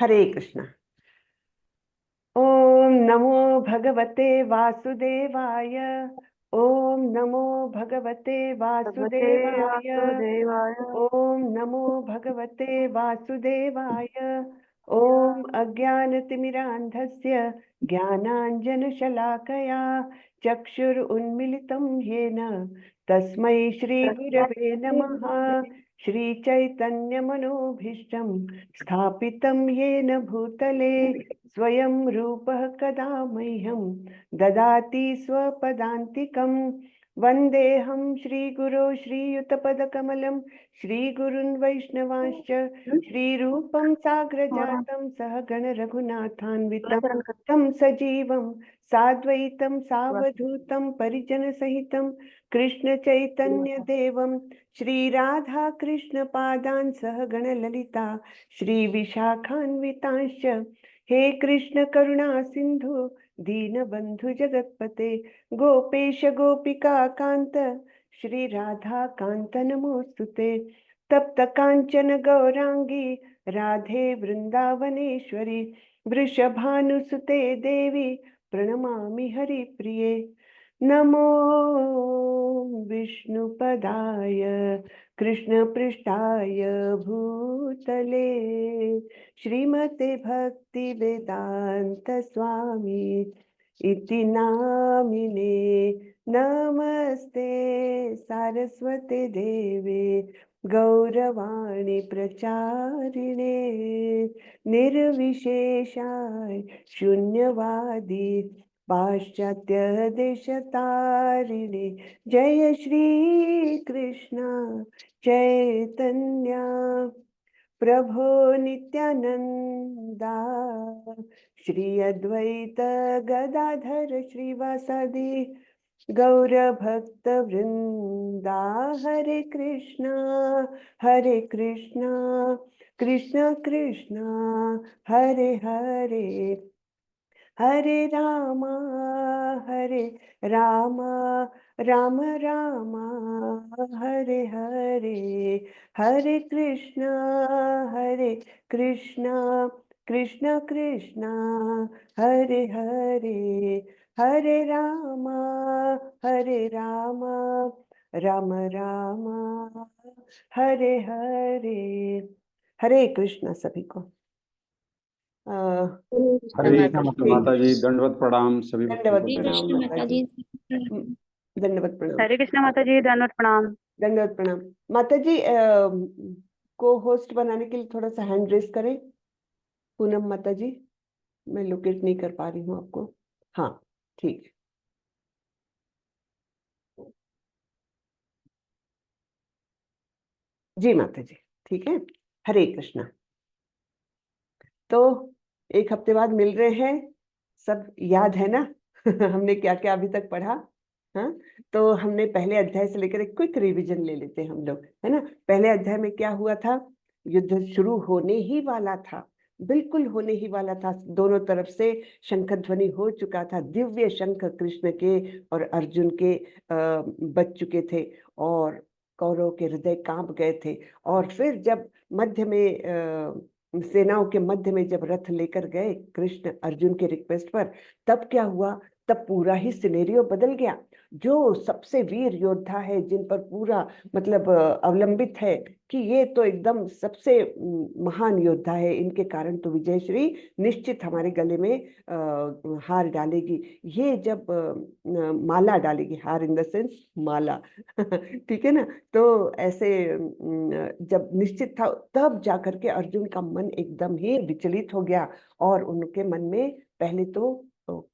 हरे कृष्णा। ओम नमो भगवते वासुदेवाय। ओम नमो भगवते भगवते वासुदेवाय। वासुदेवाय। ओम नमो भगवते वासुदेवाय। ओम अज्ञानतिमिरान्धस्य ज्ञानाञ्जनशलाकया चक्षुरुन्मिलितं येन तस्मै श्रीगुरवे नमः। श्रीचैतन्यमनोभीष्टं स्थापितं येन भूतले स्वयं रूपः कदा मह्यं ददाति स्वपदान्तिकं। वन्देऽहं श्रीगुरो श्रीयुतपदकमलं श्रीगुरुन् वैष्णवांश्च श्रीरूपं साग्रजातं सहगण रघुनाथान्वितं तं सजीवं साद्वैतं सावधूतं परिजनसहितं कृष्णचैतन्यदेवं श्रीराधा कृष्णपादान् सहगण ललिता श्रीविशाखान्वितांश्च। हे कृष्ण करुणा सिंधु दीनबंधु जगतपते गोपेश गोपिका कांत श्री राधा कांत नमोस्तुते। तप्त कांचन गौरांगी राधे वृंदावनेश्वरी वृषभानुसुते देवी प्रणमामि हरिप्रिये। नमो विष्णुपदाय कृष्णपृष्ठाय भूतले श्रीमते भक्ति वेदांत स्वामी इति नामिने। नमस्ते सारस्वते देवे गौरवाणी प्रचारिणे निर्विशेषाय शून्यवादी पाश्चात्य देशतारिणे। जय श्री कृष्ण चैतन्य प्रभो नित्यानंदा श्री अद्वैत गदाधर श्रीवासादि गौर भक्त वृंदा। हरे कृष्णा कृष्ण कृष्ण हरे हरे हरे रामा राम राम हरे हरे। हरे कृष्णा कृष्ण कृष्ण हरे हरे। हरे रामा राम राम हरे हरे। हरे कृष्णा सभी को। हरे कृष्ण माता जी, दंडवत प्रणाम सभी भक्तों दंडवत को। प्रणाम माता जी। दंडवत प्रणाम। हरे कृष्ण माता जी, दंडवत प्रणाम। दंडवत प्रणाम माता जी। को होस्ट बनाने के लिए थोड़ा सा हैंड रेस करें। पूनम माता जी, मैं लोकेट नहीं कर पा रही हूँ आपको। हाँ ठीक। जी माता जी ठीक है। हरे कृष्णा। तो एक हफ्ते बाद मिल रहे हैं, सब याद है ना? हमने क्या क्या अभी तक पढ़ा। हाँ, तो हमने पहले अध्याय से लेकर एक क्विक रिवीजन ले लेते हैं हम लोग, है ना। पहले अध्याय में क्या हुआ था? युद्ध शुरू होने ही वाला था, बिल्कुल होने ही वाला था। दोनों तरफ से शंख ध्वनि हो चुका था, दिव्य शंख कृष्ण के और अर्जुन के बज चुके थे और कौरवों के हृदय कांप गए थे। और फिर जब मध्य में सेनाओं के मध्य में जब रथ लेकर गए कृष्ण अर्जुन के रिक्वेस्ट पर, तब क्या हुआ? तब पूरा ही सिनेरियो बदल गया। जो सबसे वीर योद्धा है, जिन पर पूरा मतलब अवलंबित है कि ये तो एकदम सबसे महान योद्धा है, इनके कारण तो विजयश्री निश्चित हमारे गले में हार डालेगी। ये जब माला डालेगी, हार इन द सेंस माला। ठीक है ना। तो ऐसे जब निश्चित था, तब जाकर के अर्जुन का मन एकदम ही विचलित हो गया और उनके मन में पहले तो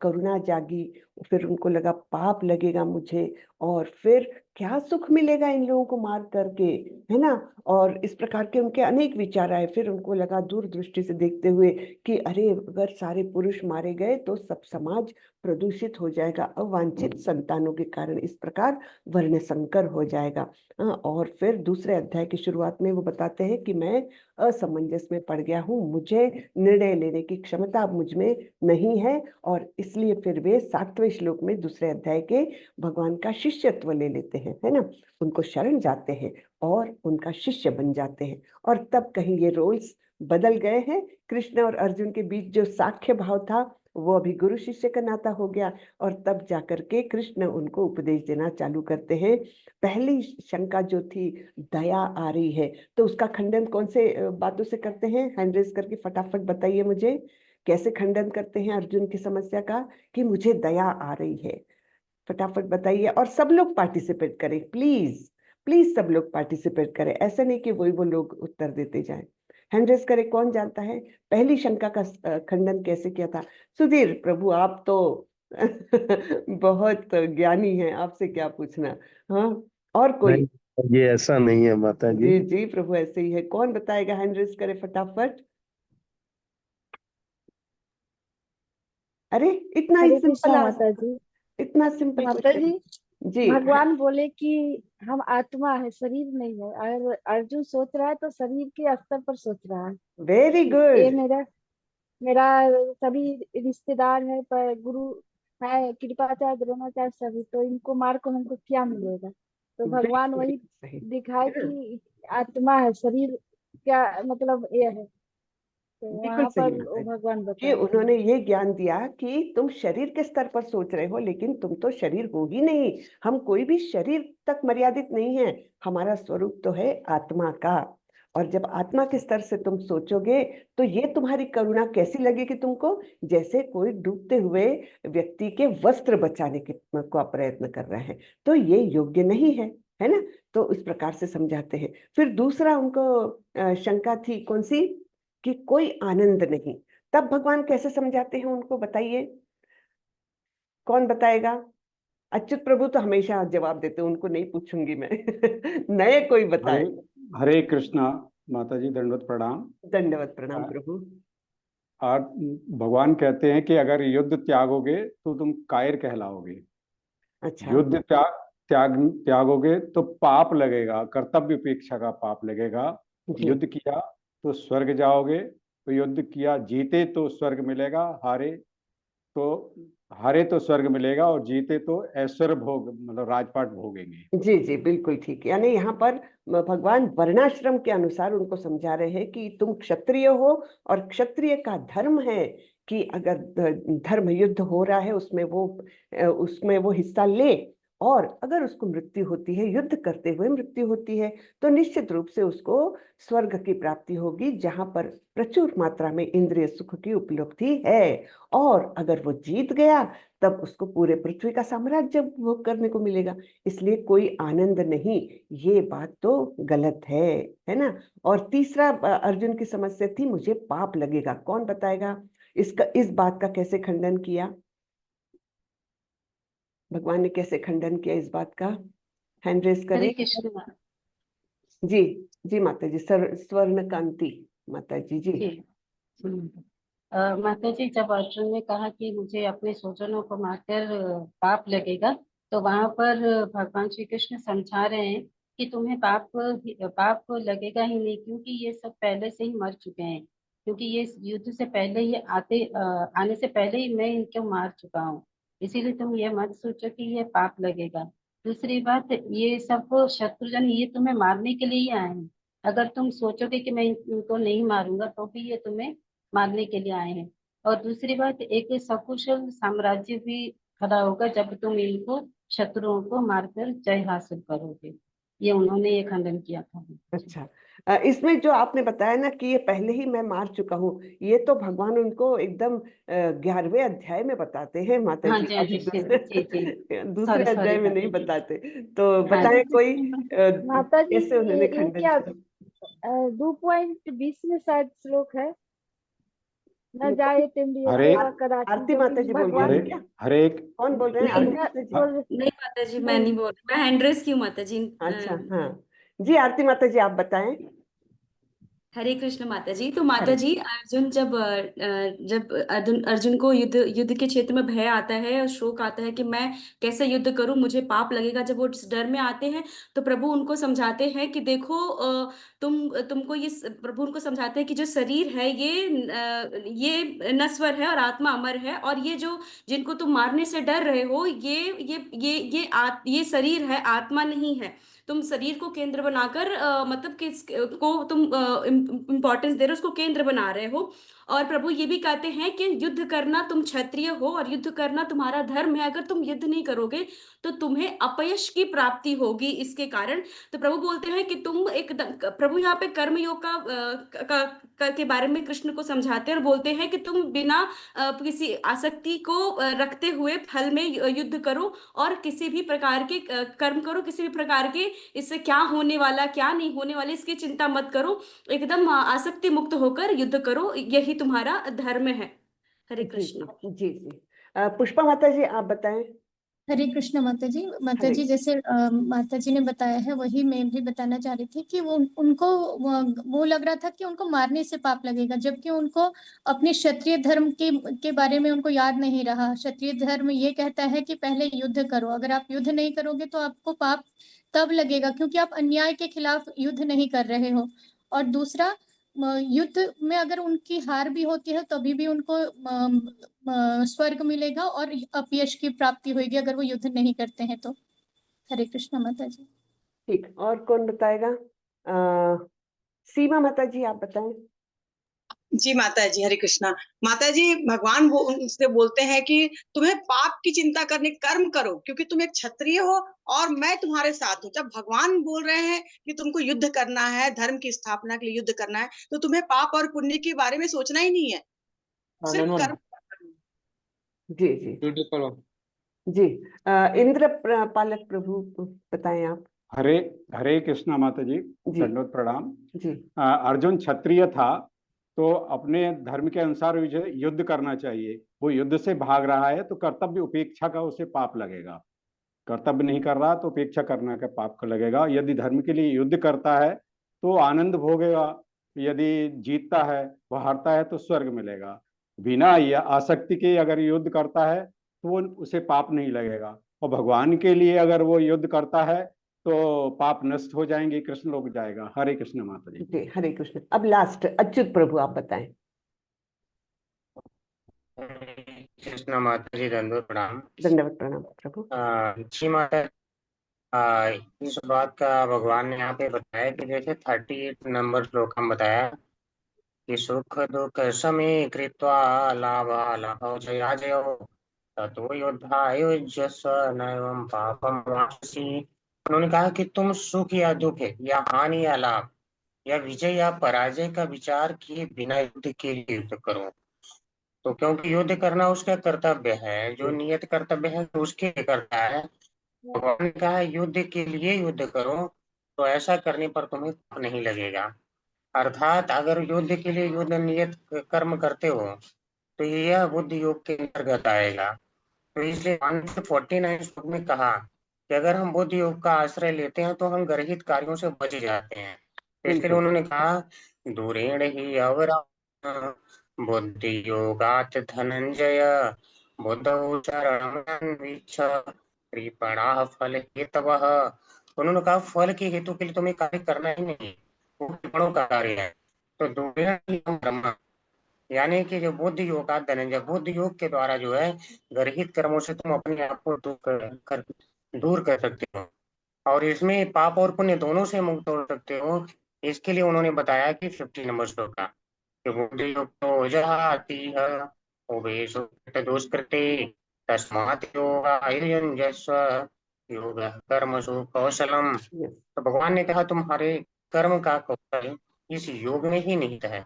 करुणा जागी, फिर उनको लगा पाप लगेगा मुझे, और फिर क्या सुख मिलेगा इन लोगों को मार करके, है ना। और इस प्रकार के उनके अनेक विचार आए। फिर उनको लगा दूरदृष्टि से देखते हुए कि अरे अगर सारे पुरुष मारे गए तो सब समाज प्रदूषित हो जाएगा, अवांछित संतानों के कारण इस प्रकार वर्ण संकर हो जाएगा। और फिर दूसरे अध्याय की शुरुआत में वो बताते हैं कि मैं असमंजस में पड़ गया हूँ, मुझे निर्णय लेने की क्षमता अब मुझ में नहीं है, और इसलिए फिर वे 7वें 11वें श्लोक में दूसरे अध्याय के भगवान का शिष्यत्व ले लेते हैं, है ना, उनको शरण जाते हैं और उनका शिष्य बन जाते हैं। और तब कहीं ये रोल्स बदल गए हैं। कृष्ण और अर्जुन के बीच जो साख्य भाव था वो अभी गुरु शिष्य का नाता हो गया, और तब जाकर के कृष्ण उनको उपदेश देना चालू करते हैं। पहली शंका जो थी दया आ रही है, तो उसका खंडन कौन से बातों से करते हैं? हैंड रेज करके फटाफट बताइए मुझे, कैसे खंडन करते हैं अर्जुन की समस्या का कि मुझे दया आ रही है? फटाफट बताइए, और सब लोग पार्टिसिपेट करें प्लीज, प्लीज सब लोग पार्टिसिपेट करें, ऐसा नहीं कि वही वो लोग उत्तर देते जाएं। हैंड रेज करें, कौन जानता है पहली शंका का खंडन कैसे किया था? सुधीर प्रभु, आप तो बहुत ज्ञानी हैं, आपसे क्या पूछना। हाँ, और कोई? नहीं, ये ऐसा नहीं है माता जी। जी जी प्रभु, ऐसे ही है। कौन बताएगा? हैंड रेज करे फटाफट। अरे इतना ही हरे सिंपल कृष्णा आंसर, माता जी। इतना सिंपल माता क्वेश्चन। जी, जी भगवान बोले कि हम आत्मा है, शरीर नहीं है। और अर्जुन सोच रहा है तो शरीर के स्तर पर सोच रहा है। वेरी ये गुड। मेरा मेरा सभी रिश्तेदार है, पर गुरु है, कृपाचार्य द्रोणाचार्य सभी, तो इनको मार को हमको क्या मिलेगा? तो भगवान बिल्कुल वही सही। दिखाए कि आत्मा है, शरीर क्या मतलब ये है। तो बिल्कुल वहां सही पर वो माता भगवान जी, बताए थे। उन्होंने ये ज्ञान दिया कि तुम शरीर के स्तर पर सोच रहे हो, लेकिन तुम तो शरीर हो ही नहीं। हम कोई भी शरीर तक मर्यादित नहीं है, हमारा स्वरूप तो है आत्मा का। और जब आत्मा के स्तर से तुम सोचोगे तो ये तुम्हारी करुणा कैसी लगेगी तुमको? जैसे कोई डूबते हुए व्यक्ति के वस्त्र बचाने के का प्रयत्न कर रहा है, तो ये योग्य नहीं है ना? तो इस प्रकार से समझाते हैं। फिर दूसरा उनको शंका थी कौन सी? कि कोई आनंद नहीं। तब भगवान कैसे समझाते हैं उनको, बताइए, कौन बताएगा? अच्युत प्रभु तो हमेशा जवाब देते हैं, उनको नहीं पूछूंगी मैं। नए कोई हरे बताए। हरे कृष्णा माता जी, दंडवत प्रणाम। दंडवत प्रणाम आ- प्रभु। और भगवान कहते हैं कि अगर युद्ध त्यागोगे तो तुम कायर कहलाओगे। अच्छा। युद्ध त्यागोगे तो पाप लगेगा, कर्तव्य उपेक्षा का पाप लगेगा। जी युद्ध किया तो स्वर्ग जाओगे, तो युद्ध किया, जीते तो स्वर्ग मिलेगा, हारे तो स्वर्ग मिलेगा, और जीते तो ऐश्वर्य भोग, मतलब राजपाट भोगेंगे। जी जी बिल्कुल ठीक। यानी यहाँ पर भगवान वर्णाश्रम के अनुसार उनको समझा रहे हैं कि तुम क्षत्रिय हो, और क्षत्रिय का धर्म है कि अगर धर्म युद्ध हो रहा है उसमें वो हिस्सा ले, और अगर उसको मृत्यु होती है, युद्ध करते हुए मृत्यु होती है, तो निश्चित रूप से उसको स्वर्ग की प्राप्ति होगी, जहां पर प्रचुर मात्रा में इंद्रिय सुख की उपलब्धि है। और अगर वो जीत गया तब उसको पूरे पृथ्वी का साम्राज्य भोग करने को मिलेगा। इसलिए कोई आनंद नहीं, ये बात तो गलत है ना? और तीसरा अर्जुन की समस्या थी मुझे पाप लगेगा। कौन बताएगा इस बात का कैसे खंडन किया? भगवान ने कैसे खंडन किया इस बात का? हैंड रेस करें। हरे कृष्ण जी जी माता जी, स्वर्ण कांति माता जी। जी जी। माता जी, जब अर्जुन ने कहा कि मुझे अपने स्वजनों को मारकर पाप लगेगा, तो वहां पर भगवान श्री कृष्ण समझा रहे हैं कि तुम्हें पाप लगेगा ही नहीं, क्योंकि ये सब पहले से ही मर चुके हैं। क्योंकि ये युद्ध से पहले ही आने से पहले ही मैं इनको मार चुका हूँ। इसीलिए तुम ये मत सोचो कि ये पाप लगेगा। दूसरी बात, ये सब शत्रुजन ये तुम्हें मारने के लिए ही आए हैं। अगर तुम सोचोगे कि मैं इनको नहीं मारूंगा, तो भी ये तुम्हें मारने के लिए आए हैं। और दूसरी बात, एक सकुशल साम्राज्य भी खड़ा होगा जब तुम इनको शत्रुओं को मारकर जय हासिल करोगे। ये उन्होंने ये खंडन किया था। अच्छा। इसमें जो आपने बताया ना कि ये पहले ही मैं मार चुका हूँ, ये तो भगवान उनको एकदम 11वें अध्याय में बताते हैं माता हाँ जी, जी, हाँ अभी जी, जी जी। दूसरे सॉरी अध्याय सॉरी में नहीं माता जी। बताते। तो हाँ बताएं जी। कोई माता जी, कैसे उन्होंने ये खंडन क्या किया? 2.20 में शायद श्लोक है, न जाए तिम्रिय हरे सेवा कराती, आरती जो कि माता जी बोल रही हरे भगवान हैं क्या? हरे कौन बोल रहे हैं? नहीं आरती न माता जी? बोल नहीं माता जी, मैं नहीं। नहीं बोल रही, मैं हैंड रेस की हूँ माता जी। अच्छा हाँ। जी आरती माता जी आप बताएं। हरे कृष्ण माता जी। तो माता हरे जी, अर्जुन जब अर्जुन को युद्ध के क्षेत्र में भय आता है और शोक आता है कि मैं कैसे युद्ध करूं, मुझे पाप लगेगा, जब वो इस डर में आते हैं तो प्रभु उनको समझाते हैं कि देखो, प्रभु उनको समझाते हैं कि जो शरीर है ये नश्वर है और आत्मा अमर है, और ये जो जिनको तुम मारने से डर रहे हो, ये शरीर है, आत्मा नहीं है। तुम शरीर को केंद्र बनाकर मतलब किस को तुम इम्पोर्टेंस दे रहे हो, उसको केंद्र बना रहे हो। और प्रभु ये भी कहते हैं कि युद्ध करना, तुम क्षत्रिय हो और युद्ध करना तुम्हारा धर्म है, अगर तुम युद्ध नहीं करोगे तो तुम्हें अपयश की प्राप्ति होगी इसके कारण। तो प्रभु बोलते हैं कि तुम प्रभु यहाँ पे कर्मयोग के बारे में कृष्ण को समझाते हैं और बोलते हैं कि तुम बिना किसी आसक्ति को रखते हुए फल में युद्ध करो, और किसी भी प्रकार के कर्म करो, किसी भी प्रकार के इससे क्या होने वाला क्या नहीं होने वाला इसकी चिंता मत करो, एकदम आसक्ति मुक्त होकर युद्ध करो, यही तुम्हारा धर्म है। हरे जी कृष्ण। जी जी। पुष्पा माता जी आप बताएं। हरे कृष्ण माता जी। माता हरे जी जैसे माता जी ने बताया है वही मैं भी बताना चाह रही थी कि उनको वो लग रहा था कि उनको मारने से पाप लगेगा, जबकि उनको अपने क्षत्रिय धर्म के बारे में उनको याद नहीं रहा। क्षत्रिय धर्म ये कहता है कि पहले युद्ध करो, अगर आप युद्ध नहीं करोगे तो आपको पाप तब लगेगा क्योंकि आप अन्याय के खिलाफ युद्ध नहीं कर रहे हो। और दूसरा, युद्ध में अगर उनकी हार भी होती है तभी भी उनको स्वर्ग मिलेगा और अपयश की प्राप्ति होगी अगर वो युद्ध नहीं करते हैं तो। हरे कृष्ण माता जी। ठीक, और कौन बताएगा? सीमा माता जी आप बताएं। जी माता जी, हरे कृष्णा। माता जी, भगवान वो उनसे बोलते हैं कि तुम्हें पाप की चिंता करने, कर्म करो क्योंकि तुम एक क्षत्रिय हो और मैं तुम्हारे साथ हूँ। जब भगवान बोल रहे हैं कि तुमको युद्ध करना है, धर्म की स्थापना के लिए युद्ध करना है, तो तुम्हें पाप और पुण्य के बारे में सोचना ही नहीं है, सिर्फ कर्म। जी जी जी। इंद्र पालक प्रभु बताएं आप। हरे हरे कृष्णा माता जी, जी दंडोत प्रणाम। जी अर्जुन क्षत्रिय था तो अपने धर्म के अनुसार उसे युद्ध करना चाहिए। वो युद्ध से भाग रहा है तो कर्तव्य उपेक्षा का उसे पाप लगेगा। कर्तव्य नहीं कर रहा तो उपेक्षा करने का पाप का लगेगा। यदि धर्म के लिए युद्ध करता है तो आनंद भोगेगा, यदि जीतता है, वह हारता है तो स्वर्ग मिलेगा। बिना या आसक्ति के अगर युद्ध करता है तो वो उसे पाप नहीं लगेगा, और भगवान के लिए अगर वो युद्ध करता है तो पाप नष्ट हो जाएंगे, कृष्ण लोक जाएगा। हरे कृष्ण माता जी। जी हरे कृष्ण। अब लास्ट अच्युत प्रभु आप बताएं। कृष्ण माता जी, दंडोत प्रणाम। दंडवत प्रणाम प्रभु। जी माता, इस बात का भगवान ने यहाँ पे बताया कि जैसे 38 नंबर श्लोक हम बताया कि सुख दुख समे कृत्वा लाभालाभौ जया जयो ततो योद्धाय युज्यस्व नैवं पापम वाप्स्यसि। उन्होंने कहा कि तुम सुख या दुख या हानि या लाभ या विजय या पराजय का विचार किए बिना युद्ध के लिए युद्ध करो। तो क्योंकि युद्ध करना उसका कर्तव्य है, जो नियत कर्तव्य है उसके लिए करता है। भगवान ने कहा युद्ध के लिए युद्ध करो, तो ऐसा करने पर तुम्हें पाप नहीं लगेगा। अर्थात अगर युद्ध के लिए युद्ध नियत कर्म करते हो तो यह बुद्ध योग के अंतर्गत आएगा। तो इसलिए 149 श्लोक में कहा कि अगर हम बुद्ध योग का आश्रय लेते हैं तो हम गर्हित कार्यों से बच जाते हैं। तो इसके लिए उन्होंने कहा दूरेण ही अवरा बुद्धि योगात धनंजय बुद्धौ शरणमन्विच्छ कृपणाः फल हेतवः। उन्होंने कहा फल के हेतु के लिए तुम्हें कार्य करना ही नहीं, वो कृपणों का कार्य है। तो दूरेण ही ब्रह्म, यानी कि जो बुद्ध योग का धनंजय, बुद्ध योग के द्वारा जो है गर्हित कर्मों से तुम अपने आप को दूर कर सकते हो, और इसमें पाप और पुण्य दोनों से मुक्त हो सकते हो। इसके लिए उन्होंने बताया कि 50 नंबर श्लोक का बुद्धि युक्तो जहाति उभयेषु दुष्कृते तस्मात् योगाय युञ्जस्व योगः कर्मसु कौशलम। तो भगवान ने कहा तुम्हारे कर्म का कौशल इस योग में ही निहित है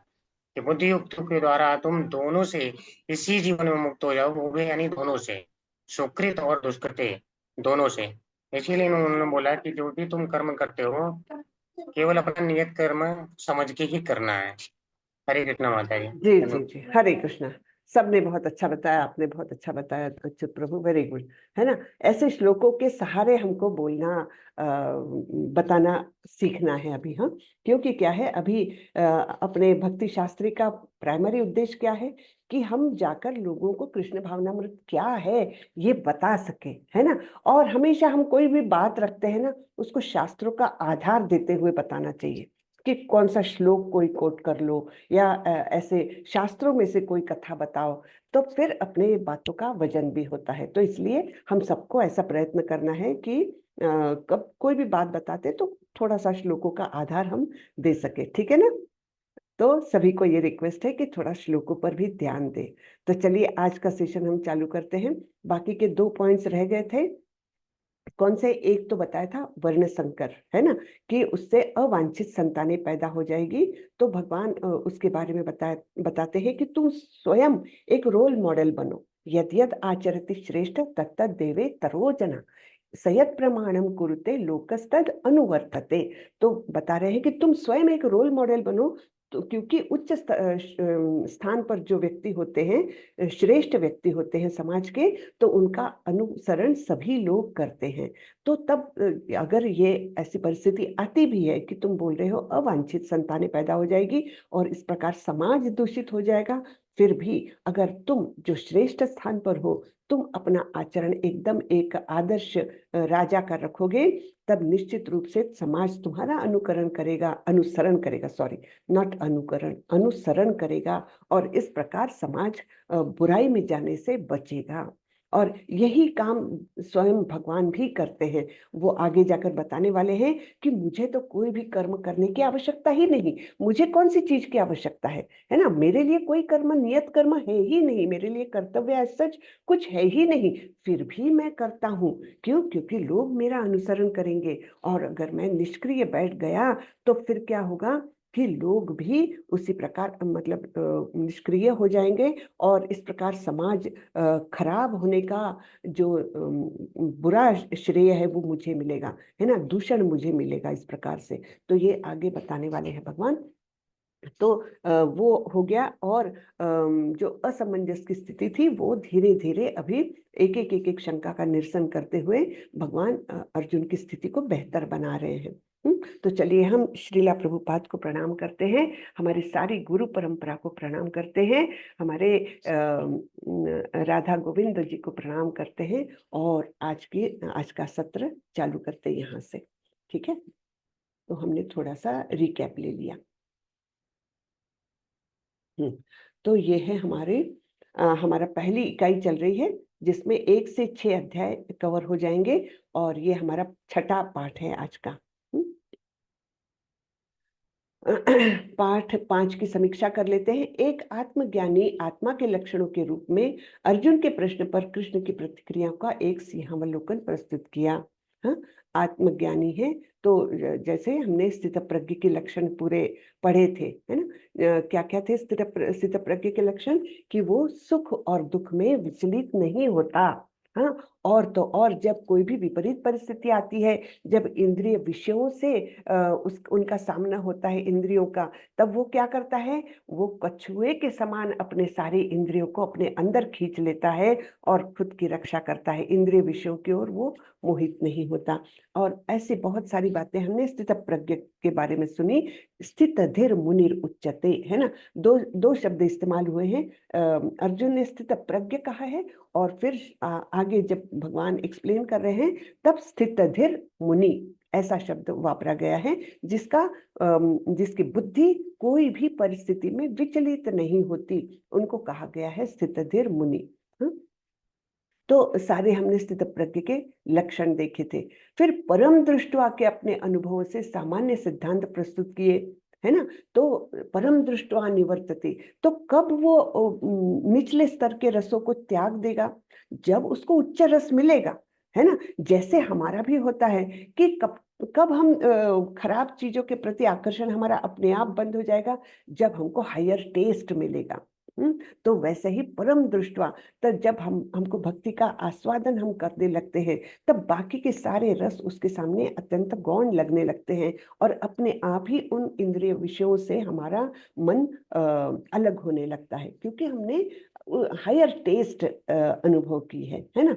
कि बुद्धि युक्त के द्वारा तुम दोनों से इसी जीवन में मुक्त हो जाओ, वो भी यानी दोनों से, सुकृत और दुष्कृते दोनों से। इसीलिए उन्होंने बोला कि जो भी तुम कर्म करते हो केवल अपना नियत कर्म समझ के ही करना है। हरे कृष्ण माता जी। जी जी जी हरे कृष्ण। सबने बहुत अच्छा बताया, आपने बहुत अच्छा बताया अच्युत प्रभु, वेरी गुड, है ना। ऐसे श्लोकों के सहारे हमको बोलना बताना सीखना है अभी, हाँ। क्योंकि क्या है अभी अपने भक्ति शास्त्री का प्राइमरी उद्देश्य क्या है कि हम जाकर लोगों को कृष्ण भावनामृत क्या है ये बता सके, है ना। और हमेशा हम कोई भी बात रखते हैं ना, उसको शास्त्रों का आधार देते हुए बताना चाहिए कि कौन सा श्लोक कोई कोट कर लो या ऐसे शास्त्रों में से कोई कथा बताओ, तो फिर अपने बातों का वजन भी होता है। तो इसलिए हम सबको ऐसा प्रयत्न करना है कि कब कोई भी बात बताते तो थोड़ा सा श्लोकों का आधार हम दे सके, ठीक है ना। तो सभी को ये रिक्वेस्ट है कि थोड़ा श्लोकों पर भी ध्यान दें। तो चलिए आज का सेशन हम चालू करते हैं। बाकी के 2 पॉइंट्स रह गए थे, कौन से? एक तो बताया था वर्ण संकर, है ना, कि उससे अवांछित संतानें पैदा हो जाएगी। तो भगवान उसके बारे में बताते हैं कि तुम स्वयं एक रोल मॉडल बनो। यद यद आचरति श्रेष्ठ तत्तद देवे तरोजना सयत प्रमाणम कुरुते लोकस्तद अनुवर्तते। तो बता रहे हैं कि तुम स्वयं एक रोल मॉडल बनो। तो क्योंकि उच्च स्थान पर जो व्यक्ति होते हैं, श्रेष्ठ व्यक्ति होते हैं समाज के, तो उनका अनुसरण सभी लोग करते हैं। तो तब अगर ये ऐसी परिस्थिति आती भी है कि तुम बोल रहे हो अवांछित संतानें पैदा हो जाएगी और इस प्रकार समाज दूषित हो जाएगा, फिर भी अगर तुम जो श्रेष्ठ स्थान पर हो, तुम अपना आचरण एकदम एक आदर्श राजा का रखोगे, तब निश्चित रूप से समाज तुम्हारा अनुसरण करेगा, सॉरी नॉट अनुकरण, अनुसरण करेगा। और इस प्रकार समाज बुराई में जाने से बचेगा। और यही काम स्वयं भगवान भी करते हैं। वो आगे जाकर बताने वाले हैं कि मुझे तो कोई भी कर्म करने की आवश्यकता ही नहीं, मुझे कौन सी चीज की आवश्यकता है ना। मेरे लिए कोई कर्म, नियत कर्म है ही नहीं, मेरे लिए कर्तव्य सच कुछ है ही नहीं, फिर भी मैं करता हूँ। क्यों? क्योंकि लोग मेरा अनुसरण करेंगे। और अगर मैं निष्क्रिय बैठ गया तो फिर क्या होगा कि लोग भी उसी प्रकार मतलब निष्क्रिय हो जाएंगे और इस प्रकार समाज खराब होने का जो बुरा श्रेय है वो मुझे मिलेगा, है ना, दूषण मुझे मिलेगा इस प्रकार से। तो ये आगे बताने वाले हैं भगवान। तो वो हो गया। और जो असमंजस की स्थिति थी वो धीरे धीरे अभी एक शंका का निरसन करते हुए भगवान अर्जुन की स्थिति को बेहतर बना रहे हैं। तो चलिए हम श्रीला प्रभुपाद को प्रणाम करते हैं, हमारी सारी गुरु परंपरा को प्रणाम करते हैं, हमारे राधा गोविंद जी को प्रणाम करते हैं और आज का सत्र चालू करते हैं यहाँ से, ठीक है। तो हमने थोड़ा सा रिकैप ले लिया। तो ये है हमारा पहली इकाई चल रही है जिसमें 1 से 6 अध्याय कवर हो जाएंगे और ये हमारा छठा पाठ है आज का। पाठ 5 की समीक्षा कर लेते हैं। एक आत्मज्ञानी आत्मा के लक्षणों के रूप में अर्जुन के प्रश्न पर कृष्ण की प्रतिक्रिया का एक सिंहावलोकन प्रस्तुत किया। हाँ, आत्मज्ञानी है तो जैसे हमने स्थित प्रज्ञ के लक्षण पूरे पढ़े थे, है ना। क्या क्या थे स्थित प्रज्ञ के लक्षण? कि वो सुख और दुख में विचलित नहीं होता। हाँ, और तो और जब कोई भी विपरीत परिस्थिति आती है, जब इंद्रिय विषयों से उनका सामना होता है इंद्रियों का, तब वो क्या करता है? वो कछुए के समान अपने सारे इंद्रियों को अपने अंदर खींच लेता है और खुद की रक्षा करता है, इंद्रिय विषयों की ओर वो मोहित नहीं होता। और ऐसी बहुत सारी बातें हमने स्थित प्रज्ञ के बारे में सुनी। स्थित धीर मुनिर उच्चते, है ना, दो शब्द इस्तेमाल हुए हैं। अर्जुन ने स्थित प्रज्ञ कहा है और फिर आगे जब भगवान एक्सप्लेन कर रहे हैं तब स्थित धीर मुनि ऐसा शब्द वापरा गया है, जिसकी बुद्धि कोई भी परिस्थिति में विचलित नहीं होती, उनको कहा गया है स्थित धीर मुनि। तो सारे हमने स्थित प्रज्ञ के लक्षण देखे थे। फिर परम दृष्टवा के अपने अनुभवों से सामान्य सिद्धांत प्रस्तुत किए, है ना। तो परम दृष्टवा निवर्तते, तो कब वो निचले स्तर के रसों को त्याग देगा? जब उसको उच्च रस मिलेगा, है ना। जैसे हमारा भी होता है कि कब हम खराब चीजों के प्रति आकर्षण हमारा अपने आप बंद हो जाएगा? जब हमको हायर टेस्ट मिलेगा। तो वैसे ही परम दृष्टवा, तब जब हमको भक्ति का आस्वादन हम करने लगते हैं, तब बाकी के सारे रस उसके सामने अत्यंत गौण लगने लगते हैं और अपने आप ही उन इंद्रिय विषयों से हमारा मन अलग होने लगता है, क्योंकि हमने हायर टेस्ट अनुभव की है ना।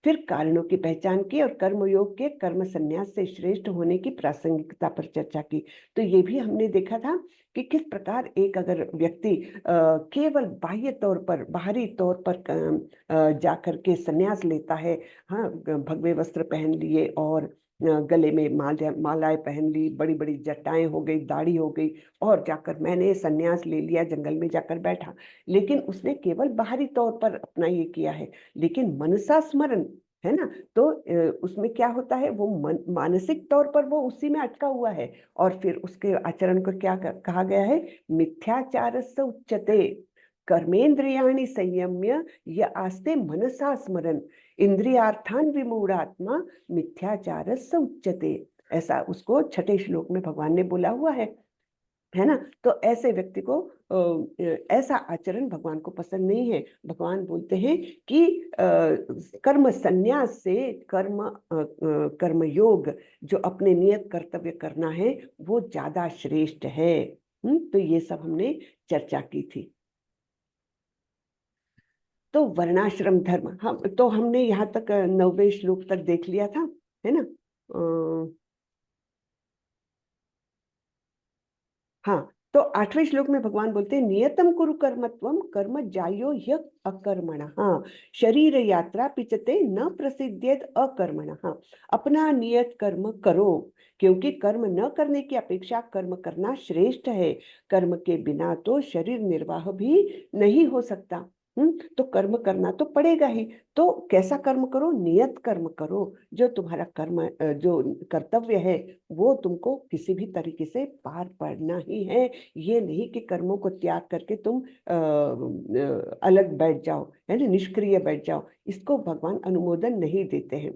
फिर कारणों की पहचान की और कर्मयोग के कर्म संन्यास से श्रेष्ठ होने की प्रासंगिकता पर चर्चा की। तो ये भी हमने देखा था कि किस प्रकार एक अगर व्यक्ति केवल बाह्य तौर पर, बाहरी तौर पर जाकर के संन्यास लेता है, हाँ, भगवे वस्त्र पहन लिए और गले में मालाएं पहन ली, बड़ी बड़ी जटाएं हो गई, दाढ़ी हो गई, और जाकर मैंने संन्यास ले लिया, जंगल में जाकर बैठा, लेकिन उसने केवल बाहरी तौर पर अपना ये किया है, लेकिन मनसा स्मरण है ना, तो उसमें क्या होता है, वो मानसिक तौर पर वो उसी में अटका हुआ है। और फिर उसके आचरण को क्या कहा गया है, मिथ्याचारस्य उच्यते कर्मेंद्रियाणि संयम्य य आस्ते मनसा स्मरण इंद्रियार्थान विमूढ़ात्मा मिथ्याचारस्य उच्यते। ऐसा उसको छठे श्लोक में भगवान ने बोला हुआ है ना। तो ऐसे व्यक्ति को ऐसा आचरण भगवान को पसंद नहीं है। भगवान बोलते हैं कि कर्म संन्यास से कर्म योग जो अपने नियत कर्तव्य करना है वो ज्यादा श्रेष्ठ है। तो ये सब हमने चर्चा की थी। तो वर्णाश्रम धर्म, हाँ, तो हमने यहाँ तक 9वें श्लोक तक देख लिया था, है ना। हाँ, तो 8वें श्लोक में भगवान बोलते हैं नियतम कुरु कर्मत्वम कर्म जायो ह्य अकर्मण, हाँ, शरीर यात्रा पिचते न प्रसिद्ध्येत अकर्मण, हाँ, अपना नियत कर्म करो, क्योंकि कर्म न करने की अपेक्षा कर्म करना श्रेष्ठ है। कर्म के बिना तो शरीर निर्वाह भी नहीं हो सकता। तो कर्म करना तो पड़ेगा ही। तो कैसा कर्म करो, नियत कर्म करो। जो तुम्हारा कर्म, जो कर्तव्य है वो तुमको किसी भी तरीके से पार पड़ना ही है। ये नहीं कि कर्मों को त्याग करके तुम अलग बैठ जाओ, है ना, निष्क्रिय बैठ जाओ। इसको भगवान अनुमोदन नहीं देते हैं।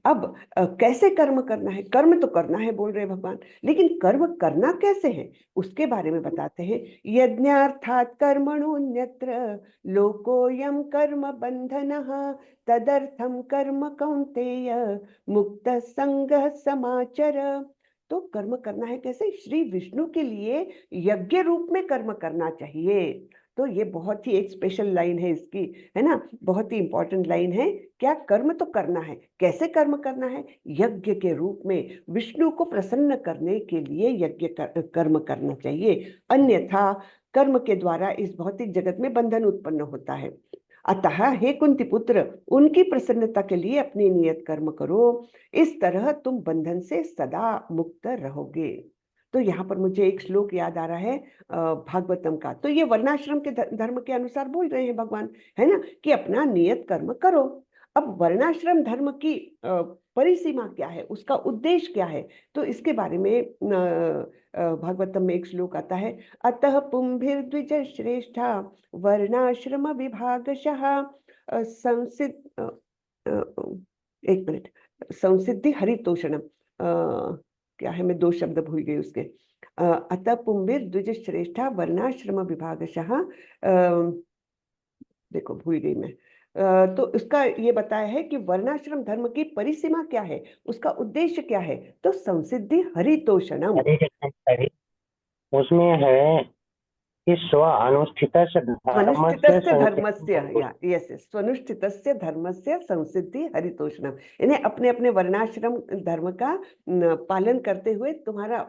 अब कैसे कर्म करना है, कर्म तो करना है बोल रहे भगवान, लेकिन कर्म करना कैसे है उसके बारे में बताते हैं। यज्ञार्थात् कर्मणोऽन्यत्र लोकोऽयं कर्म बंधनः तदर्थम कर्म कौन्तेय मुक्त संगः समाचर। तो कर्म करना है कैसे, श्री विष्णु के लिए यज्ञ रूप में कर्म करना चाहिए। तो ये बहुत ही एक स्पेशल लाइन है इसकी, है ना, बहुत ही इंपॉर्टेंट लाइन है। क्या कर्म तो करना है, कैसे कर्म करना है, यज्ञ के रूप में, विष्णु को प्रसन्न करने के लिए यज्ञ कर्म करना चाहिए। अन्यथा कर्म के द्वारा इस भौतिक जगत में बंधन उत्पन्न होता है। अतः हे कुंती पुत्र, उनकी प्रसन्नता के लिए अपनी नियत कर्म करो, इस तरह तुम बंधन से सदा मुक्त रहोगे। तो यहाँ पर मुझे एक श्लोक याद आ रहा है भागवतम का। तो ये वर्णाश्रम के धर्म के अनुसार बोल रहे हैं भगवान, है ना, कि अपना नियत कर्म करो। अब वर्णाश्रम धर्म की परिसीमा क्या है, उसका उद्देश्य क्या है, तो इसके बारे में भागवतम में एक श्लोक आता है, अतः पुंभिर्द्विज श्रेष्ठा वर्णाश्रम विभागशः संसिद्ध, एक मिनट, संसिद्धि हरितोषणम, क्या है, मैं 2 शब्द भूल गई उसके। अतः पुंभिर द्विज श्रेष्ठा वर्णाश्रम विभागशः, देखो भूल गई मैं। तो उसका ये बताया है कि वर्णाश्रम धर्म की परिसीमा क्या है, उसका उद्देश्य क्या है, तो संसिद्धि हरितोषणम। उसमें है कि स्वनुष्ठितस्य धर्मस्य, यस, स्वनुष्ठितस्य धर्मस्य संसिद्धि हरितोषणम, यानी अपने अपने वर्णाश्रम धर्म का पालन करते हुए तुम्हारा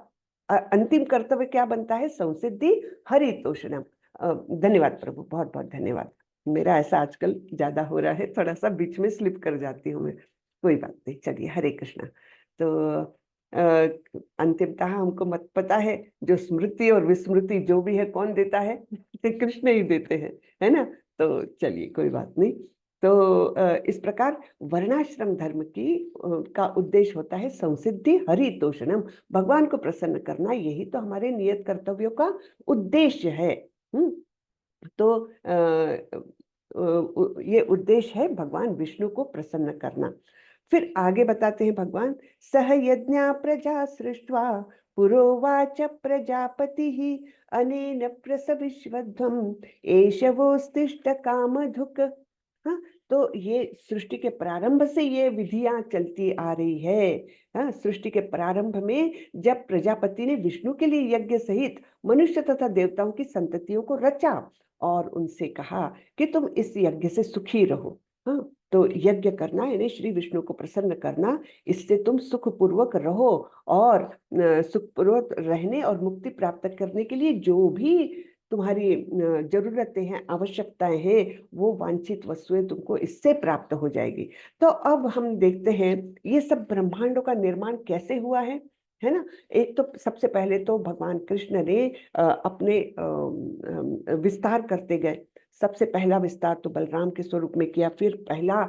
अंतिम कर्तव्य क्या बनता है, संसिद्धि हरितोषणम। धन्यवाद प्रभु, बहुत बहुत धन्यवाद। मेरा ऐसा आजकल ज्यादा हो रहा है, थोड़ा सा बीच में स्लिप कर जाती हूँ मैं, कोई बात नहीं, चलिए, हरे कृष्णा। तो अंतिमतः हमको मत पता है, जो स्मृति और विस्मृति जो भी है कौन देता है, कृष्ण ही देते हैं, है ना। तो चलिए, कोई बात नहीं। तो इस प्रकार वर्णाश्रम धर्म की का उद्देश्य होता है संसिद्धि हरितोषणम, भगवान को प्रसन्न करना, यही तो हमारे नियत कर्तव्यों का उद्देश्य है। तो ये उद्देश्य है भगवान विष्णु को प्रसन्न करना। फिर आगे बताते हैं भगवान, सह यज्ञा प्रजा सृष्ट्वा पुरोवाच प्रजापतिः अनेन प्रसविश्वध्वम् एष वोस्तिष्ठ कामधुक्। हाँ, तो ये सृष्टि के प्रारंभ से ये विधियां चलती आ रही है। हाँ, सृष्टि के प्रारंभ में जब प्रजापति ने विष्णु के लिए यज्ञ सहित मनुष्य तथा देवताओं की संततियों को रचा, और उनसे कहा कि तुम इस यज्ञ से सुखी रहो। हाँ, तो यज्ञ करना यानी श्री विष्णु को प्रसन्न करना, इससे तुम सुखपूर्वक रहो और सुखपूर्वक रहने और मुक्ति प्राप्त करने के लिए जो भी तुम्हारी जरूरतें हैं, आवश्यकताएं हैं, वो वांछित वस्तुएं तुमको इससे प्राप्त हो जाएगी। तो अब हम देखते हैं ये सब ब्रह्मांडों का निर्माण कैसे हुआ है ना। एक तो सबसे पहले तो भगवान कृष्ण ने अपने विस्तार करते गए। सबसे पहला विस्तार तो बलराम के स्वरूप में किया, फिर पहला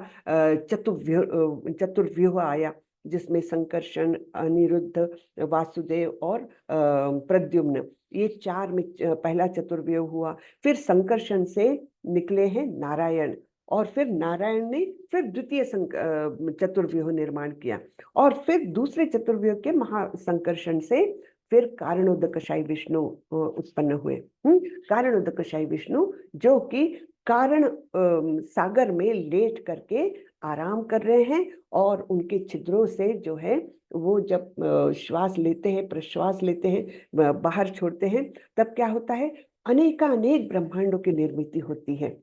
चतुर्व्यूह आया जिसमें संकर्षण, अनिरुद्ध, वासुदेव और प्रद्युम्न, ये चार में पहला चतुर्व्यूह हुआ। फिर संकर्षण से निकले हैं नारायण, और फिर नारायण ने फिर द्वितीय चतुर्व्यूह निर्माण किया, और फिर दूसरे चतुर्व्यूह के महासंकर्षण से फिर कारणोदकशायी विष्णु उत्पन्न हुए। कारणोदकशायी विष्णु जो कि कारण सागर में लेट करके आराम कर रहे हैं, और उनके छिद्रों से जो है वो जब श्वास लेते हैं, प्रश्वास लेते हैं, बाहर छोड़ते हैं, तब क्या होता है, अनेकानेक ब्रह्मांडों की निर्मिति होती है।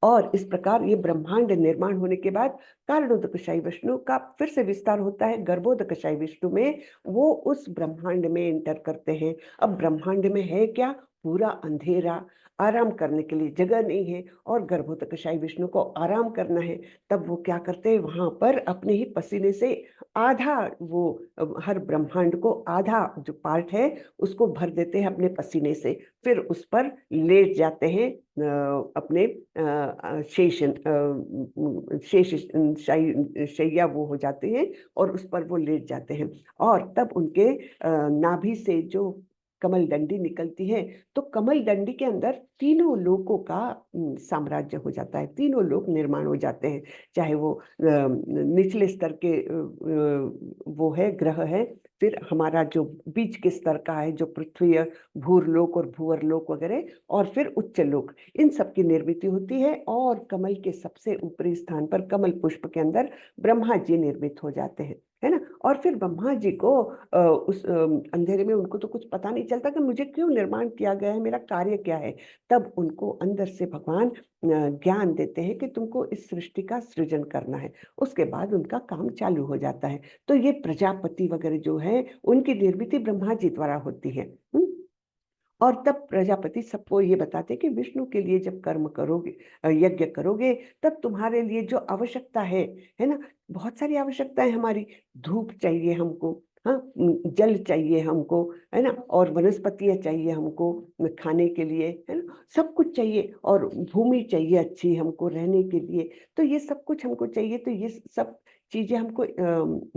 और इस प्रकार ये ब्रह्मांड निर्माण होने के बाद कारणोदकशायी विष्णु का फिर से विस्तार होता है गर्भोदकशायी विष्णु में। वो उस ब्रह्मांड में एंटर करते हैं। अब ब्रह्मांड में है क्या, पूरा अंधेरा, आराम करने के लिए जगह नहीं है, और गर्भोदकशायी विष्णु को आराम करना है। तब वो क्या करते हैं, वहां पर अपने ही पसीने से आधा, वो हर ब्रह्मांड को आधा जो पार्ट है उसको भर देते हैं अपने पसीने से, फिर उस पर लेट जाते हैं अपने शैया वो हो जाते हैं, और उस पर वो लेट जाते हैं। और तब उनके नाभि से जो कमल डंडी निकलती है, तो कमल डंडी के अंदर तीनों लोकों का साम्राज्य हो जाता है, तीनों लोक निर्माण हो जाते हैं। चाहे वो निचले स्तर के वो है ग्रह है, फिर हमारा जो बीच के स्तर का है जो पृथ्वी, भूरलोक और भूवरलोक वगैरह, और फिर उच्च लोक, इन सब की निर्मित होती है। और कमल के सबसे ऊपरी स्थान पर कमल पुष्प के अंदर ब्रह्मा जी निर्मित हो जाते हैं, है ना। और फिर ब्रह्मा जी को उस अंधेरे में उनको तो कुछ पता नहीं चलता कि मुझे क्यों निर्माण किया गया है, मेरा कार्य क्या है। तब उनको अंदर से भगवान ज्ञान देते हैं कि तुमको इस सृष्टि का सृजन करना है। उसके बाद उनका काम चालू हो जाता है। तो ये प्रजापति वगैरह जो है उनकी निर्मित ब्रह्मा जी द्वारा होती है। और तब प्रजापति सबको ये बताते कि विष्णु के लिए जब कर्म करोगे, यज्ञ करोगे, तब तुम्हारे लिए जो आवश्यकता है ना, बहुत सारी आवश्यकताएं हमारी, धूप चाहिए हमको, हाँ, जल चाहिए हमको, है ना, और वनस्पतियां चाहिए हमको खाने के लिए, है ना, सब कुछ चाहिए, और भूमि चाहिए अच्छी हमको रहने के लिए। तो ये सब कुछ हमको चाहिए। तो ये सब चीजें हमको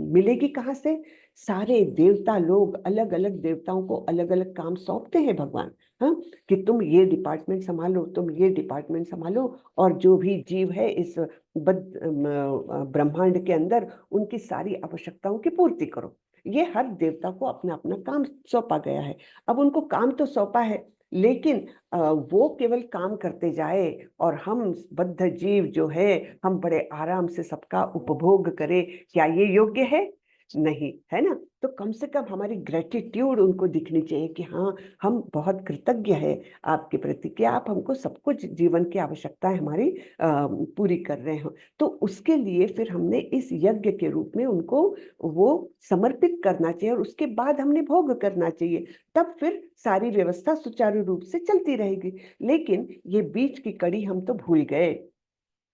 मिलेगी कहाँ से? सारे देवता लोग अलग अलग देवताओं को अलग अलग काम सौंपते हैं भगवान, हाँ, कि तुम ये डिपार्टमेंट संभालो, तुम ये डिपार्टमेंट संभालो, और जो भी जीव है इस ब्रह्मांड के अंदर उनकी सारी आवश्यकताओं की पूर्ति करो। ये हर देवता को अपना अपना काम सौंपा गया है। अब उनको काम तो सौंपा है, लेकिन वो केवल काम करते जाए और हम बद्ध जीव जो है हम बड़े आराम से सबका उपभोग करें, क्या ये योग्य है? नहीं, है ना। तो कम से कम हमारी ग्रेटिट्यूड उनको दिखनी चाहिए कि हाँ, हम बहुत कृतज्ञ है आपके प्रति कि आप हमको सब कुछ जीवन की आवश्यकताएं हमारी पूरी कर रहे हो। तो उसके लिए फिर हमने इस यज्ञ के रूप में उनको वो समर्पित करना चाहिए, और उसके बाद हमने भोग करना चाहिए। तब फिर सारी व्यवस्था सुचारू रूप से चलती रहेगी। लेकिन ये बीच की कड़ी हम तो भूल गए।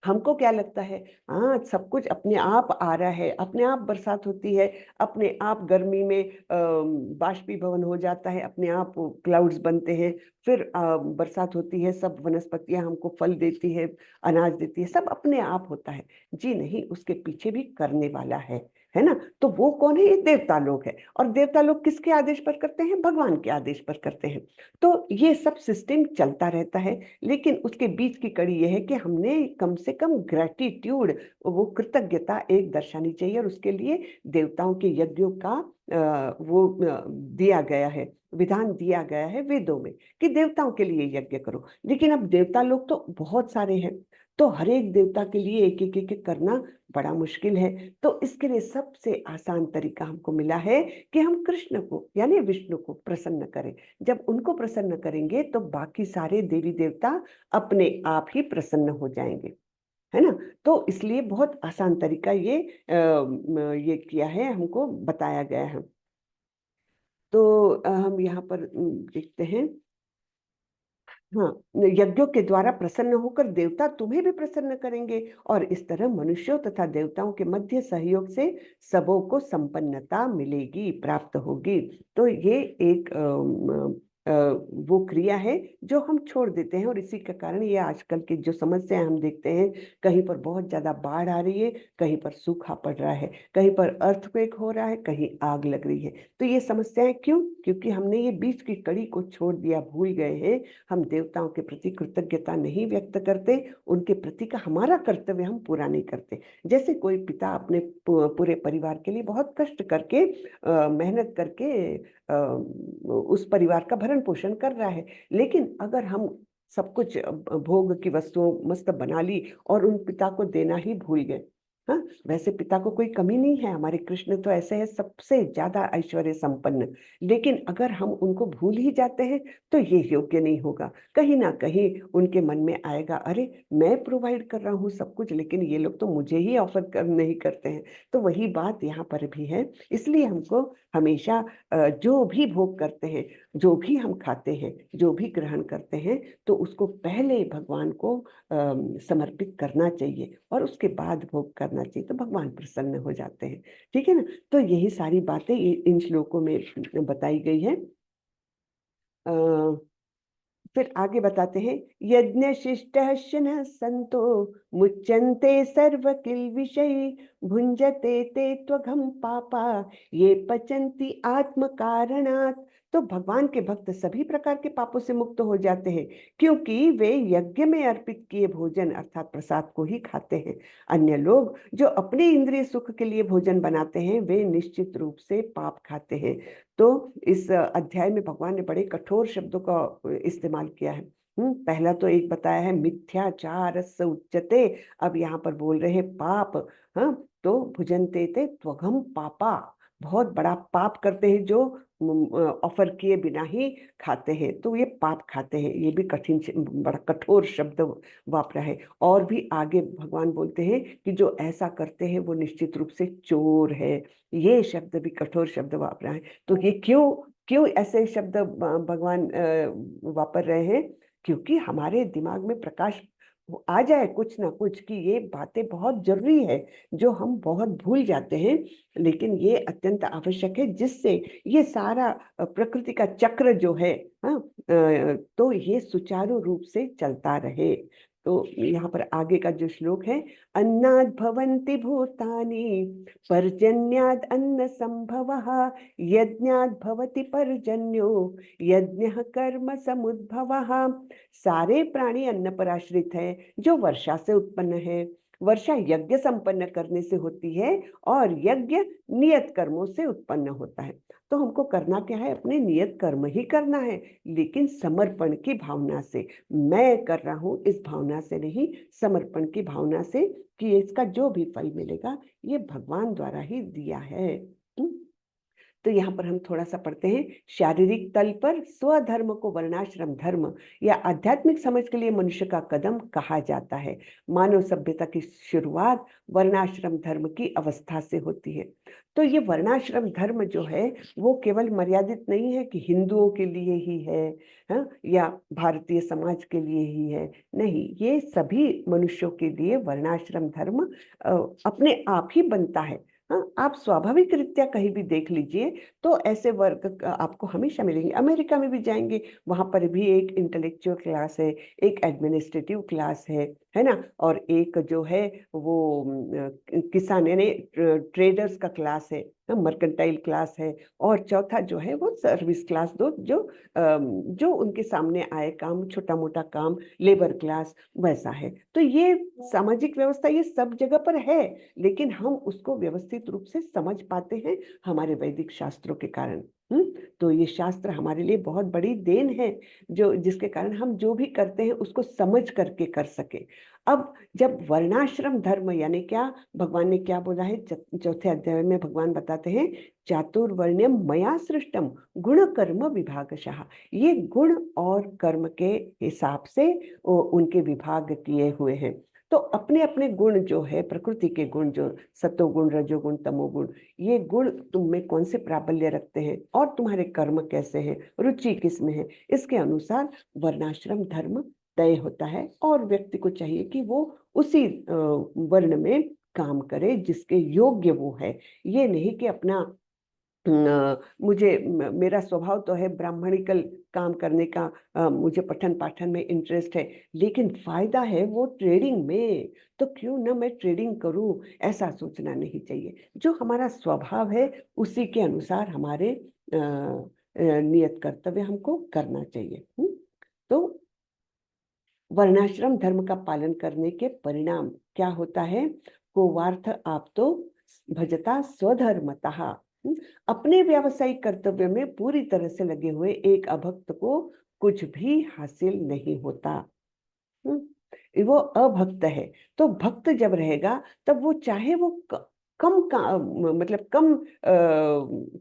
हमको क्या लगता है, हाँ, सब कुछ अपने आप आ रहा है, अपने आप बरसात होती है, अपने आप गर्मी में बाष्पीभवन हो जाता है, अपने आप क्लाउड्स बनते हैं, फिर बरसात होती है, सब वनस्पतियां हमको फल देती है, अनाज देती है, सब अपने आप होता है। जी नहीं, उसके पीछे भी करने वाला है ना। तो वो कौन है? ये देवता लोग है। और देवता लोग किसके आदेश पर करते हैं? भगवान के आदेश पर करते हैं। तो ये सब सिस्टम चलता रहता है, लेकिन उसके बीच की कड़ी ये है कि हमने कम से कम ग्रेटिट्यूड, वो कृतज्ञता एक दर्शानी चाहिए, और उसके लिए देवताओं के यज्ञों का वो दिया गया है। विधान दिया गया है वेदों में कि देवताओं के लिए यज्ञ करो। लेकिन अब देवता लोग तो बहुत सारे हैं, तो हर एक देवता के लिए एक एक एक करना बड़ा मुश्किल है। तो इसके लिए सबसे आसान तरीका हमको मिला है कि हम कृष्ण को यानी विष्णु को प्रसन्न करें। जब उनको प्रसन्न करेंगे तो बाकी सारे देवी देवता अपने आप ही प्रसन्न हो जाएंगे, है ना। तो इसलिए बहुत आसान तरीका ये किया है, हमको बताया गया है। तो हम यहाँ पर देखते हैं, हाँ, यज्ञों के द्वारा प्रसन्न होकर देवता तुम्हें भी प्रसन्न करेंगे और इस तरह मनुष्यों तथा देवताओं के मध्य सहयोग से सबों को संपन्नता मिलेगी, प्राप्त होगी। तो ये एक वो क्रिया है जो हम छोड़ देते हैं और इसी के कारण ये आजकल की जो समस्याएं हम देखते हैं, कहीं पर बहुत ज्यादा बाढ़ आ रही है, कहीं पर सूखा पड़ रहा है, कहीं पर अर्थक्वेक हो रहा है, कहीं आग लग रही है। तो ये समस्याएं क्यों? क्योंकि हमने ये बीच की कड़ी को छोड़ दिया, भूल गए हैं। हम देवताओं के प्रति कृतज्ञता नहीं व्यक्त करते, उनके प्रति का हमारा कर्तव्य हम पूरा नहीं करते। जैसे कोई पिता अपने पूरे परिवार के लिए बहुत कष्ट करके मेहनत करके उस परिवार का भरण पोषण कर रहा है, लेकिन अगर हम सब कुछ भोग की वस्तुओं मस्त बना ली और उन पिता को देना ही भूल गए, हाँ, वैसे पिता को कोई कमी नहीं है, हमारे कृष्ण तो ऐसे है सबसे ज्यादा ऐश्वर्य संपन्न, लेकिन अगर हम उनको भूल ही जाते हैं तो ये योग्य नहीं होगा। कहीं ना कहीं उनके मन में आएगा, अरे मैं प्रोवाइड कर रहा हूँ सब कुछ, लेकिन ये लोग तो मुझे ही ऑफर नहीं करते हैं। तो वही बात यहाँ पर भी है। इसलिए हमको हमेशा जो भी भोग करते हैं, जो भी हम खाते हैं, जो भी ग्रहण करते हैं, तो उसको पहले भगवान को समर्पित करना चाहिए और उसके बाद भोग करना चाहिए, तो भगवान प्रसन्न हो जाते हैं। ठीक है ना। तो यही सारी बातें इन श्लोकों में बताई गई है। फिर आगे बताते हैं, यज्ञ शिष्ट शनः संतो मुच्यन्ते सर्व किल विषय भुंजते ते त्वघं पापा ये पचन्ति आत्म कारणात्। तो भगवान के भक्त सभी प्रकार के पापों से मुक्त हो जाते हैं, क्योंकि वे यज्ञ में अर्पित किए भोजन अर्थात प्रसाद को ही खाते हैं। अन्य लोग जो अपने इंद्रिय सुख के लिए भोजन बनाते हैं, वे निश्चित रूप से पाप खाते हैं। तो इस अध्याय में भगवान ने बड़े कठोर शब्दों का इस्तेमाल किया है। पहला तो एक बताया है मिथ्याचार उच्यते, अब यहाँ पर बोल रहे हैं पाप। हाँ, तो भुजन्ते ते त्वघं पापा, बहुत बड़ा पाप करते हैं जो ऑफर किए बिना ही खाते हैं, तो ये पाप खाते हैं। ये भी कठिन बड़ा कठोर शब्द वापरा है। और भी आगे भगवान बोलते हैं कि जो ऐसा करते हैं वो निश्चित रूप से चोर है, ये शब्द भी कठोर शब्द वापरा है। तो ये क्यों ऐसे शब्द भगवान वापर रहे हैं? क्योंकि हमारे दिमाग में प्रकाश आ जाए कुछ ना कुछ कि ये बातें बहुत जरूरी है, जो हम बहुत भूल जाते हैं, लेकिन ये अत्यंत आवश्यक है, जिससे ये सारा प्रकृति का चक्र जो है, हाँ, तो ये सुचारू रूप से चलता रहे। तो यहाँ पर आगे का जो श्लोक है, अन्नाद् भवन्ति भूतानि पर्जन्याद् अन्न संभवः यज्ञाद् भवति पर्जन्यो यज्ञः कर्म समुद्भवः। सारे प्राणी अन्न पर आश्रित है, जो वर्षा से उत्पन्न है। वर्षा यज्ञ संपन्न करने से होती है और यज्ञ नियत कर्मों से उत्पन्न होता है। तो हमको करना क्या है? अपने नियत कर्म ही करना है, लेकिन समर्पण की भावना से। मैं कर रहा हूँ इस भावना से नहीं, समर्पण की भावना से कि इसका जो भी फल मिलेगा ये भगवान द्वारा ही दिया है। तो यहाँ पर हम थोड़ा सा पढ़ते हैं, शारीरिक तल पर स्वधर्म को वर्णाश्रम धर्म या आध्यात्मिक समझ के लिए मनुष्य का कदम कहा जाता है। मानव सभ्यता की शुरुआत वर्णाश्रम धर्म की अवस्था से होती है। तो ये वर्णाश्रम धर्म जो है वो केवल मर्यादित नहीं है कि हिंदुओं के लिए ही है, हाँ, या भारतीय समाज के लिए ही है, नहीं, ये सभी मनुष्यों के लिए वर्णाश्रम धर्म अपने आप ही बनता है। हाँ, आप स्वाभाविक रीत्या कहीं भी देख लीजिए तो ऐसे वर्ग आपको हमेशा मिलेंगे। अमेरिका में भी जाएंगे, वहां पर भी एक इंटेलेक्चुअल क्लास है, एक एडमिनिस्ट्रेटिव क्लास है ना, और एक जो है वो किसान यानी ट्रेडर्स का क्लास है, मर्केंटाइल क्लास है, और चौथा जो है वो सर्विस क्लास, दो जो उनके सामने आए काम, छोटा मोटा काम, लेबर क्लास, वैसा है। तो ये सामाजिक व्यवस्था ये सब जगह पर है, लेकिन हम उसको व्यवस्थित रूप से समझ पाते हैं हमारे वैदिक शास्त्रों के कारण। तो ये शास्त्र हमारे लिए बहुत बड़ी देन है, जो जिसके कारण हम जो भी करते हैं उसको समझ करके कर सके। अब जब वर्णाश्रम धर्म यानी क्या, भगवान ने क्या बोला है चौथे अध्याय में, भगवान बताते हैं चातुर्वर्ण्यम मया सृष्टम गुण कर्म विभागशः। ये गुण और कर्म के हिसाब से उनके विभाग किए हुए हैं। तो अपने अपने गुण जो है, प्रकृति के गुण, जो सतोगुण रजोगुण तमोगुण, ये गुण तुम में कौन से प्राबल्य रखते हैं और तुम्हारे कर्म कैसे हैं, रुचि किस में है, इसके अनुसार वर्णाश्रम धर्म तय होता है। और व्यक्ति को चाहिए कि वो उसी वर्ण में काम करे जिसके योग्य वो है। ये नहीं कि अपना मेरा स्वभाव तो है ब्राह्मणिकल काम करने का, मुझे पठन पाठन में इंटरेस्ट है, लेकिन फायदा है वो ट्रेडिंग में, तो क्यों ना मैं ट्रेडिंग करूं, ऐसा सोचना नहीं चाहिए। जो हमारा स्वभाव है उसी के अनुसार हमारे नियत कर्तव्य हमको करना चाहिए। तो वर्णाश्रम धर्म का पालन करने के परिणाम क्या होता है? कोवार्थ आप तो भजता स्वधर्मतः। अपने व्यावसायिक कर्तव्य में पूरी तरह से लगे हुए एक अभक्त को कुछ भी हासिल नहीं होता। वो अभक्त है। तो भक्त जब रहेगा तब वो चाहे वो मतलब कम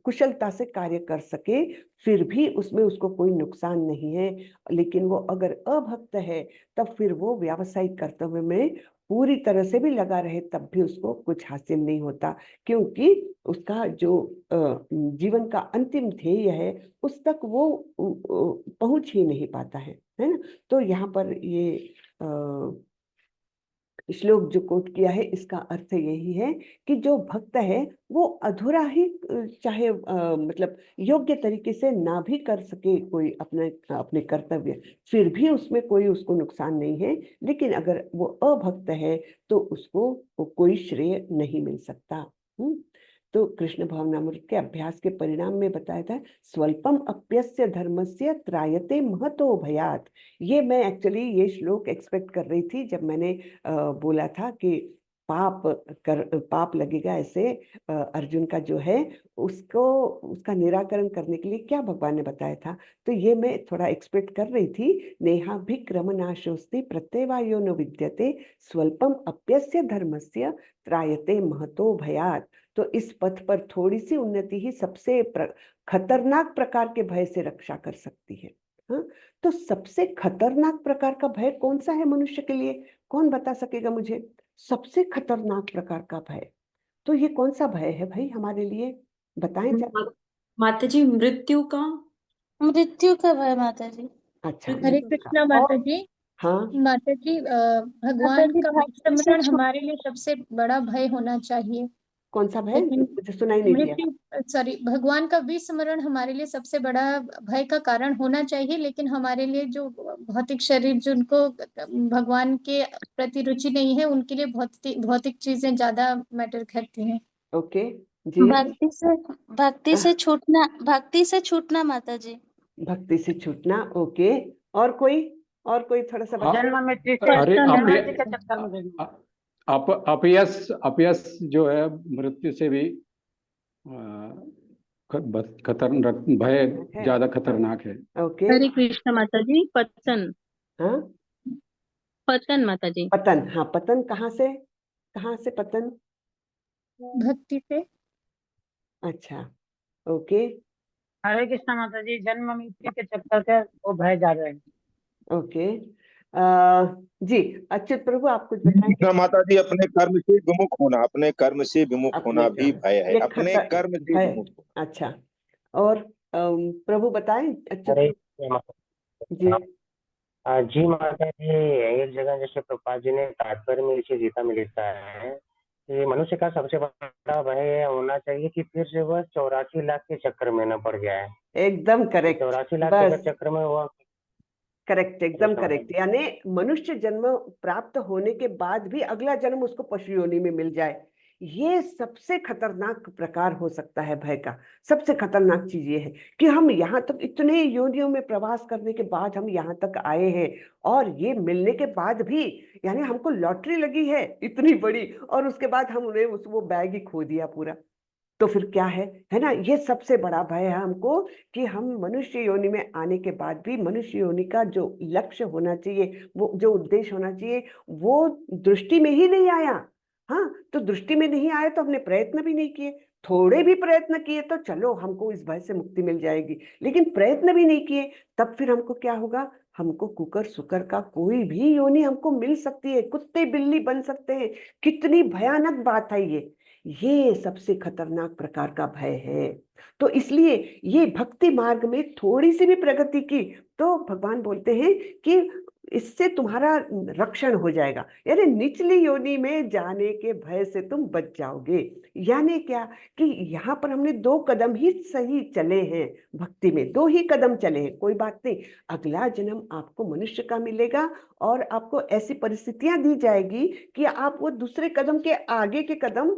कुशलता से कार्य कर सके, फिर भी उसमें उसको कोई नुकसान नहीं है। लेकिन वो अगर अभक्त है तब फिर वो व्यावसायिक कर्तव्य में पूरी तरह से भी लगा रहे तब भी उसको कुछ हासिल नहीं होता, क्योंकि उसका जो जीवन का अंतिम ध्येय है उस तक वो पहुंच ही नहीं पाता है ना। तो यहाँ पर ये श्लोक जो कोट किया है इसका अर्थ यही है कि जो भक्त है वो अधूरा ही चाहे मतलब योग्य तरीके से ना भी कर सके कोई अपने कर्तव्य, फिर भी उसमें कोई उसको नुकसान नहीं है। लेकिन अगर वो अभक्त है तो उसको कोई श्रेय नहीं मिल सकता। तो कृष्ण भावनामृत के अभ्यास के परिणाम में बताया था स्वल्पम अप्यस्य धर्मस्य त्रायते महतो भयात। ये मैं एक्चुअली ये श्लोक एक्सपेक्ट कर रही थी जब मैंने बोला था कि पाप लगेगा, ऐसे अर्जुन का जो है उसका निराकरण करने के लिए क्या भगवान ने बताया था। तो ये मैं थोड़ा एक्सपेक्ट कर रही थी। नेहा भी क्रमनाशोस्ति प्रत्यवायो न विद्यते स्वल्पम अप्यस्य धर्मस्य त्रायते महतो भयात। तो इस पथ पर थोड़ी सी उन्नति ही सबसे खतरनाक प्रकार के भय से रक्षा कर सकती है। हाँ, तो सबसे खतरनाक प्रकार का भय कौन सा है मनुष्य के लिए? कौन बता सकेगा मुझे सबसे खतरनाक प्रकार का भय? तो ये कौन सा भय है भाई हमारे लिए, बताएं जरा। माता जी मृत्यु का भय माता जी। अच्छा, हरे कृष्णा माता जी। हाँ माता जी भगवान का विस्मरण हमारे लिए सबसे बड़ा भय होना चाहिए। कौन सा भय? लेकिन मुझे सुनाई नहीं दिया। भगवान का विस्मरण हमारे लिए सबसे बड़ा भय का कारण होना चाहिए, लेकिन हमारे लिए जो भौतिक शरीर जिनको भगवान के प्रति रुचि नहीं है उनके लिए भौतिक चीजें ज्यादा मैटर करती हैं। ओके जी। भक्ति से छूटना माता जी। भक्ति से छूटना, ओके। और कोई थोड़ा सा बता। अरे अपयस जो है मृत्यु से भी खतरनाक भय, ज्यादा खतरनाक है। ओके। हरे कृष्ण माता जी। पतन। हाँ, पतन माता जी। पतन। हाँ, पतन कहाँ से पतन? भक्ति से। अच्छा, ओके। हरे कृष्ण माता जी। जन्म मृत्यु के चक्कर का वो भय ज्यादा है। ओके। जी अच्युत प्रभु आप कुछ बताएंगे? माता जी अपने कर्म से विमुख होना, अपने कर्म से विमुख होना भी भय है, अपने कर्म से भय। विमुख। अच्छा, और प्रभु बताएं अच्युत जी। जी माता जी, एक जगह जैसे प्रभुपाद जी ने तात्पर्य में इसी गीता में लिखा है कि मनुष्य का सबसे बड़ा भय होना चाहिए कि फिर से वह 84 लाख के चक्कर में न पड़ जाए। एकदम करेक्ट। 84 लाख के चक्कर में वह करेक्ट, एकदम करेक्ट। यानी मनुष्य जन्म प्राप्त होने के बाद भी अगला जन्म उसको पशु योनि में मिल जाए, ये सबसे खतरनाक प्रकार हो सकता है भय का। सबसे खतरनाक चीज ये है कि हम यहाँ तक इतने योनियों में प्रवास करने के बाद हम यहाँ तक आए हैं, और ये मिलने के बाद भी यानी हमको लॉटरी लगी है इतनी बड़ी, और उसके बाद हमने वो बैग ही खो दिया पूरा। तो फिर क्या है ना, ये सबसे बड़ा भय है हमको कि हम मनुष्य योनि में आने के बाद भी मनुष्य योनि का जो लक्ष्य होना चाहिए, वो जो उद्देश्य होना चाहिए, वो दृष्टि में ही नहीं आया। हाँ, तो दृष्टि में नहीं आया तो हमने प्रयत्न भी नहीं किए। थोड़े भी प्रयत्न किए तो चलो हमको इस भय से मुक्ति मिल जाएगी, लेकिन प्रयत्न भी नहीं किए तब फिर हमको क्या होगा, हमको कुकर सुकर का कोई भी योनि हमको मिल सकती है, कुत्ते बिल्ली बन सकते हैं। कितनी भयानक बात है ये सबसे खतरनाक प्रकार का भय है। तो इसलिए ये भक्ति मार्ग में थोड़ी सी भी प्रगति की तो भगवान बोलते हैं कि इससे तुम्हारा रक्षण हो जाएगा, यानी निचली योनि में जाने के भय से तुम बच जाओगे। यानी क्या कि यहाँ पर हमने 2 कदम ही सही चले हैं, भक्ति में 2 ही कदम चले हैं, कोई बात नहीं, अगला जन्म आपको मनुष्य का मिलेगा और आपको ऐसी परिस्थितियां दी जाएगी कि आप वो दूसरे कदम के आगे के कदम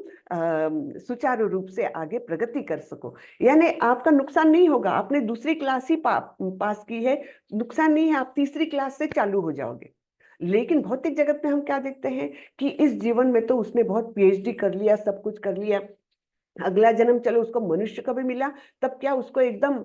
सुचारू रूप से आगे प्रगति कर सको। यानी आपका नुकसान नहीं होगा, आपने दूसरी क्लास ही पास की है, नुकसान नहीं है, आप तीसरी क्लास से चालू हो जाओगे। लेकिन भौतिक जगत में हम क्या देखते हैं कि इस जीवन में तो उसने बहुत पीएचडी कर लिया, सब कुछ कर लिया, अगला जन्म चलो उसको मनुष्य का भी मिला, तब क्या उसको एकदम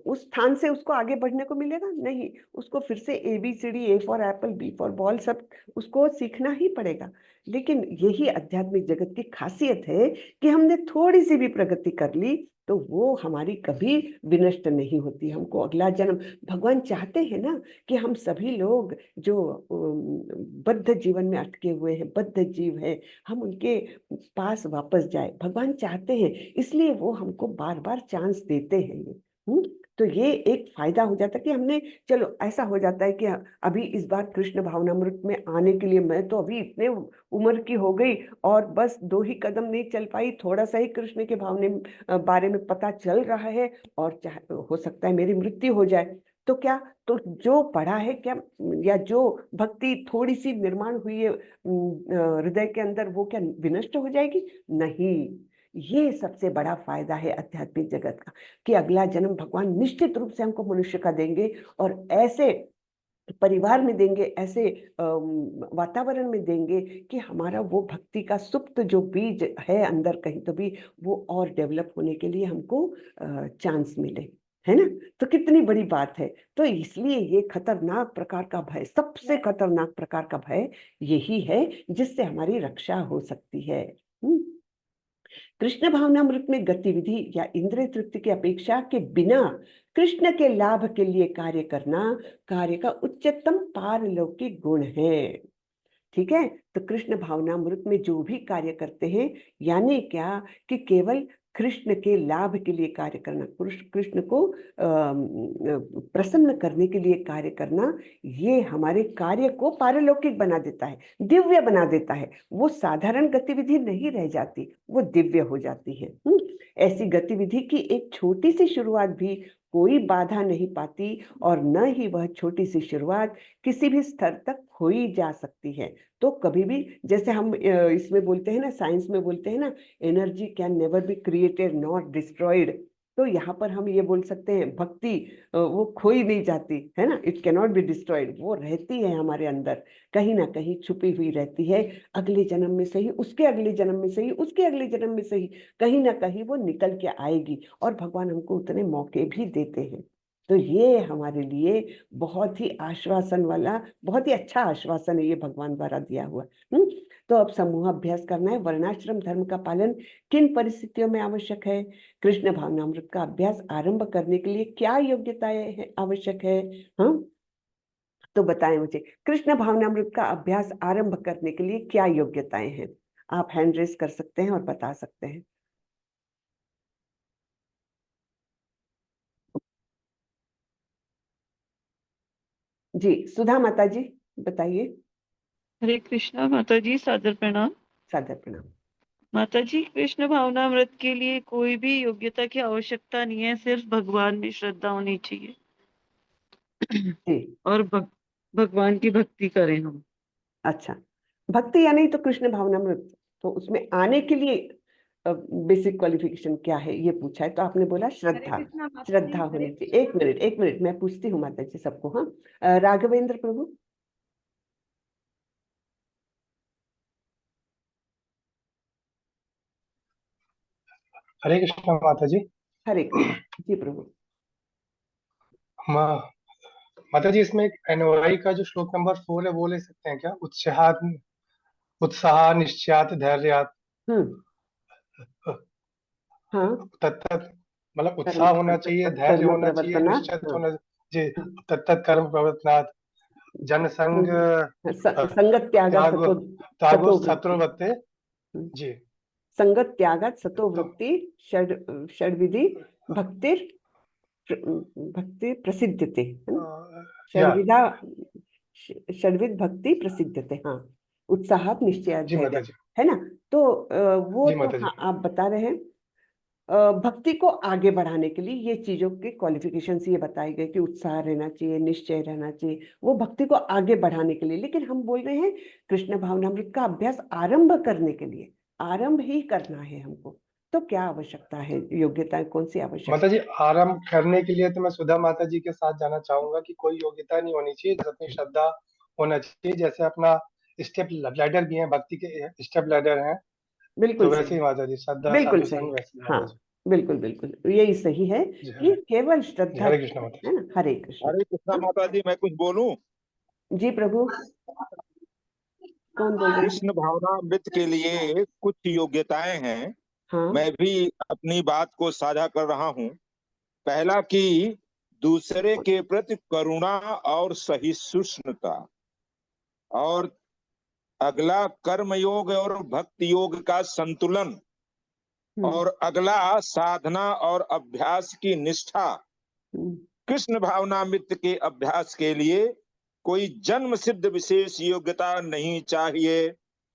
उस स्थान से उसको आगे बढ़ने को मिलेगा? नहीं, उसको फिर से ABCD, A for Apple, B for ball, सब उसको सीखना ही पड़ेगा। लेकिन यही आध्यात्मिक जगत की खासियत है कि हमने थोड़ी सी भी प्रगति कर ली तो वो हमारी कभी विनष्ट नहीं होती। हमको अगला जन्म भगवान चाहते हैं ना कि हम सभी लोग जो बद्ध जीवन में अटके हुए हैं, बद्ध जीव हैं, हम उनके पास वापस जाए, भगवान चाहते हैं, इसलिए वो हमको बार बार चांस देते हैं ये। तो ये एक फायदा हो जाता है कि हमने, चलो ऐसा हो जाता है कि अभी इस बार कृष्ण भावनामृत में आने के लिए मैं तो अभी इतने उम्र की हो गई और बस 2 ही कदम नहीं चल पाई, थोड़ा सा ही कृष्ण के बारे में पता चल रहा है और चाहे हो सकता है मेरी मृत्यु हो जाए। तो क्या, तो जो पढ़ा है क्या, या जो भक्ति थोड़ी सी निर्माण हुई है हृदय के अंदर, वो क्या विनष्ट हो जाएगी? नहीं। ये सबसे बड़ा फायदा है आध्यात्मिक जगत का कि अगला जन्म भगवान निश्चित रूप से हमको मनुष्य का देंगे और ऐसे परिवार में देंगे, ऐसे वातावरण में देंगे कि हमारा वो भक्ति का सुप्त जो बीज है अंदर कहीं तो भी वो और डेवलप होने के लिए हमको चांस मिले, है ना। तो कितनी बड़ी बात है। तो इसलिए ये खतरनाक प्रकार का भय, सबसे खतरनाक प्रकार का भय यही है जिससे हमारी रक्षा हो सकती है। कृष्ण भावनामृत में गतिविधि या इंद्रिय तृप्ति की अपेक्षा के बिना कृष्ण के लाभ के लिए कार्य करना कार्य का उच्चतम पारलौकिक गुण है। ठीक है, तो कृष्ण भावनामृत में जो भी कार्य करते हैं, यानी क्या कि केवल कृष्ण के लाभ के लिए कार्य करना, कृष्ण को प्रसन्न करने के लिए कार्य करना, ये हमारे कार्य को पारलौकिक बना देता है, दिव्य बना देता है। वो साधारण गतिविधि नहीं रह जाती, वो दिव्य हो जाती है। ऐसी गतिविधि की एक छोटी सी शुरुआत भी कोई बाधा नहीं पाती और न ही वह छोटी सी शुरुआत किसी भी स्तर तक हो ही जा सकती है। तो कभी भी, जैसे हम इसमें बोलते हैं ना, साइंस में बोलते हैं ना, energy can never be created not destroyed, तो यहाँ पर हम ये बोल सकते हैं भक्ति वो खोई नहीं जाती है ना, it can not be destroyed, वो रहती है हमारे अंदर, कहीं ना कहीं छुपी हुई रहती है। अगले जन्म में सही, उसके अगले जन्म में सही, उसके अगले जन्म में सही, कहीं ना कहीं वो निकल के आएगी और भगवान हमको उतने मौके भी देते हैं। तो ये हमारे लिए बहुत ही आश्वासन वाला, बहुत ही अच्छा आश्वासन है ये भगवान द्वारा दिया हुआ। तो अब समूह अभ्यास करना है। वर्णाश्रम धर्म का पालन किन परिस्थितियों में आवश्यक है? कृष्ण भावनामृत का अभ्यास आरंभ करने के लिए क्या योग्यताएं आवश्यक है? हाँ, तो बताएं मुझे, कृष्ण भावनामृत का अभ्यास आरंभ करने के लिए क्या योग्यताएं हैं? आप हैंड रेस कर सकते हैं और बता सकते हैं। जी, सुधा माता जी बताइए। हरे कृष्णा माता जी, सादर प्रणाम। सादर प्रणाम माता जी, कृष्ण भावनामृत के लिए कोई भी योग्यता की आवश्यकता नहीं है, सिर्फ भगवान में श्रद्धा होनी चाहिए और भगवान की भक्ति करें हम। अच्छा, भक्ति या नहीं तो कृष्ण भावनामृत, तो उसमें आने के लिए बेसिक क्वालिफिकेशन क्या है ये पूछा है, तो आपने बोला श्रद्धा, श्रद्धा होनी चाहिए। एक मिनट मैं पूछती हूँ माता जी सबको। हाँ, राघवेंद्र प्रभु। हरे कृष्ण माता जी। हरे कृष्ण जी प्रभु। माता जी, इसमें एक एनओआई का जो श्लोक नंबर 4 है वो ले सकते हैं क्या? उत्साह निश्चयात धैर्यात। हाँ, तत्त मतलब उत्साह होना चाहिए, धैर्य कर्म होना चाहिए, प्रवर्तना, निश्चय हाँ, होना जी। तत्त कर्म प्रवर्तनात् जनसंग संगत त्यागात त्यागो सतो सत्रो वृत्ति वत्ते जी। संगत त्यागात सतो तो वृत्ति षड्विधि भक्ति प्रसिद्धते, षड्विधा षड्विध भक्ति प्रसिद्धते। हाँ, उत्साहात निश्चय जी माता धैर्य, जी। है ना। तो वो जी तो माता जी। हाँ, आप बता रहे हैं भक्ति को आगे बढ़ाने के लिए ये चीजों के क्वालिफिकेशंस ये बताए गए कि उत्साह रहना चाहिए, निश्चय रहना चाहिए, वो भक्ति को आगे बढ़ाने के लिए। लेकिन हम बोल रहे हैं कृष्ण भावनामृत का अभ्यास आरंभ करने के लिए, आरंभ ही करना है हमको, तो क्या आवश्यकता है, योग्यता कौन सी आवश्यकता? माता जी, आरंभ करने के लिए तो मैं सुधा माता जी के साथ जाना चाहूंगा कि कोई योग्यता नहीं होनी चाहिए, अपनी श्रद्धा होना चाहिए। जैसे अपना स्टेप लैडर भी है, भक्ति के स्टेप लैडर है, बिल्कुल तो वैसे सही, ही माता जी श्रद्धा बिल्कुल साधु सही, संग वैसे हाँ माता जी। बिल्कुल बिल्कुल यही सही है जी कि केवल श्रद्धा, हरे कृष्ण माता है ना। हरे कृष्ण। हरे कृष्णा हाँ? माता जी, मैं कुछ बोलूं? जी प्रभु, कौन बोल रहे हैं? कृष्ण भावनामृत के लिए कुछ योग्यताएं हैं, हाँ, मैं भी अपनी बात को साझा कर रहा हूं। पहला कि दूसरे के प्रति करुणा और सहिष्णुता, और अगला कर्म योग और भक्ति योग का संतुलन, और अगला साधना और अभ्यास की निष्ठा। कृष्ण भावनामृत के अभ्यास के लिए कोई जन्म सिद्ध विशेष योग्यता नहीं चाहिए,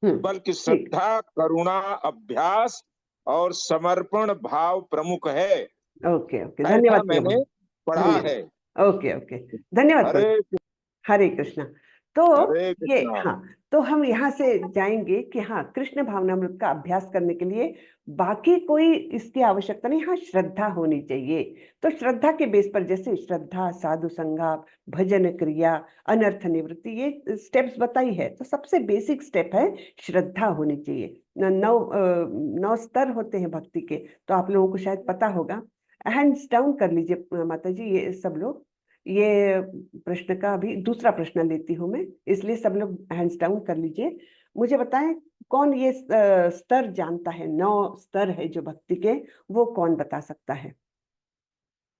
बल्कि श्रद्धा, करुणा, अभ्यास और समर्पण भाव प्रमुख है। ओके ओके, ऐसा धन्यवाद मैंने प्रभु, पढ़ा है। ओके ओके, धन्यवाद प्रभु। हरे हरे कृष्णा। तो हरे ये कृष्णा। हाँ, तो हम यहाँ से जाएंगे कि हाँ, कृष्ण भावनामृत का अभ्यास करने के लिए बाकी कोई इसकी आवश्यकता नहीं, हाँ श्रद्धा होनी चाहिए। तो श्रद्धा के बेस पर जैसे श्रद्धा, साधु संगा, भजन क्रिया, अनर्थ निवृत्ति, ये स्टेप्स बताई है। तो सबसे बेसिक स्टेप है श्रद्धा होनी चाहिए। 9 स्तर होते हैं भक्ति के, तो आप लोगों को शायद पता होगा। हैंड्स डाउन कर लीजिए माता जी, ये सब लोग। ये प्रश्न का अभी दूसरा प्रश्न लेती हूँ मैं, इसलिए सब लोग हैंड्स डाउन कर लीजिए। मुझे बताएं कौन ये स्तर जानता है, 9 स्तर है जो भक्ति के, वो कौन बता सकता है?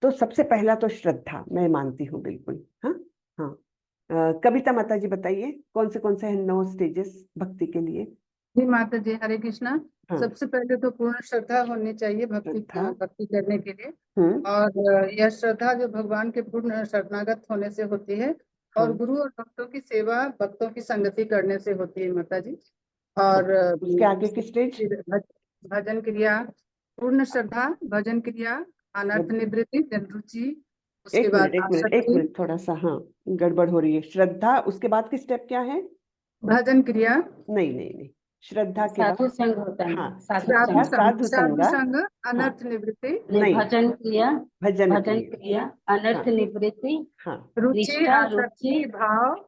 तो सबसे पहला तो श्रद्धा, मैं मानती हूँ बिल्कुल। हाँ हाँ, कविता माता जी बताइए कौन से हैं 9 स्टेजेस भक्ति के लिए? जी माता जी, हरे कृष्णा। हाँ, सबसे पहले तो पूर्ण श्रद्धा होनी चाहिए श्रद्धा। भक्ति करने के लिए। और यह श्रद्धा जो भगवान के पूर्ण शरणागत होने से होती है, और गुरु और भक्तों की सेवा, भक्तों की संगति करने से होती है माता जी। और उसके आगे की स्टेज? भजन क्रिया, पूर्ण श्रद्धा, भजन क्रिया, अनर्थ निवृत्ति, जनरुचि, उसके बाद एक आसक्ति, मिनट थोड़ा सा हाँ गड़बड़ हो रही है। श्रद्धा, उसके बाद की स्टेप क्या है? भजन क्रिया। नहीं, श्रद्धा के बाद साधु संग होता है। हाँ, साधु साधु संगा, संग, अनर्थ निवृत्ति, नहीं, भजन क्रिया, भजन भजन क्रिया, क्रिया, अनर्थ निवृत्ति, हाँ, रुचि, निष्ठा, आसक्ति, रुचि, भाव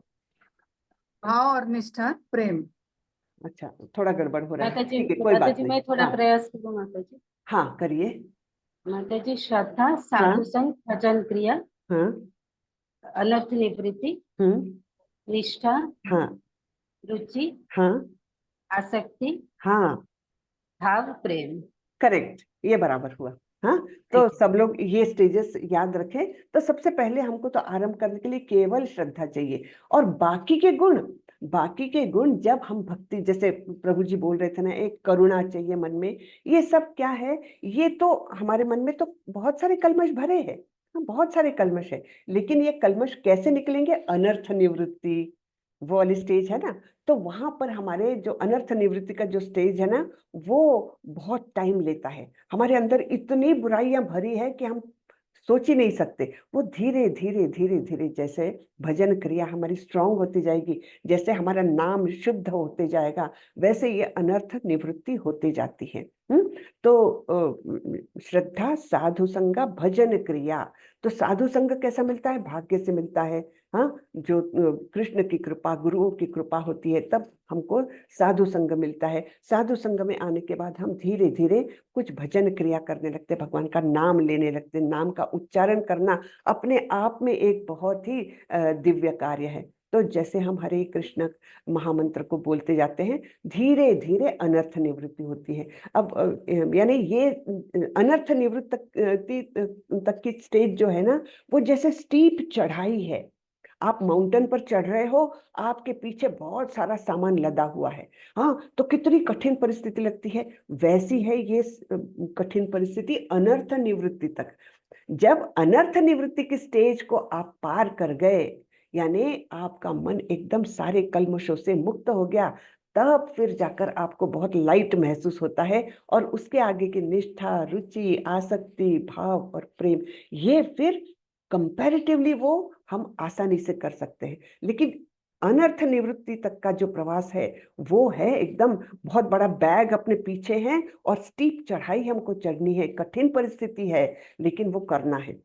और निष्ठा, प्रेम। अच्छा थोड़ा गड़बड़ हो रहा है, माता जी, ठीक है कोई बात मैं नहीं। थोड़ा हाँ प्रयास करूँ माता जी। हाँ करिए। माता जी, श्रद्धा, साधु संग, भजन क्रिया, हाँ, अनर्थ निवृत्ति, निष्ठा, हाँ, रुचि, हाँ, आसक्ति, हाँ, भाव, प्रेम। करेक्ट, ये बराबर हुआ। हाँ, तो सब लोग ये स्टेजेस याद रखें। तो सबसे पहले हमको तो आरंभ करने के लिए केवल श्रद्धा चाहिए, और बाकी के गुण जब हम भक्ति, जैसे प्रभु जी बोल रहे थे ना, एक करुणा चाहिए मन में, ये सब क्या है? ये तो हमारे मन में तो बहुत सारे कल्मश भरे हैं, बहुत सारे कल्मश है, लेकिन ये कल्मश कैसे निकलेंगे? अनर्थ निवृत्ति वो वाली स्टेज है ना, तो वहां पर हमारे जो अनर्थ निवृत्ति का जो स्टेज है ना, वो बहुत टाइम लेता है। हमारे अंदर इतनी बुराइयां भरी है कि हम सोच ही नहीं सकते। वो धीरे धीरे धीरे धीरे जैसे भजन क्रिया हमारी स्ट्रांग होती जाएगी, जैसे हमारा नाम शुद्ध होते जाएगा, वैसे ये अनर्थ निवृत्ति होती जाती है। तो श्रद्धा, साधु संग, भजन क्रिया। तो साधु संग कैसा मिलता है? भाग्य से मिलता है। हाँ, जो कृष्ण की कृपा, गुरुओं की कृपा होती है, तब हमको साधु संग मिलता है। साधु संग में आने के बाद हम धीरे धीरे कुछ भजन क्रिया करने लगते, भगवान का नाम लेने लगते। नाम का उच्चारण करना अपने आप में एक बहुत ही दिव्य कार्य है। तो जैसे हम हरे कृष्ण महामंत्र को बोलते जाते हैं, धीरे धीरे अनर्थ निवृत्ति होती है। अब यानी ये अनर्थ निवृत्ति तक की स्टेज जो है ना, वो जैसे स्टीप चढ़ाई है। आप माउंटेन पर चढ़ रहे हो, आपके पीछे बहुत सारा सामान लदा हुआ है, हाँ, तो कितनी कठिन परिस्थिति लगती है। वैसी है ये कठिन परिस्थिति अनर्थ निवृत्ति तक। जब अनर्थ निवृत्ति की स्टेज को आप पार कर गए, यानी आपका मन एकदम सारे कल्मशों से मुक्त हो गया, तब फिर जाकर आपको बहुत लाइट महसूस होता है। और उसके आगे की निष्ठा, रुचि, आसक्ति, भाव और प्रेम, ये फिर कंपैरेटिवली वो हम आसानी से कर सकते हैं। लेकिन अनर्थ निवृत्ति तक का जो प्रवास है, वो है एकदम बहुत बड़ा बैग अपने पीछे है और स्टीप चढ़ाई हमको चढ़नी है, कठिन परिस्थिति है, लेकिन वो करना है।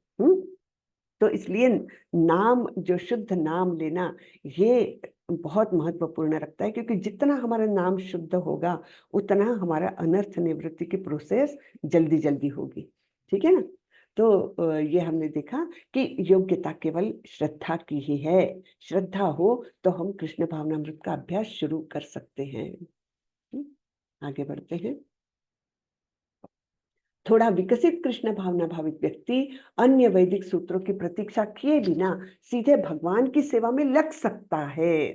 तो इसलिए नाम, जो शुद्ध नाम लेना, ये बहुत महत्वपूर्ण रखता है, क्योंकि जितना हमारा नाम शुद्ध होगा, उतना हमारा अनर्थ निवृत्ति की प्रोसेस जल्दी जल्दी होगी। ठीक है ना। तो ये हमने देखा कि योग्यता केवल श्रद्धा की ही है। श्रद्धा हो तो हम कृष्ण भावनामृत का अभ्यास शुरू कर सकते हैं। आगे बढ़ते हैं। थोड़ा विकसित कृष्ण भावना भावित व्यक्ति अन्य वैदिक सूत्रों की प्रतीक्षा किए बिना सीधे भगवान की सेवा में लग सकता है।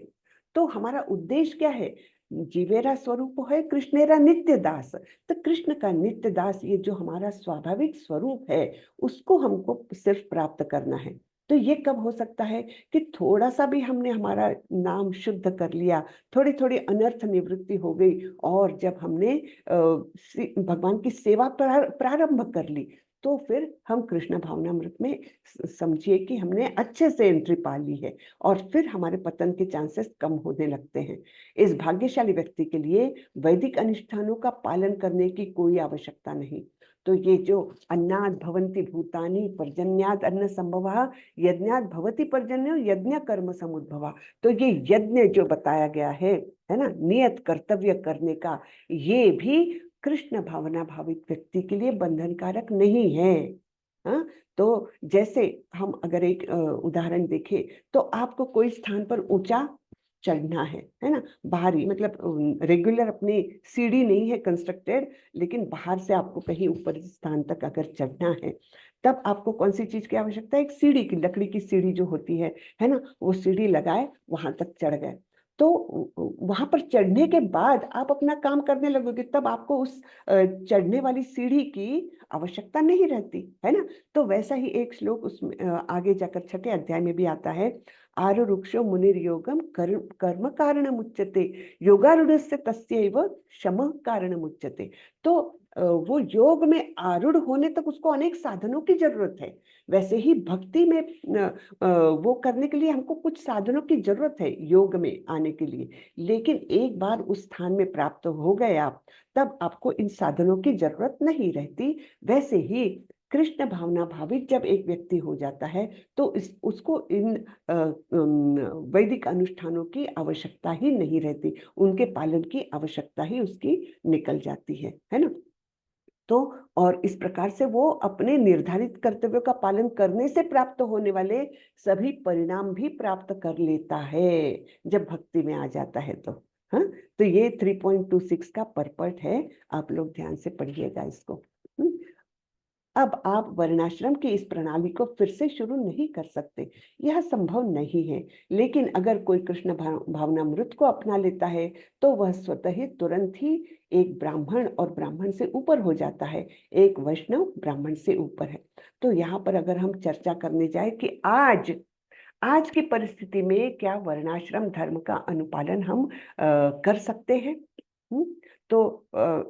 तो हमारा उद्देश्य क्या है? जीवेरा स्वरूप है कृष्णेरा नित्य दास। तो कृष्ण का नित्य दास, ये जो हमारा स्वाभाविक स्वरूप है, उसको हमको सिर्फ प्राप्त करना है। तो ये कब हो सकता है कि थोड़ा सा भी हमने हमारा नाम शुद्ध कर लिया, थोड़ी थोड़ी अनर्थ निवृत्ति हो गई, और जब हमने भगवान की सेवा प्रारंभ कर ली, तो फिर हम कृष्ण भावनामृत में समझिए कि हमने अच्छे से एंट्री पा ली है, और फिर हमारे पतन के चांसेस कम होने लगते हैं। इस भाग्यशाली व्यक्ति के लिए वैदिक अनुष्ठानों का पालन करने की कोई आवश्यकता नहीं। तो ये जो अन्नाद भवन्ति भूतानि पर्जन्याद अन्न संभवः यज्ञाद भवति पर्जन्यो यज्ञ कर्म समुद्भवा। तो ये यज्ञ जो बताया गया है ना, नियत कर्तव्य करने का, ये भी कृष्ण भावना भावित व्यक्ति के लिए बंधनकारक नहीं है। हाँ, तो जैसे हम अगर एक उदाहरण देखें, तो आपको कोई स्थान पर ऊंचा चढ़ना है ना, बाहरी मतलब रेगुलर अपनी सीढ़ी नहीं है कंस्ट्रक्टेड, लेकिन बाहर से आपको कहीं ऊपर स्थान तक अगर चढ़ना है, तब आपको कौन सी चीज की आवश्यकता है? एक सीढ़ी की, लकड़ी की सीढ़ी जो होती है ना, वो सीढ़ी लगाए, वहां तक चढ़ गए। तो वहां पर चढ़ने के बाद आप अपना काम करने लगोगे, तब आपको उस चढ़ने वाली सीढ़ी की आवश्यकता नहीं रहती है ना। तो वैसा ही एक श्लोक उसमें आगे जाकर 6ठे अध्याय में भी आता है, आरुरुक्षो मुनिर्योगम कर्म कारणम उच्यते योगारूढ़स्य तस्यैव शमः कारणम उच्यते। तो वो योग में आरूढ़ होने तक उसको अनेक साधनों की जरूरत है। वैसे ही भक्ति में वो करने के लिए हमको कुछ साधनों की जरूरत है योग में आने के लिए, लेकिन एक बार उस स्थान में प्राप्त हो गए आप, तब आपको इन साधनों की जरूरत नहीं रहती। वैसे ही कृष्ण भावना भावित जब एक व्यक्ति हो जाता है, तो उसको इन वैदिक अनुष्ठानों की आवश्यकता ही नहीं रहती, उनके पालन की आवश्यकता ही उसकी निकल जाती है ना। तो और इस प्रकार से वो अपने निर्धारित कर्तव्यों का पालन करने से प्राप्त होने वाले सभी परिणाम भी प्राप्त कर लेता है जब भक्ति में आ जाता है। तो हाँ, तो ये 3.26 का परपट है, आप लोग ध्यान से पढ़िएगा इसको। अब आप वर्णाश्रम की इस प्रणाली को फिर से शुरू नहीं कर सकते, यह संभव नहीं है। लेकिन अगर कोई कृष्ण भावनामृत को अपना लेता है, तो वह स्वतः ही तुरंत ही एक ब्राह्मण और ब्राह्मण से ऊपर हो जाता है, एक वैष्णव ब्राह्मण से ऊपर है। तो यहाँ पर अगर हम चर्चा करने जाए कि आज की परिस्थिति में क्या वर्णाश्रम धर्म का अनुपालन हम कर सकते हैं? तो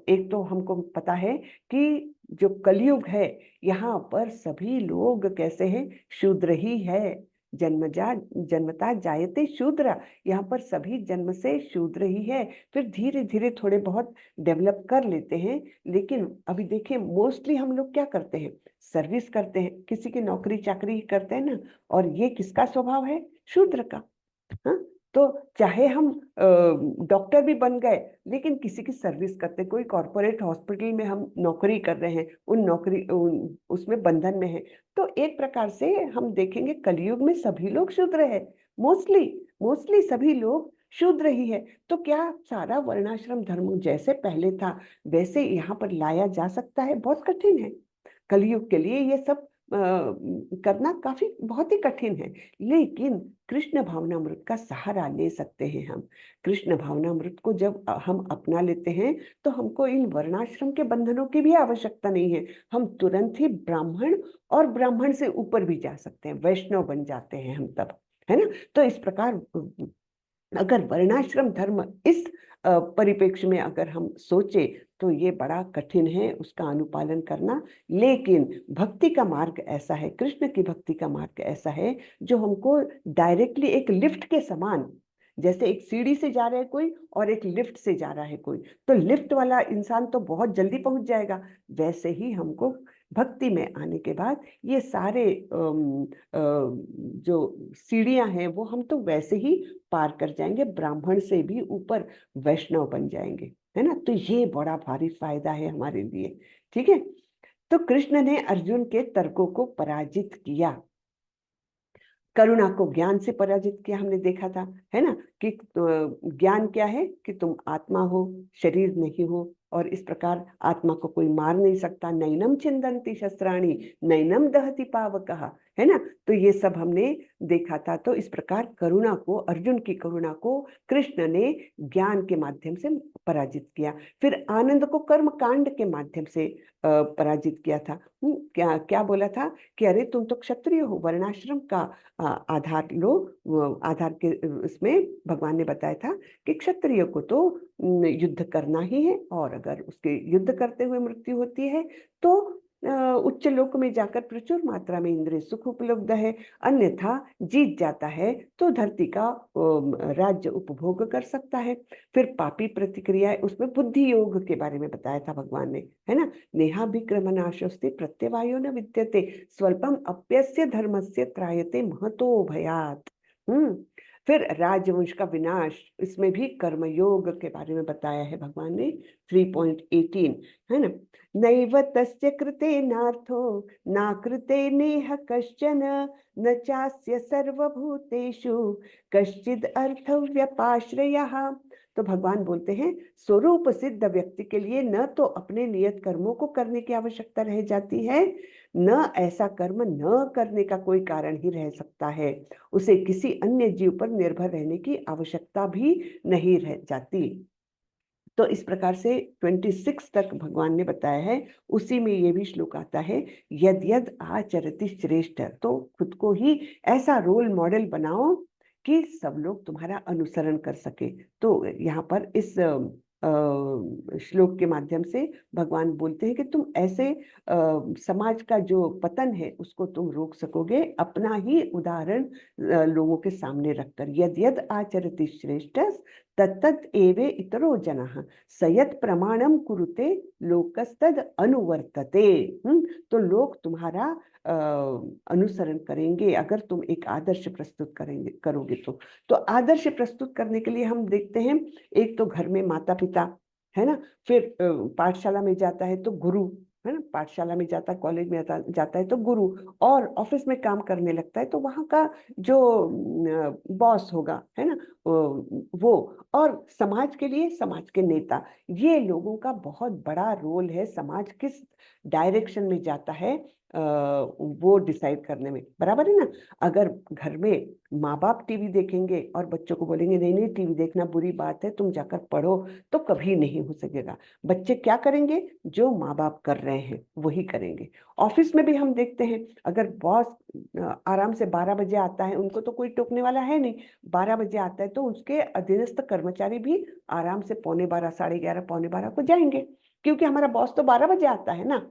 एक तो हमको पता है कि जो कलयुग है, यहाँ पर सभी लोग कैसे हैं? शूद्र ही है। जन्मता जायते शूद्र, यहाँ पर सभी जन्म से शूद्र ही है। फिर धीरे धीरे थोड़े बहुत डेवलप कर लेते हैं, लेकिन अभी देखिए मोस्टली हम लोग क्या करते हैं? सर्विस करते हैं, किसी की नौकरी चाकरी करते हैं ना। और ये किसका स्वभाव है? शूद्र का। हाँ, तो चाहे हम डॉक्टर भी बन गए लेकिन किसी की सर्विस करते, कोई कॉर्पोरेट हॉस्पिटल में हम नौकरी कर रहे हैं, उसमें बंधन में है, तो एक प्रकार से हम देखेंगे कलयुग में सभी लोग शूद्र है, मोस्टली सभी लोग शूद्र ही है। तो क्या सारा वर्णाश्रम धर्म जैसे पहले था वैसे यहाँ पर लाया जा सकता है? बहुत कठिन है। कलयुग के लिए ये सब करना बहुत ही कठिन है, लेकिन कृष्ण भावनामृत का सहारा ले सकते हैं हम। कृष्ण भावनामृत को जब हम अपना लेते हैं तो हमको इन वर्णाश्रम के बंधनों की भी आवश्यकता नहीं है, हम तुरंत ही ब्राह्मण और ब्राह्मण से ऊपर भी जा सकते हैं, वैष्णव बन जाते हैं हम तब, है ना। तो इस प्रकार अगर वर्णाश्रम धर्म इस परिप्रेक्ष्य में अगर हम सोचे तो ये बड़ा कठिन है उसका अनुपालन करना। लेकिन भक्ति का मार्ग ऐसा है, कृष्ण की भक्ति का मार्ग ऐसा है जो हमको डायरेक्टली एक लिफ्ट के समान, जैसे एक सीढ़ी से जा रहा है कोई और एक लिफ्ट से जा रहा है कोई, तो लिफ्ट वाला इंसान तो बहुत जल्दी पहुंच जाएगा, वैसे ही हमको भक्ति में आने के बाद ये सारे जो सीढ़ियां हैं वो हम तो वैसे ही पार कर जाएंगे, ब्राह्मण से भी ऊपर वैष्णव बन जाएंगे, है ना। तो ये बड़ा भारी फायदा है हमारे लिए, ठीक है। तो कृष्ण ने अर्जुन के तर्कों को पराजित किया, करुणा को ज्ञान से पराजित किया, हमने देखा था, है ना, कि ज्ञान क्या है कि तुम आत्मा हो, शरीर नहीं हो, और इस प्रकार आत्मा को कोई मार नहीं सकता। नैनम छिन्दन्ति शस्त्राणि नैनम दहति पावकः, है ना। तो ये सब हमने देखा था। तो इस प्रकार करुणा को, अर्जुन की करुणा को कृष्ण ने ज्ञान के माध्यम से पराजित किया। फिर आनंद को कर्म कांड के माध्यम से पराजित किया था। क्या क्या बोला था कि अरे तुम तो क्षत्रिय हो, वर्णाश्रम का आधार लो। आधार के इसमें भगवान ने बताया था कि क्षत्रिय को तो युद्ध करना ही है, और अगर उसके युद्ध करते हुए मृत्यु होती है तो उच्च लोक में जाकर प्रचुर मात्रा में इंद्रिय सुख उपलब्ध है, अन्यथा जीत जाता है तो धरती का राज्य उपभोग कर सकता है। फिर पापी प्रतिक्रिया, उसमें बुद्धि योग के बारे में बताया था भगवान ने, है ना। नेहाभिक्रमनाशोस्ति प्रत्यवायो न विद्यते स्वल्पम अप्यस्य धर्मस्य त्रायते महतो भयात्। फिर राजवंश का विनाश, इसमें भी कर्मयोग के बारे में बताया है भगवान ने 3.18, है ना। नैव तस्य कृते नार्थो ना कृते नेह कश्चन न चास्य सर्वभूतेषु कश्चिद अर्थ व्यपाश्रयः। तो भगवान बोलते हैं स्वरूप सिद्ध व्यक्ति के लिए न तो अपने नियत कर्मों को करने की आवश्यकता रह जाती है, न ऐसा कर्म न करने का कोई कारण ही रह सकता है, उसे किसी अन्य जीव पर निर्भर रहने की आवश्यकता भी नहीं रह जाती। तो इस प्रकार से 26 तक भगवान ने बताया है। उसी में ये भी श्लोक आता है, यद यद आचरति श्रेष्ठ। तो खुद को ही ऐसा रोल मॉडल बनाओ कि सब लोग तुम्हारा अनुसरण कर सके। तो यहाँ पर इस श्लोक के माध्यम से भगवान बोलते हैं कि तुम ऐसे समाज का जो पतन है उसको तुम रोक सकोगे अपना ही उदाहरण लोगों के सामने रखकर। यद यद आचरति श्रेष्ठ तत्तत् एवे इतरो जनः सयत् प्रमाणम कुरुते लोकस्तद अनुवर्तते। तो लोग तुम्हारा अनुसरण करेंगे अगर तुम एक आदर्श प्रस्तुत करोगे तो आदर्श प्रस्तुत करने के लिए हम देखते हैं, एक तो घर में माता पिता, है ना, फिर पाठशाला में जाता है तो गुरु, है ना, पाठशाला में जाता है, कॉलेज में जाता है तो गुरु, और ऑफिस में काम करने लगता है तो वहाँ का जो बॉस होगा, है ना, वो, और समाज के लिए समाज के नेता, ये लोगों का बहुत बड़ा रोल है। समाज किस डायरेक्शन में जाता है वो डिसाइड करने में, बराबर है ना। अगर घर में माँ बाप टीवी देखेंगे और बच्चों को बोलेंगे नहीं नहीं टीवी देखना बुरी बात है, तुम जाकर पढ़ो, तो कभी नहीं हो सकेगा। बच्चे क्या करेंगे, जो माँ बाप कर रहे हैं वही करेंगे। ऑफिस में भी हम देखते हैं, अगर बॉस आराम से 12 बजे आता है, उनको तो कोई टोकने वाला है नहीं, 12 बजे आता है तो उसके अधीनस्थ कर्मचारी भी आराम से 11:15, 11:30, 11:45 को जाएंगे, क्योंकि हमारा बॉस तो 12 बजे आता है ना।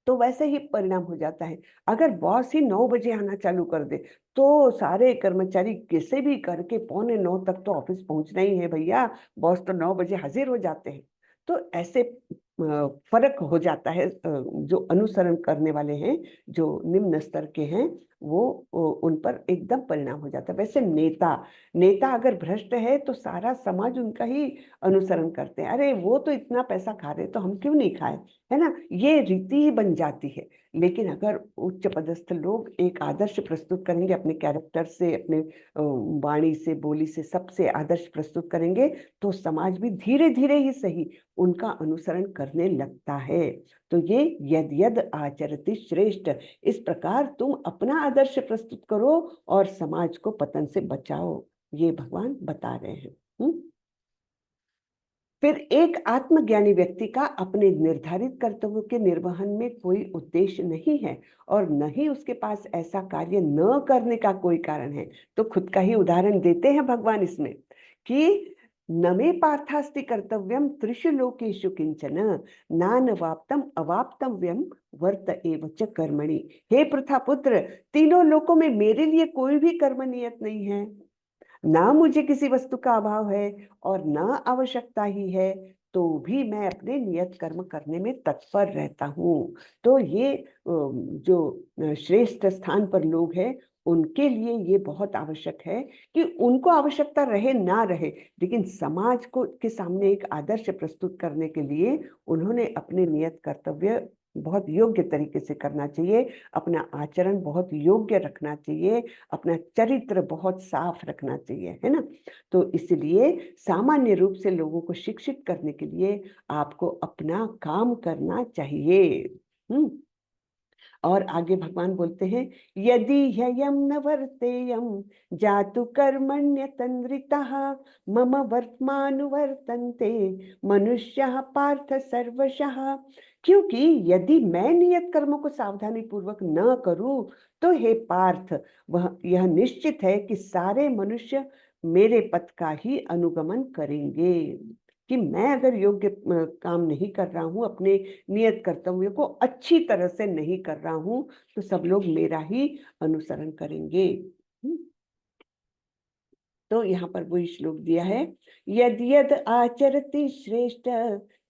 तो वैसे ही परिणाम हो जाता है। अगर बॉस ही 9 बजे आना चालू कर दे तो सारे कर्मचारी कैसे भी करके 8:45 तक तो ऑफिस पहुंचना ही है भैया, बॉस तो 9 बजे हाजिर हो जाते हैं। तो ऐसे फर्क हो जाता है। जो अनुसरण करने वाले हैं, जो निम्न स्तर के हैं, उन पर एकदम परिणाम हो जाता है। वैसे नेता अगर भ्रष्ट है तो सारा समाज उनका ही अनुसरण करते हैं, अरे वो तो इतना पैसा खा रहे तो हम क्यों नहीं खाए, है ना, ये रीति ही बन जाती है। लेकिन अगर उच्च पदस्थ लोग एक आदर्श प्रस्तुत करेंगे, अपने कैरेक्टर से, अपने वाणी से, बोली से, सबसे आदर्श प्रस्तुत करेंगे, तो समाज भी धीरे धीरे ही सही उनका अनुसरण करने लगता है। तो ये यद यद आचरति श्रेष्ठ, इस प्रकार तुम अपना आदर्श प्रस्तुत करो और समाज को पतन से बचाओ, ये भगवान बता रहे हैं। फिर एक आत्मज्ञानी व्यक्ति का अपने निर्धारित कर्तव्यों के निर्वहन में कोई उद्देश्य नहीं है और न ही उसके पास ऐसा कार्य न करने का कोई कारण है। तो खुद का ही उदाहरण देते हैं भगवान इसमें कि न मे पार्थास्ति कर्तव्यम त्रिषु लोकेषु किंचन नानवाप्तम अवाप्तव्यम वर्त एव च कर्मणि। हे पृथा पुत्र, तीनों लोकों में मेरे लिए कोई भी कर्म नियत नहीं है, ना मुझे किसी वस्तु का अभाव है और ना आवश्यकता ही है, तो भी मैं अपने नियत कर्म करने में तत्पर रहता हूँ। तो ये जो श्रेष्ठ स्थान पर लोग हैं उनके लिए ये बहुत आवश्यक है कि उनको आवश्यकता रहे ना रहे, लेकिन समाज को के सामने एक आदर्श प्रस्तुत करने के लिए उन्होंने अपने नियत कर्तव्य बहुत योग्य तरीके से करना चाहिए, अपना आचरण बहुत योग्य रखना चाहिए, अपना चरित्र बहुत साफ रखना चाहिए, है ना। तो इसलिए सामान्य रूप से लोगों को शिक्षित करने के लिए आपको अपना काम करना चाहिए। और आगे भगवान बोलते हैं, यदि ह्ययं न वर्तेयं जातु कर्मण्यतन्द्रितः मम वर्त्मानुवर्तन्ते मनुष्यः पार्थ सर्वशः। क्योंकि यदि मैं नियत कर्मों को सावधानी पूर्वक न करूं तो हे पार्थ, यह निश्चित है कि सारे मनुष्य मेरे पथ का ही अनुगमन करेंगे। कि मैं अगर योग्य काम नहीं कर रहा हूँ, अपने नियत कर्तव्यों को अच्छी तरह से नहीं कर रहा हूँ, तो सब लोग मेरा ही अनुसरण करेंगे। तो यहाँ पर वही श्लोक दिया है, यद यद आचरति श्रेष्ठ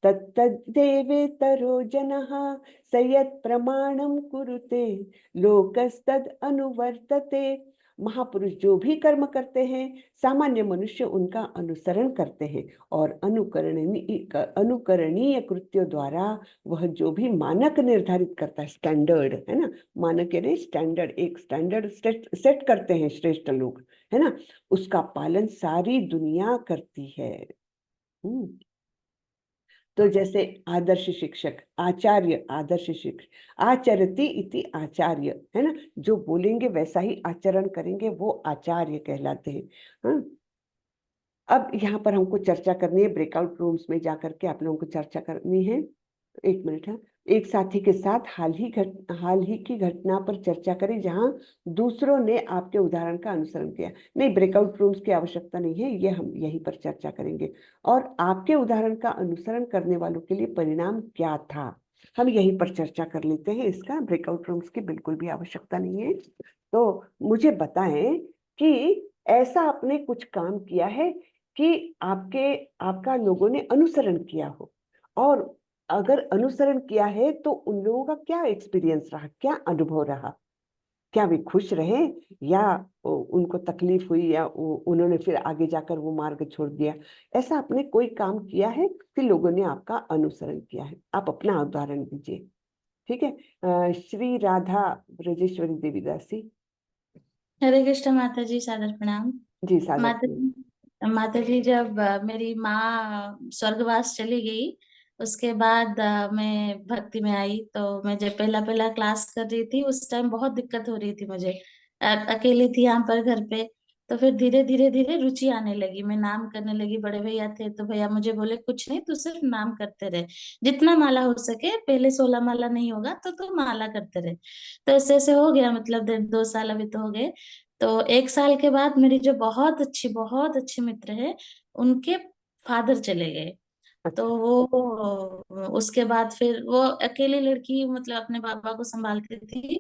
तत्तद्देवेतरो जनः स यत् प्रमाणं कुरुते लोकस्तद अनुवर्तते। महापुरुष जो भी कर्म करते हैं सामान्य मनुष्य उनका अनुसरण करते हैं और अनुकरणीय कृत्यों द्वारा वह जो भी मानक निर्धारित करता है, स्टैंडर्ड है ना, मानक यानी स्टैंडर्ड, एक स्टैंडर्ड सेट करते हैं श्रेष्ठ लोग, है ना, उसका पालन सारी दुनिया करती है। तो जैसे आदर्श शिक्षक, आचार्य, आदर्श शिक्षक, आचरति इति आचार्य, है ना, जो बोलेंगे वैसा ही आचरण करेंगे वो आचार्य कहलाते हैं। हाँ, अब यहाँ पर हमको चर्चा करनी है, ब्रेकआउट रूम्स में जाकर के आप लोगों को चर्चा करनी है। एक मिनट है, एक साथी के साथ हाल ही की घटना पर चर्चा करें जहां दूसरों ने आपके उदाहरण का अनुसरण किया। नहीं, ब्रेकआउट रूम्स की आवश्यकता नहीं है, ये हम यहीं पर चर्चा करेंगे। और आपके उदाहरण का अनुसरण करने वालों के लिए परिणाम क्या था, हम यहीं पर चर्चा कर लेते हैं। इसका ब्रेकआउट रूम्स की बिल्कुल भी आवश्यकता नहीं है। तो मुझे बताएं कि ऐसा आपने कुछ काम किया है कि आपका लोगों ने अनुसरण किया हो, और अगर अनुसरण किया है तो उन लोगों का क्या एक्सपीरियंस रहा, क्या अनुभव रहा, क्या वे खुश रहे या उनको तकलीफ हुई या उन्होंने फिर आगे जाकर वो मार्ग छोड़ दिया। ऐसा आपने कोई काम किया है कि लोगों ने आपका अनुसरण किया है, आप अपना उदाहरण दीजिए। ठीक है, श्री राधा ब्रजेश्वरी देवीदासी। हरे कृष्ण माता जी, सादर प्रणाम। जी सादर। माता जी जब मेरी माँ स्वर्गवास चली गई उसके बाद मैं भक्ति में आई। तो मैं जब पहला क्लास कर रही थी उस टाइम बहुत दिक्कत हो रही थी मुझे, अकेली थी यहाँ पर घर पे। तो फिर धीरे धीरे रुचि आने लगी, मैं नाम करने लगी। बड़े भैया थे तो भैया मुझे बोले कुछ नहीं, तू सिर्फ नाम करते रहे, जितना माला हो सके, पहले 16 माला नहीं होगा तो तू माला करते रहे। तो ऐसे ऐसे हो गया, मतलब 2 साल अभी तो हो गए। तो 1 साल के बाद मेरी जो बहुत अच्छी मित्र है उनके फादर चले गए। तो अच्छा। वो उसके बाद फिर वो अकेली लड़की मतलब अपने पापा को संभालती थी।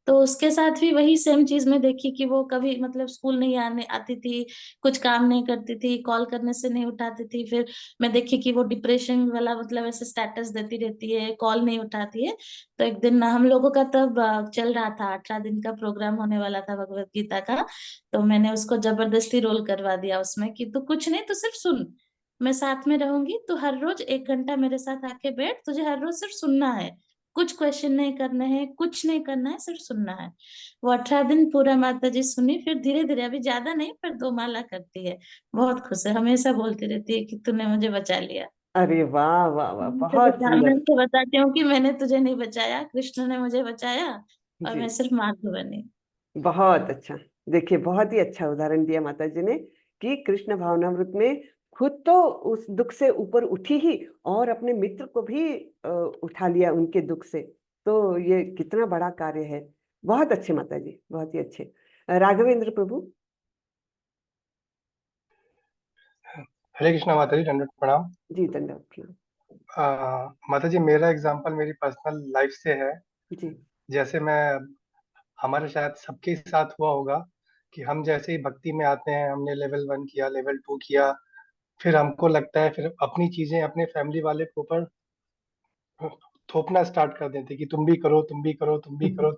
तो उसके साथ भी वही सेम चीज में देखी कि वो कभी मतलब स्कूल नहीं आने आती थी, कुछ काम नहीं करती थी, कॉल करने से नहीं उठाती थी। फिर मैं देखी कि वो डिप्रेशन वाला मतलब ऐसे स्टेटस देती रहती है, कॉल नहीं उठाती है। तो एक दिन हम लोगों का तब चल रहा था, 18 दिन का प्रोग्राम होने वाला था भगवत गीता का। तो मैंने उसको जबरदस्ती रोल करवा दिया उसमें कि तू कुछ नहीं, तू सिर्फ सुन, मैं साथ में रहूंगी, तू हर रोज 1 घंटा मेरे साथ आके बैठ, तुझे हर रोज सिर्फ सुनना है, कुछ क्वेश्चन नहीं करने हैं, कुछ नहीं करना है, सिर्फ सुनना है। वो 18 दिन पूरा माता जी सुनी। फिर धीरे धीरे, अभी ज्यादा नहीं पर 2 माला करती है, बहुत खुश है, हमेशा बोलती रहती है कि तूने मुझे बचा लिया। अरे वाह वाह वाह, मैं बहुत तो बताती हूँ कि मैंने तुझे नहीं बचाया, कृष्ण ने मुझे बचाया और मैं जी, सिर्फ माधु बनी। बहुत अच्छा। देखिए, बहुत ही अच्छा उदाहरण दिया माता जी ने कि कृष्ण भावनामृत में खुद तो उस दुख से ऊपर उठी ही और अपने मित्र को भी उठा लिया उनके दुख से। तो ये कितना बड़ा कार्य है। बहुत अच्छे माता जी, बहुत ही अच्छे। राघवेंद्र प्रभु। हरे कृष्णा माता जी, दंडवत प्रणाम। जी, दंडवत प्रणाम। माता जी, मेरा एग्जांपल मेरी पर्सनल लाइफ से है। जी। जैसे मैं, हमारे शायद सबके साथ हुआ होगा कि हम जैसे ही भक्ति में आते हैं, हमने लेवल 1 किया, लेवल 2 किया, फिर हमको लगता है, फिर अपनी चीजें अपने फैमिली वाले के ऊपर थोपना स्टार्ट कर देते कि तुम भी करो, तुम भी करो, तुम भी करो,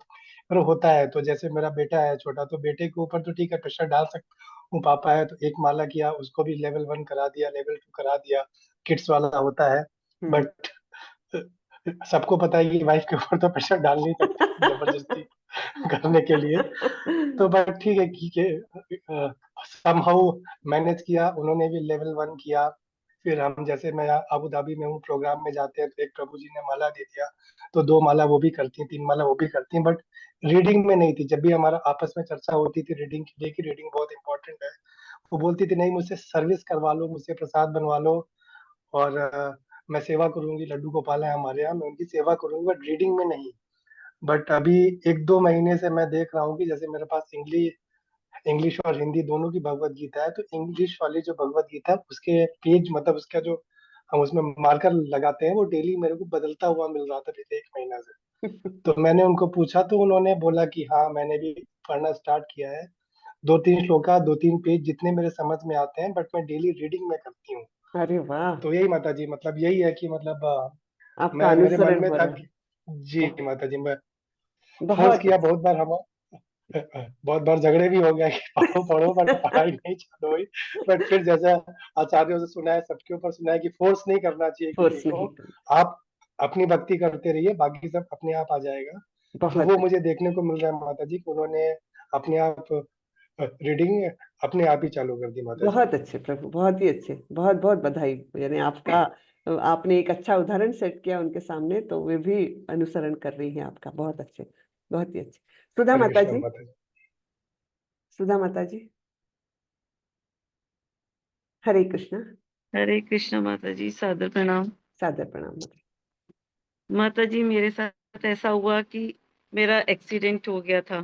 पर होता है। तो जैसे मेरा बेटा है छोटा, तो बेटे के ऊपर तो ठीक है प्रेशर डाल सकता हूँ, पापा है तो 1 माला किया, उसको भी लेवल 1 करा दिया, लेवल 2 करा दिया, किड्स वाला होता है। बट सबको पता है कि वाइफ के ऊपर तो प्रेशर डाल नहीं सकते जबरदस्ती करने के लिए। तो बट ठीक है, समहाउ मैनेज किया, उन्होंने भी लेवल 1 किया। फिर हम, जैसे मैं अबू धाबी में हूँ, प्रोग्राम में जाते हैं तो एक प्रभु जी ने माला दे दिया, तो 2 माला वो भी करती हैं, 3 माला वो भी करती हैं, बट रीडिंग में नहीं थी। जब भी हमारा आपस में चर्चा होती थी रीडिंग के लिए कि रीडिंग बहुत इंपॉर्टेंट है, वो बोलती थी नहीं, मुझसे सर्विस करवा लो, मुझसे प्रसाद बनवा लो, और मैं सेवा करूंगी, लड्डू गोपाल है हमारे यहाँ, मैं उनकी सेवा करूंगी, बट रीडिंग में नहीं। बट अभी 1-2 महीने से मैं देख रहा हूँ कि जैसे मेरे पास इंग्लिश और हिंदी दोनों की भगवत गीता है, तो इंग्लिश वाली जो भगवत गीता है उसके पेज, मतलब उसका जो हम उसमें मार्कर लगाते हैं, वो डेली मेरे को बदलता हुआ मिल रहा था पिछले 1 महीना से। तो मैंने उनको पूछा, तो उन्होंने बोला कि हाँ, मैंने भी पढ़ना स्टार्ट किया है, 2-3 श्लोका, 2-3 पेज जितने मेरे समझ में आते हैं, बट मैं डेली रीडिंग में करती हूँ। अरे वाह, तो यही माता जी, मतलब यही है कि मतलब आपका मैं, मेरे मन अनुसरण में हो था रहा है। कि जी माता जी, मैं फोर्स बहुत किया अच्छा। बहुत बार, हम बहुत बार झगड़े भी हो गया कि पढ़ो पढ़ो, बट पढ़ाई नहीं चालू हुई। बट फिर जैसा आचार्यों से सुना है, सबके ऊपर सुना है कि फोर्स नहीं करना चाहिए किसी फोर्स नहीं को, करना। आप अपनी भक्ति करते रहिए, बाकी सब अपने आप आ जाएगा। तो बहुत वो अच्छा। मुझे देखने को मिल रहा है माता जी कि उन्होंने अपने आप रीडिंग अपने आप ही चालू कर दी माता जी। बहुत अच्छे प्रभु, बहुत ही अच्छे। बहुत बहुत बधाई। यानी आपका, आपने एक अच्छा उदाहरण सेट किया उनके सामने, तो वे भी अनुसरण कर रही हैं आपका। बहुत अच्छे, बहुत ही अच्छे। सुधा हरे माता कृष्णा जी। माता जी। सुधा माता जी। हरे कृष्णा। हरे कृष्णा माता जी, सादर प्रणाम। सादर प्रणाम माता। माता जी, मेरे साथ ऐसा हुआ कि मेरा एक्सीडेंट हो गया था,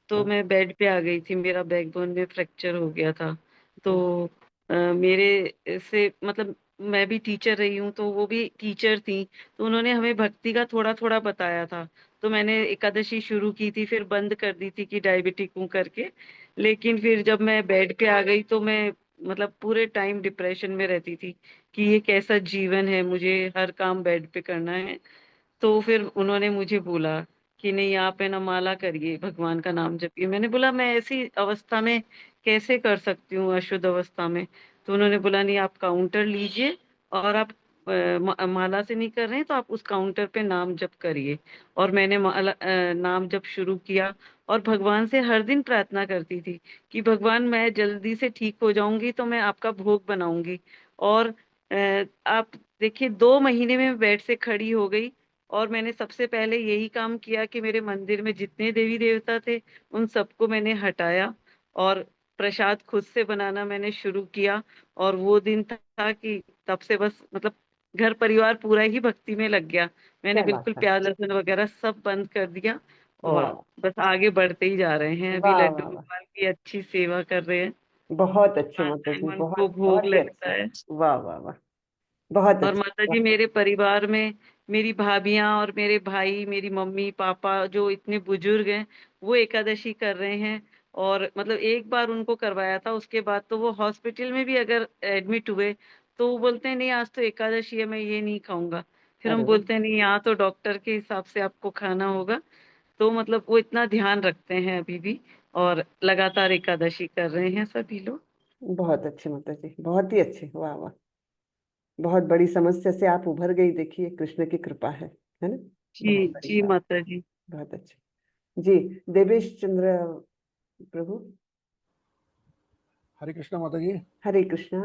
तो मैं बेड पे आ गई थी, मेरा बैकबोन में फ्रैक्चर हो गया था। तो मेरे से मतलब मैं भी टीचर रही हूँ, तो वो भी टीचर थी, तो उन्होंने हमें भक्ति का थोड़ा थोड़ा बताया था। तो मैंने एकादशी शुरू की थी, फिर बंद कर दी थी कि डायबिटिक हूँ करके। लेकिन फिर जब मैं बेड पे आ गई तो मैं मतलब पूरे टाइम डिप्रेशन में रहती थी कि ये कैसा जीवन है, मुझे हर काम बेड पे करना है। तो फिर उन्होंने मुझे बोला कि नहीं, आप है ना माला करिए, भगवान का नाम जपिए। मैंने बोला मैं ऐसी अवस्था में कैसे कर सकती हूँ, अशुद्ध अवस्था में। तो उन्होंने बोला नहीं, आप काउंटर लीजिए, और आप माला से नहीं कर रहे हैं तो आप उस काउंटर पे नाम जप करिए। और मैंने नाम जप शुरू किया, और भगवान से हर दिन प्रार्थना करती थी कि भगवान, मैं जल्दी से ठीक हो जाऊंगी तो मैं आपका भोग बनाऊंगी। और आप देखिए, 2 महीने में मैं बेड से खड़ी हो गई। और मैंने सबसे पहले यही काम किया कि मेरे मंदिर में जितने देवी देवता थे उन सबको मैंने हटाया, और प्रसाद खुद से बनाना मैंने शुरू किया। और वो दिन था कि तब से बस मतलब घर परिवार पूरा ही भक्ति में लग गया। मैंने क्या बात बिल्कुल है। प्याज लहसुन वगैरह सब बंद कर दिया, और वाह बस आगे बढ़ते ही जा रहे हैं। अभी वाह लड्डू वाह वाह। गोपाल की अच्छी सेवा कर रहे हैं, बहुत अच्छे माता जी, मन को बहुत भोग बहुत ही लगता अच्छे। है। वाह वाह वाह। बहुत और अच्छा। माता जी मेरे परिवार में मेरी भाभियां और मेरे भाई, मेरी मम्मी पापा जो इतने बुजुर्ग हैं वो एकादशी कर रहे हैं। और मतलब एक बार उनको करवाया था, उसके बाद तो वो हॉस्पिटल में भी अगर एडमिट हुए तो वो बोलते हैं नहीं आज तो एकादशी है, मैं ये नहीं खाऊंगा। फिर अरे हम वाह, बोलते हैं नहीं यहाँ तो डॉक्टर के हिसाब से आपको खाना होगा। तो मतलब वो इतना ध्यान रखते हैं अभी भी, और लगातार एकादशी कर रहे हैं सभी लोग। बहुत अच्छे माता जी, बहुत ही अच्छे, वाह वाह। बहुत बड़ी समस्या से आप उभर गई, देखिए कृष्ण की कृपा है ना। जी बहुत बड़ी जी बात, माता जी। बहुत अच्छे। जी, देवेश चंद्र प्रभु। हरे कृष्णा माता जी। हरे कृष्णा।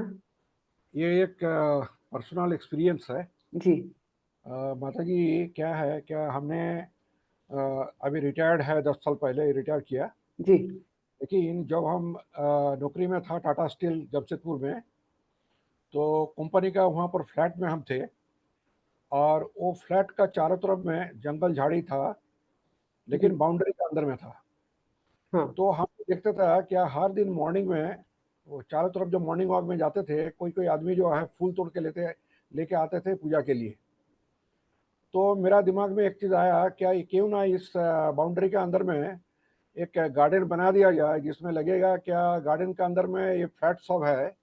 ये एक पर्सनल एक्सपीरियंस है। जी माता जी क्या है, क्या हमने अभी रिटायर्ड है, 10 साल पहले रिटायर किया। जी लेकिन जब हम नौकरी में था टाटा स्टील जमशेदपुर में, तो कंपनी का वहाँ पर फ्लैट में हम थे, और वो फ्लैट का चारों तरफ में जंगल झाड़ी था, जी लेकिन बाउंड्री के अंदर में था। हाँ तो हम देखते था क्या हर दिन मॉर्निंग में वो चारों तरफ जब मॉर्निंग वॉक में जाते थे, कोई कोई आदमी जो है फूल तोड़ के लेके आते थे पूजा के लिए। तो मेरा दिमाग में एक चीज़ आया, क्या ये क्यों ना इस बाउंड्री के अंदर में एक गार्डन बना दिया जाए, जिसमें लगेगा क्या गार्डन के अंदर में ये फ्लैट सब है।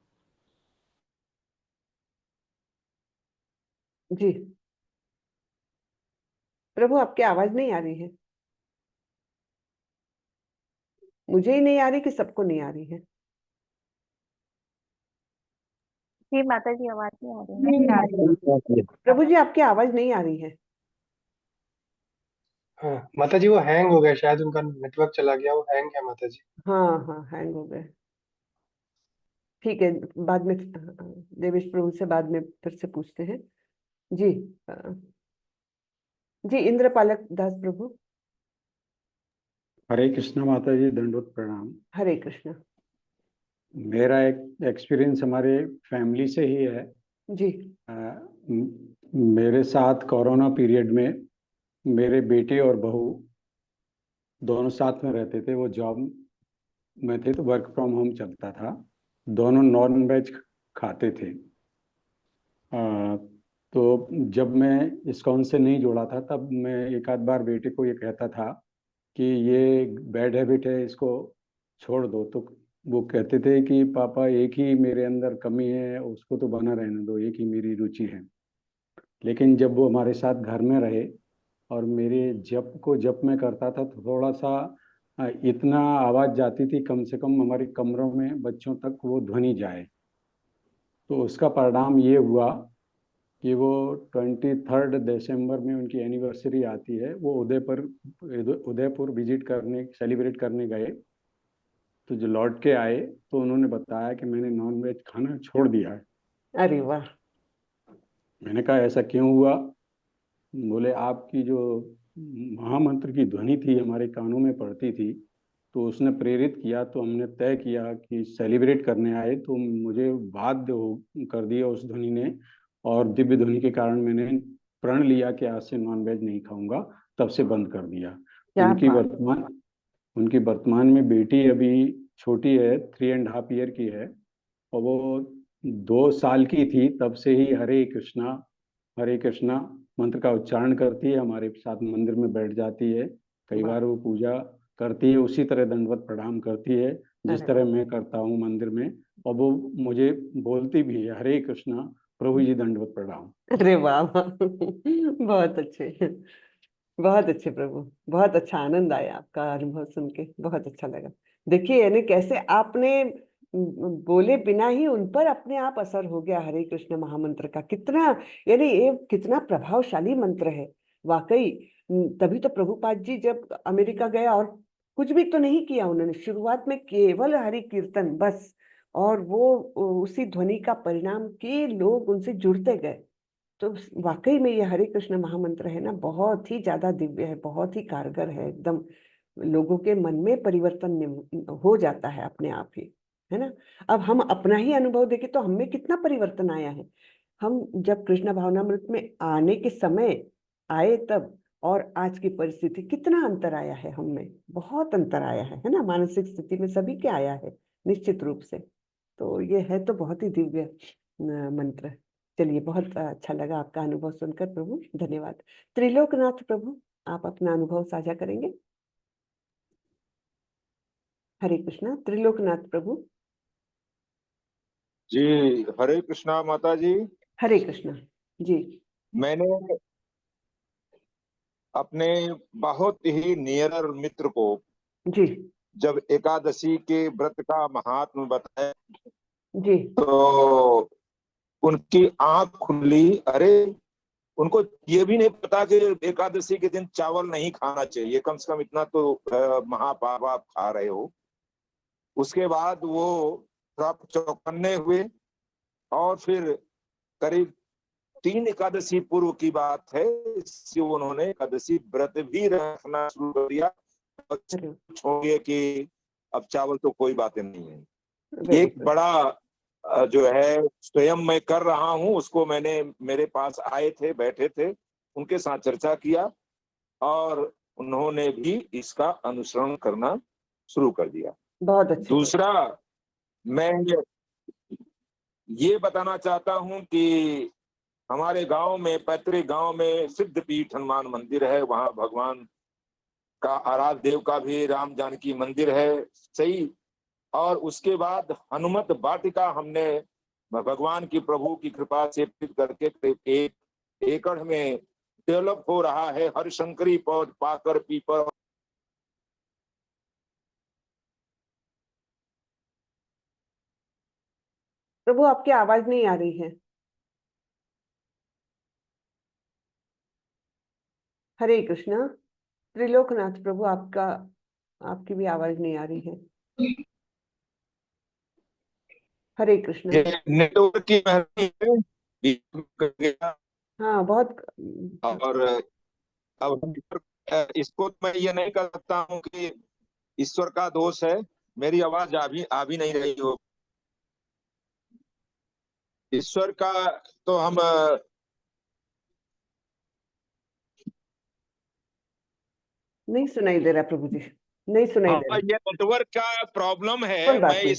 जी प्रभु, आपकी आवाज नहीं आ रही है। मुझे ही नहीं आ रही कि सबको नहीं आ रही है? जी माता जी, आवाज नहीं आ रही है। प्रभु जी, आपकी आवाज नहीं आ रही है। हाँ माता जी, वो हैंग हो गया, शायद उनका नेटवर्क चला गया, वो हैंग है माता जी। हाँ हाँ, हैंग हो गए। ठीक है, बाद में देवेश प्रभु से बाद में फिर से पूछते हैं। जी जी, इंद्रपालक दास प्रभु। हरे कृष्णा माता जी, दंडवत प्रणाम। हरे कृष्ण। मेरा एक एक्सपीरियंस हमारे फैमिली से ही है। जी मेरे साथ कोरोना पीरियड में मेरे बेटे और बहू दोनों साथ में रहते थे। वो जॉब में थे तो वर्क फ्रॉम होम चलता था। दोनों नॉन वेज खाते थे। तो जब मैं इस्कॉन से नहीं जोड़ा था, तब मैं एक आध बार बेटे को ये कहता था कि ये बैड हैबिट है, इसको छोड़ दो। तो वो कहते थे कि पापा एक ही मेरे अंदर कमी है, उसको तो बना रहने दो, एक ही मेरी रुचि है। लेकिन जब वो हमारे साथ घर में रहे और मेरे जप में करता था तो थोड़ा सा इतना आवाज़ जाती थी, कम से कम हमारे कमरों में बच्चों तक वो ध्वनि जाए। तो उसका परिणाम ये हुआ कि वो 23 दिसंबर में उनकी एनिवर्सरी आती है, वो उदयपुर विजिट करने, सेलिब्रेट करने गए। तो जो लौट के आए तो उन्होंने बताया कि मैंने नॉन वेज खाना छोड़ दिया है। अरे वाह। मैंने कहा ऐसा क्यों हुआ? बोले आपकी जो महामंत्र की ध्वनि थी हमारे कानों में पड़ती थी, तो उसने प्रेरित किया। तो हमने तय किया कि सेलिब्रेट करने आए तो मुझे बाध्य कर दिया उस ध्वनि ने, और दिव्य ध्वनि के कारण मैंने प्रण लिया कि आज से नॉन वेज नहीं खाऊंगा। तब से बंद कर दिया। क्या उनकी बात। उनकी वर्तमान में बेटी अभी छोटी है, 3.5 ईयर की है, और वो 2 साल की थी तब से ही हरे कृष्णा मंत्र का उच्चारण करती है, हमारे साथ मंदिर में बैठ जाती है। कई वाह। बार वो पूजा करती है, उसी तरह दंडवत प्रणाम करती है जिस अरे तरह वाह। मैं करता हूँ मंदिर में। और वो मुझे बोलती भी है, हरे कृष्णा प्रभु जी, दंडवत प्रणाम। अरे वाह वाह। बहुत अच्छे, बहुत अच्छे प्रभु। बहुत अच्छा, आनंद आया आपका अनुभव सुन के, बहुत अच्छा लगा। देखिए यानी कैसे आपने बोले बिना ही उन पर अपने आप असर हो गया हरे कृष्ण महामंत्र का। कितना, यानी ये कितना प्रभावशाली मंत्र है वाकई। तभी तो प्रभुपाद जी जब अमेरिका गए और कुछ भी तो नहीं किया उन्होंने, शुरुआत में केवल हरि कीर्तन बस, और वो उसी ध्वनि का परिणाम कि लोग उनसे जुड़ते गए। तो वाकई में ये हरे कृष्ण महामंत्र है ना, बहुत ही ज्यादा दिव्य है, बहुत ही कारगर है एकदम। लोगों के मन में परिवर्तन हो जाता है अपने आप ही, है ना। अब हम अपना ही अनुभव देखें तो हमें कितना परिवर्तन आया है। हम जब कृष्ण भावनामृत में आने के समय आए तब और आज की परिस्थिति, कितना अंतर आया है हम में, बहुत अंतर आया है ना। मानसिक स्थिति में सभी के आया है निश्चित रूप से। तो ये है तो बहुत ही दिव्य मंत्र। चलिए, बहुत अच्छा लगा आपका अनुभव सुनकर प्रभु, धन्यवाद। त्रिलोकनाथ प्रभु, आप अपना अनुभव साझा करेंगे? हरे कृष्णा। त्रिलोकनाथ प्रभु। जी, हरे कृष्णा माता जी। हरे कृष्णा जी। मैंने अपने बहुत ही नियर मित्र को जी जब एकादशी के व्रत का महात्म बताया जी तो उनकी आंख खुली। अरे, उनको ये भी नहीं पता कि एकादशी के दिन चावल नहीं खाना चाहिए, कम से कम इतना तो महापाप आप खा रहे हो। उसके बाद वो थोड़ा चौकन्ने हुए और फिर करीब 3 एकादशी पूर्व की बात है, इससे उन्होंने एकादशी व्रत भी रखना शुरू कर दिया और छोड़िए कि अब चावल तो कोई बातें नहीं है। एक बड़ा जो है स्वयं मैं कर रहा हूं, उसको मैंने, मेरे पास आए थे, बैठे थे, उनके साथ चर्चा किया और उन्होंने भी इसका अनुसरण करना शुरू कर दिया। बहुत अच्छी दूसरा, मैं ये बताना चाहता हूं कि हमारे गांव में, पैतृक गांव में सिद्धपीठ हनुमान मंदिर है, वहां भगवान का आराध्य देव का भी राम जानकी मंदिर है, सही। और उसके बाद हनुमत वाटिका हमने भगवान की, प्रभु की कृपा से करके 1 एकड़ में डेवलप हो रहा है। हरिशंकरी पौध, पाकर, पीपर। प्रभु, आपकी आवाज नहीं आ रही है। हरे कृष्णा। त्रिलोकनाथ प्रभु, आपकी भी आवाज नहीं आ रही है। हरे कृष्णा। नेटवर्क की मेहरबानी है। हाँ, बहुत। और अब इसको मैं ये नहीं कर सकता हूँ कि ईश्वर का दोष है, मेरी आवाज आ भी नहीं रही हो। ईश्वर का तो हम नहीं सुनाई दे रहा प्रभु जी, नहीं सुनाई दे रहा। ये नेटवर्क का प्रॉब्लम है। कोई बात मैं नहीं,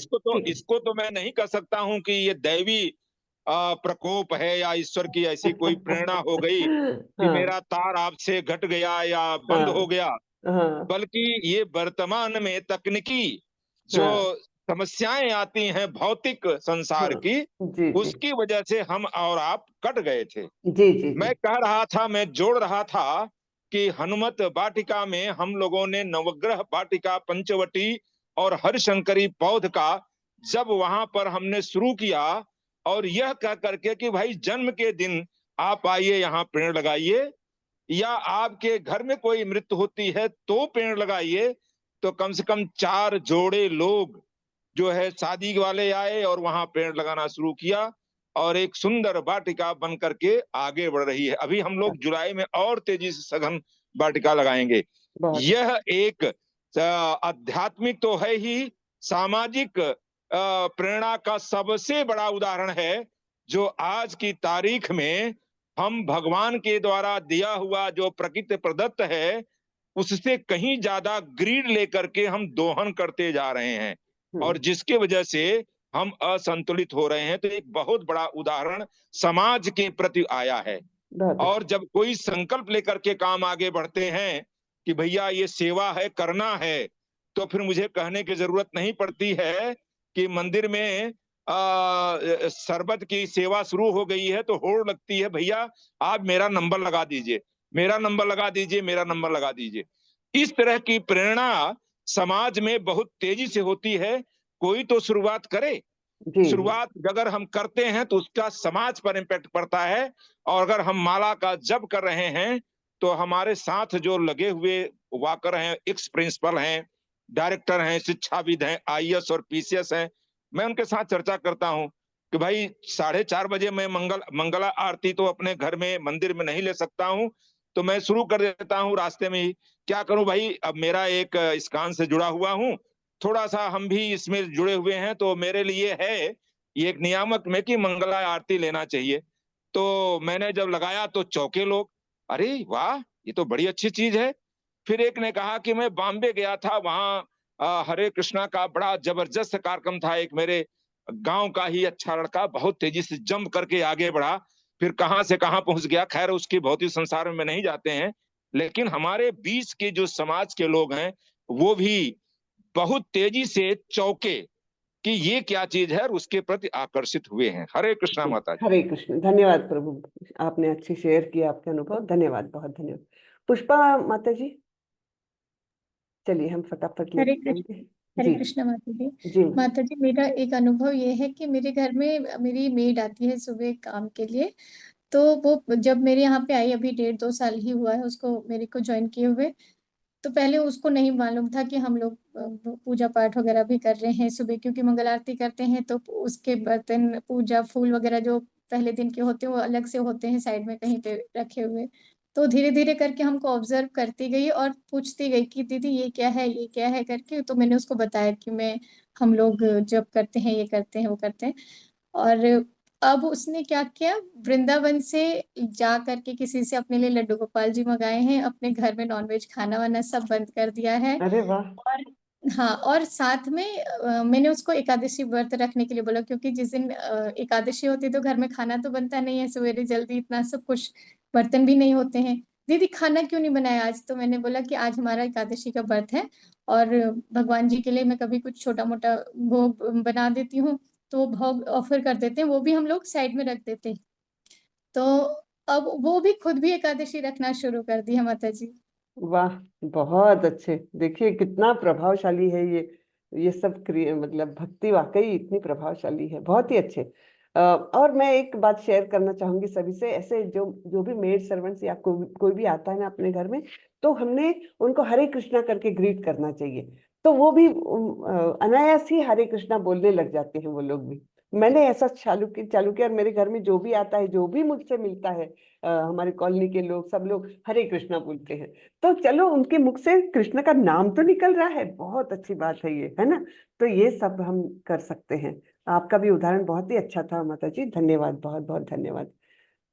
इसको तो मैं नहीं कर सकता हूँ कि ये दैवी प्रकोप है या ईश्वर की ऐसी कोई प्रेरणा हो गई कि हाँ मेरा तार आपसे घट गया या बंद हो गया, हाँ बल्कि ये वर्तमान में तकनीकी जो हाँ समस्याएं आती हैं भौतिक संसार हाँ, की, जी जी उसकी वजह से हम और आप कट गए थे। जी जी मैं जी। कह रहा था, मैं जोड़ रहा था कि हनुमत वाटिका में हम लोगों ने नवग्रह वाटिका, पंचवटी और हरिशंकरी पौध का जब वहां पर हमने शुरू किया और यह कह करके कि भाई जन्म के दिन आप आइए यहाँ पेड़ लगाइए, या आपके घर में कोई मृत्यु होती है तो पेड़ लगाइए, तो कम से कम 4 जोड़े लोग जो है शादी वाले आए और वहां पेड़ लगाना शुरू किया और एक सुंदर वाटिका बन करके आगे बढ़ रही है। अभी हम लोग जुलाई में और तेजी से सघन वाटिका लगाएंगे। यह एक आध्यात्मिक तो है ही, सामाजिक प्रेरणा का सबसे बड़ा उदाहरण है, जो आज की तारीख में हम भगवान के द्वारा दिया हुआ जो प्रकृति प्रदत्त है, उससे कहीं ज्यादा ग्रीड लेकर के हम दोहन करते जा रहे हैं और जिसके वजह से हम असंतुलित हो रहे हैं। तो एक बहुत बड़ा उदाहरण समाज के प्रति आया है। और जब कोई संकल्प लेकर के काम आगे बढ़ते हैं कि भैया ये सेवा है, करना है, तो फिर मुझे कहने की जरूरत नहीं पड़ती है कि मंदिर में शरबत की सेवा शुरू हो गई है तो होड़ लगती है, भैया आप मेरा नंबर लगा दीजिए, मेरा नंबर लगा दीजिए, मेरा नंबर लगा दीजिए। इस तरह की प्रेरणा समाज में बहुत तेजी से होती है। कोई तो शुरुआत करे, शुरुआत अगर हम करते हैं तो उसका समाज पर इम्पैक्ट पड़ता है। और अगर हम माला का जप कर रहे हैं तो हमारे साथ जो लगे हुए वाकर हैं, एक्स प्रिंसिपल हैं, डायरेक्टर हैं, शिक्षाविद हैं, आईएएस और पीसीएस हैं, मैं उनके साथ चर्चा करता हूं कि भाई 4:30 बजे मैं मंगला आरती तो अपने घर में मंदिर में नहीं ले सकता हूं, तो मैं शुरू कर देता हूं रास्ते में ही। क्या करूं भाई, अब मेरा एक इस्कॉन से जुड़ा हुआ हूं, थोड़ा सा हम भी इसमें जुड़े हुए हैं, तो मेरे लिए है ये एक नियामक में कि मंगला आरती लेना चाहिए। तो मैंने जब लगाया तो चौके लोग, अरे वाह ये तो बड़ी अच्छी चीज है। फिर एक ने कहा कि मैं बॉम्बे गया था, वहां हरे कृष्णा का बड़ा जबरदस्त कार्यक्रम था, एक मेरे गांव का ही अच्छा लड़का बहुत तेजी से जंप करके आगे बढ़ा, फिर कहां से कहां पहुंच गया। खैर उसके भौतिक संसार में नहीं जाते हैं, लेकिन हमारे बीच के जो समाज के लोग हैं वो भी बहुत तेजी से चौंके कि ये क्या चीज है, और उसके प्रति आकर्षित हुए हैं। हरे कृष्णा माता जी। हरे कृष्ण। धन्यवाद प्रभु, आपने अच्छी शेयर किया आपके अनुभव। धन्यवाद, बहुत धन्यवाद। पुष्पा माता जी, चलिए हम फटाफट हरे लेके कृष्ण। जाएंगे। हरे जी कृष्ण माता जी। जी माता जी, मेरा एक अनुभव ये है कि मेरे घर में मेरी मेड आती है सुबह काम के लिए। तो वो जब मेरे यहाँ पे आई, अभी 1.5-2 साल ही हुआ है उसको मेरे को ज्वाइन किए हुए। तो पहले उसको नहीं मालूम था कि हम लोग पूजा पाठ वगैरह भी कर रहे हैं सुबह, क्योंकि मंगल आरती करते हैं तो उसके बर्तन, पूजा फूल वगैरह जो पहले दिन के होते हैं वो अलग से होते हैं साइड में कहीं पे रखे हुए। तो धीरे धीरे करके हमको ऑब्जर्व करती गई और पूछती गई कि दीदी ये क्या है, ये क्या है करके। तो मैंने उसको बताया कि हम लोग जब करते हैं, ये करते हैं, वो करते हैं। और अब उसने क्या किया, वृंदावन से जा करके किसी से अपने लिए लड्डू गोपाल जी मंगाए हैं, अपने घर में नॉनवेज खाना वाना सब बंद कर दिया है। अरे वाह। और हाँ, और साथ में मैंने उसको एकादशी व्रत रखने के लिए बोला, क्योंकि जिस दिन एकादशी होती है तो घर में खाना तो बनता नहीं है सवेरे जल्दी, इतना सब कुछ बर्तन भी नहीं होते हैं। दीदी खाना क्यों नहीं बनाया आज? तो मैंने बोला कि आज हमारा एकादशी का व्रत है और भगवान जी के लिए मैं कभी कुछ छोटा मोटा भोग बना देती हूँ, तो वो भोग ऑफर कर देते हैं, वो भी हम लोग साइड में रख देते हैं। तो अब वो भी खुद भी एकादशी रखना शुरू कर दी है माता जी। वाह, बहुत अच्छे। देखिए कितना प्रभावशाली है ये सब मतलब भक्ति वाकई इतनी प्रभावशाली है, बहुत ही अच्छे। और मैं एक बात शेयर करना चाहूंगी सभी से। ऐसे जो जो भी मेड सर्वेंट्स या कोई भी आता है ना अपने घर में, तो हमने उनको हरे कृष्णा करके ग्रीट करना चाहिए। तो वो भी अनायास ही हरे कृष्णा बोलने लग जाते हैं वो लोग भी। मैंने ऐसा चालू किया, और मेरे घर में जो भी आता है, जो भी मुझसे मिलता है, हमारे कॉलोनी के लोग सब लोग हरे कृष्णा बोलते हैं। तो चलो उनके मुख से कृष्ण का नाम तो निकल रहा है, बहुत अच्छी बात है ये, है ना। तो ये सब हम कर सकते हैं। आपका भी उदाहरण बहुत ही अच्छा था माता जी, धन्यवाद, बहुत बहुत धन्यवाद।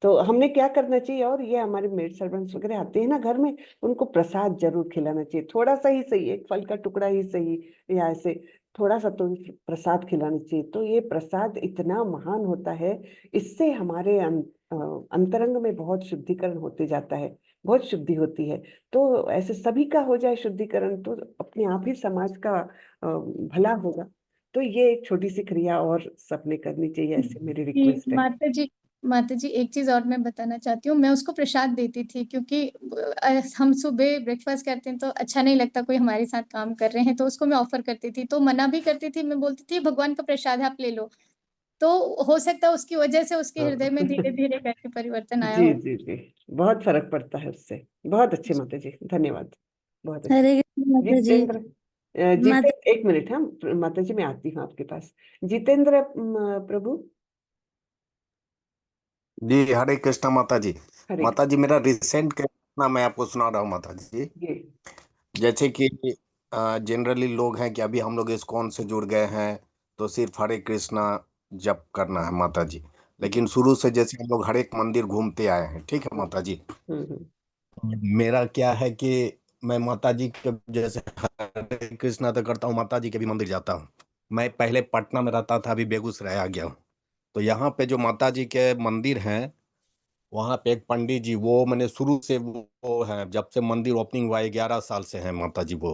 तो हमने क्या करना चाहिए, और ये हमारे मेड सर्वेंट्स वगैरह आते हैं ना घर में, उनको प्रसाद जरूर खिलाना चाहिए। थोड़ा सा ही सही, एक फल का टुकड़ा ही सही, या ऐसे थोड़ा सा तो प्रसाद खिलाना चाहिए। तो ये प्रसाद इतना महान होता है, इससे हमारे अंतरंग में बहुत शुद्धिकरण होते जाता है, बहुत शुद्धि होती है। तो ऐसे सभी का हो जाए शुद्धिकरण, तो अपने आप ही समाज का भला होगा। तो ये एक छोटी सी क्रिया और सबने करनी चाहिए, ऐसे मेरी रिक्वेस्ट है। माता जी एक चीज और मैं बताना चाहती हूँ। मैं उसको प्रसाद देती थी, क्योंकि हम सुबह ब्रेकफास्ट करते हैं तो अच्छा नहीं लगता कोई हमारे साथ काम कर रहे हैं, तो उसको मैं ऑफर करती थी। तो मना भी करती थी, मैं बोलती थी भगवान का प्रसाद है, आप ले लो। तो हो सकता है उसकी वजह से उसके हृदय में धीरे धीरे करके परिवर्तन आया जी हो। जी जी, बहुत फर्क पड़ता है उससे। बहुत अच्छे माता जी, धन्यवाद, बहुत अच्छे। हरे कृष्ण माता जी। जितेंद्र, माता एक मिनट, हाँ माता जी मैं आती हूँ आपके पास। जितेंद्र प्रभु। जी हरे कृष्णा माता जी। हरे माता जी मेरा रिसेंट का घटना मैं आपको सुना रहा हूँ माता जी। जी जैसे कि जनरली लोग हैं कि अभी हम लोग इस्कॉन से जुड़ गए हैं तो सिर्फ हरे कृष्णा जप करना है माता जी। लेकिन शुरू से जैसे हम लोग हर एक मंदिर घूमते आए हैं, ठीक है माता जी। मेरा क्या है कि मैं माता जी के जैसे हरे कृष्णा तो करता हूँ, माता जी के भी मंदिर जाता हूँ। मैं पहले पटना में रहता था, अभी बेगूसराय आ गया हूँ। तो यहाँ पे जो माता जी के मंदिर हैं, वहाँ पे एक पंडित जी, वो मैंने शुरू से वो है, जब से मंदिर ओपनिंग हुआ 11 साल से है माता जी वो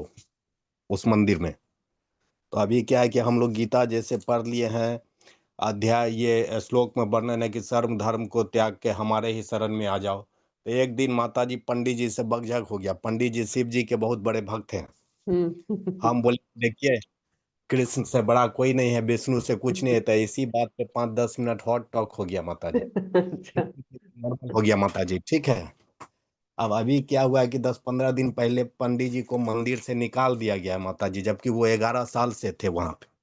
उस मंदिर में। तो अभी क्या है कि हम लोग गीता जैसे पढ़ लिए हैं, अध्याय ये श्लोक में वर्णन है कि सर्व धर्म को त्याग के हमारे ही शरण में आ जाओ। तो एक दिन माता जी पंडित जी से बकझक हो गया। पंडित जी शिव जी के बहुत बड़े भक्त हैं। हम बोले देखिए कृष्ण से बड़ा कोई नहीं है, विष्णु से कुछ नहीं होता। इसी बात पे 5-10 मिनट हॉट टॉक हो गया माता जी। हो गया माता जी, ठीक है। अब अभी क्या हुआ है कि 10-15 दिन पहले पंडित जी को मंदिर से निकाल दिया गया माता जी, जबकि वो 11 साल से थे वहां पे।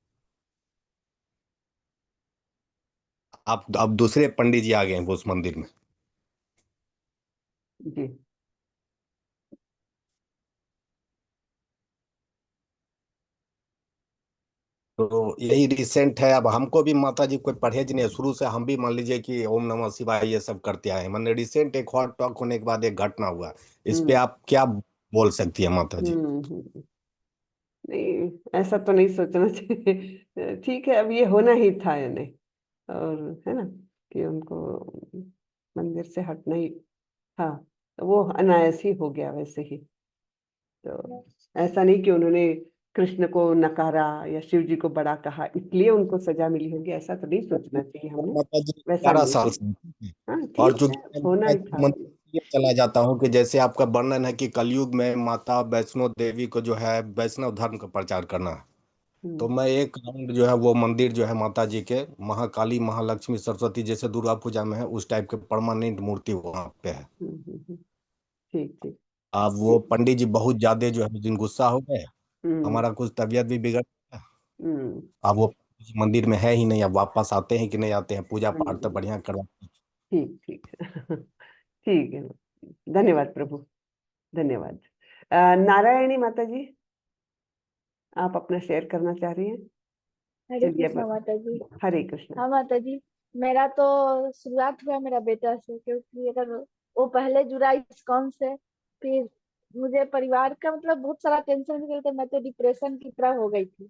अब दूसरे पंडित जी आ गए हैं वो उस मंदिर में। जी तो यही रिसेंट है। अब हमको भी माता जी कोई परहेज नहीं है, शुरू से हम भी मान लीजिए कि ओम नमः शिवाय ये सब करते आए हैं। मैंने रिसेंट एक हॉट टॉक होने के बाद एक घटना हुआ, इस पे आप क्या बोल सकती है माता जी। नहीं, ऐसा तो नहीं सोचना चाहिए। ठीक है, अब ये होना ही था यानी, और है ना कि उनको मंदिर से हटना ही था, तो वो अनायास ही हो गया वैसे ही। तो ऐसा नहीं कि उन्होंने कृष्ण को नकारा या शिव जी को बड़ा कहा इसलिए उनको सजा मिली होगी, ऐसा तो नहीं सोचना चाहिए हमने। माता जी वैसा 11 नहीं साल है। से हाँ और ठीक चूंकि है, मैं होना ही था मंदिर वही। में चला जाता हूँ कि जैसे आपका वर्णन है कि कलयुग में माता वैष्णो देवी को जो है वैष्णव धर्म का प्रचार करना है, तो मैं एक राउंड जो है वो मंदिर जो है माता जी के महाकाली महालक्ष्मी सरस्वती जैसे दुर्गा पूजा में है उस टाइप के परमानेंट मूर्ति वहां पे है। ठीक ठीक अब वो ठीक। पंडित जी बहुत ज्यादा जो है उस दिन गुस्सा हो गए, हम्म हमारा कुछ तबीयत भी बिगड़ गया। हम्म अब वो उस मंदिर में है ही नहीं, अब वापस आते हैं कि नहीं आते हैं, पूजा पाठ तो हम्म, बढ़िया करवा। ठीक ठीक ठीक है। धन्यवाद प्रभु, धन्यवाद। नारायणी माता जी, आप अपना शेयर करना चाह रही हैं? हरे चलिए कृष्णा माता जी। हरे कृष्णा। हाँ माता जी, मेरा तो शुरुआत हुआ मेरा बेटा से, क्योंकि अगर वो पहले जुड़ा इस्कॉन से, फिर मुझे परिवार का मतलब बहुत सारा टेंशन भी तो मैं तो डिप्रेशन की तरह हो गई थी।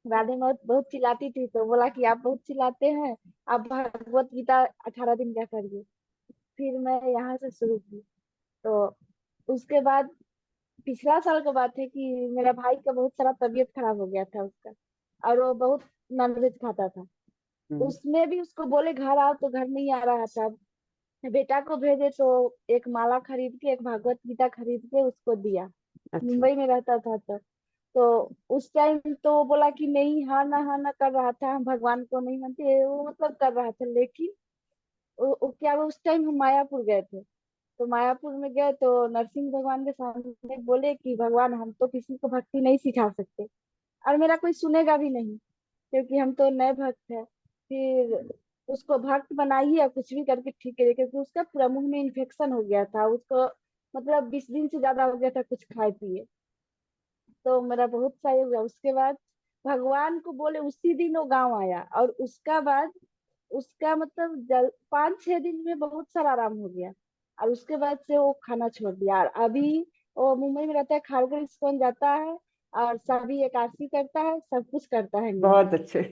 राधे बहुत बहुत चिल्लाती थी, तो बोला कि आप बहुत चिल्लाते हैं, आप भगवत गीता 18 दिन क्या करिए। फिर मैं यहाँ से शुरू की, तो उसके बाद पिछला साल का बात है कि मेरा भाई का बहुत सारा तबीयत खराब हो गया था उसका, और वो बहुत नॉनवेज खाता था। उसमें भी उसको बोले घर आओ तो घर नहीं आ रहा था। बेटा को भेजे तो एक माला खरीद के, एक भागवत गीता खरीद के उसको दिया। अच्छा मुंबई में रहता था तो उस टाइम तो वो बोला कि नहीं, हाँ ना कर रहा था, हम भगवान को नहीं मानते, वो मतलब कर रहा था। लेकिन वो क्या हुआ, उस टाइम हम मायापुर गए थे, तो मायापुर में गए तो नरसिंह भगवान के सामने बोले कि भगवान, हम तो किसी को भक्ति नहीं सिखा सकते, और मेरा कोई सुनेगा भी नहीं, क्योंकि हम तो नए भक्त हैं। फिर उसको भक्त बनाइए या कुछ भी करके ठीक करिए, क्योंकि उसका पूरा मुंह में इन्फेक्शन हो गया था उसको, मतलब 20 दिन से ज्यादा हो गया था कुछ खाए पिए। तो मेरा बहुत सही हुआ। उसके बाद भगवान को बोले, उसी दिन वो गाँव आया, और उसका बाद उसका मतलब 5-6 दिन में बहुत सारा आराम हो गया, और उसके बाद से वो खाना छोड़ दिया। और अभी वो मुंबई में रहता है, खारघर इस्कॉन जाता है, और सभी एकादशी करता है, सब कुछ करता है नियम बहुत से। अच्छे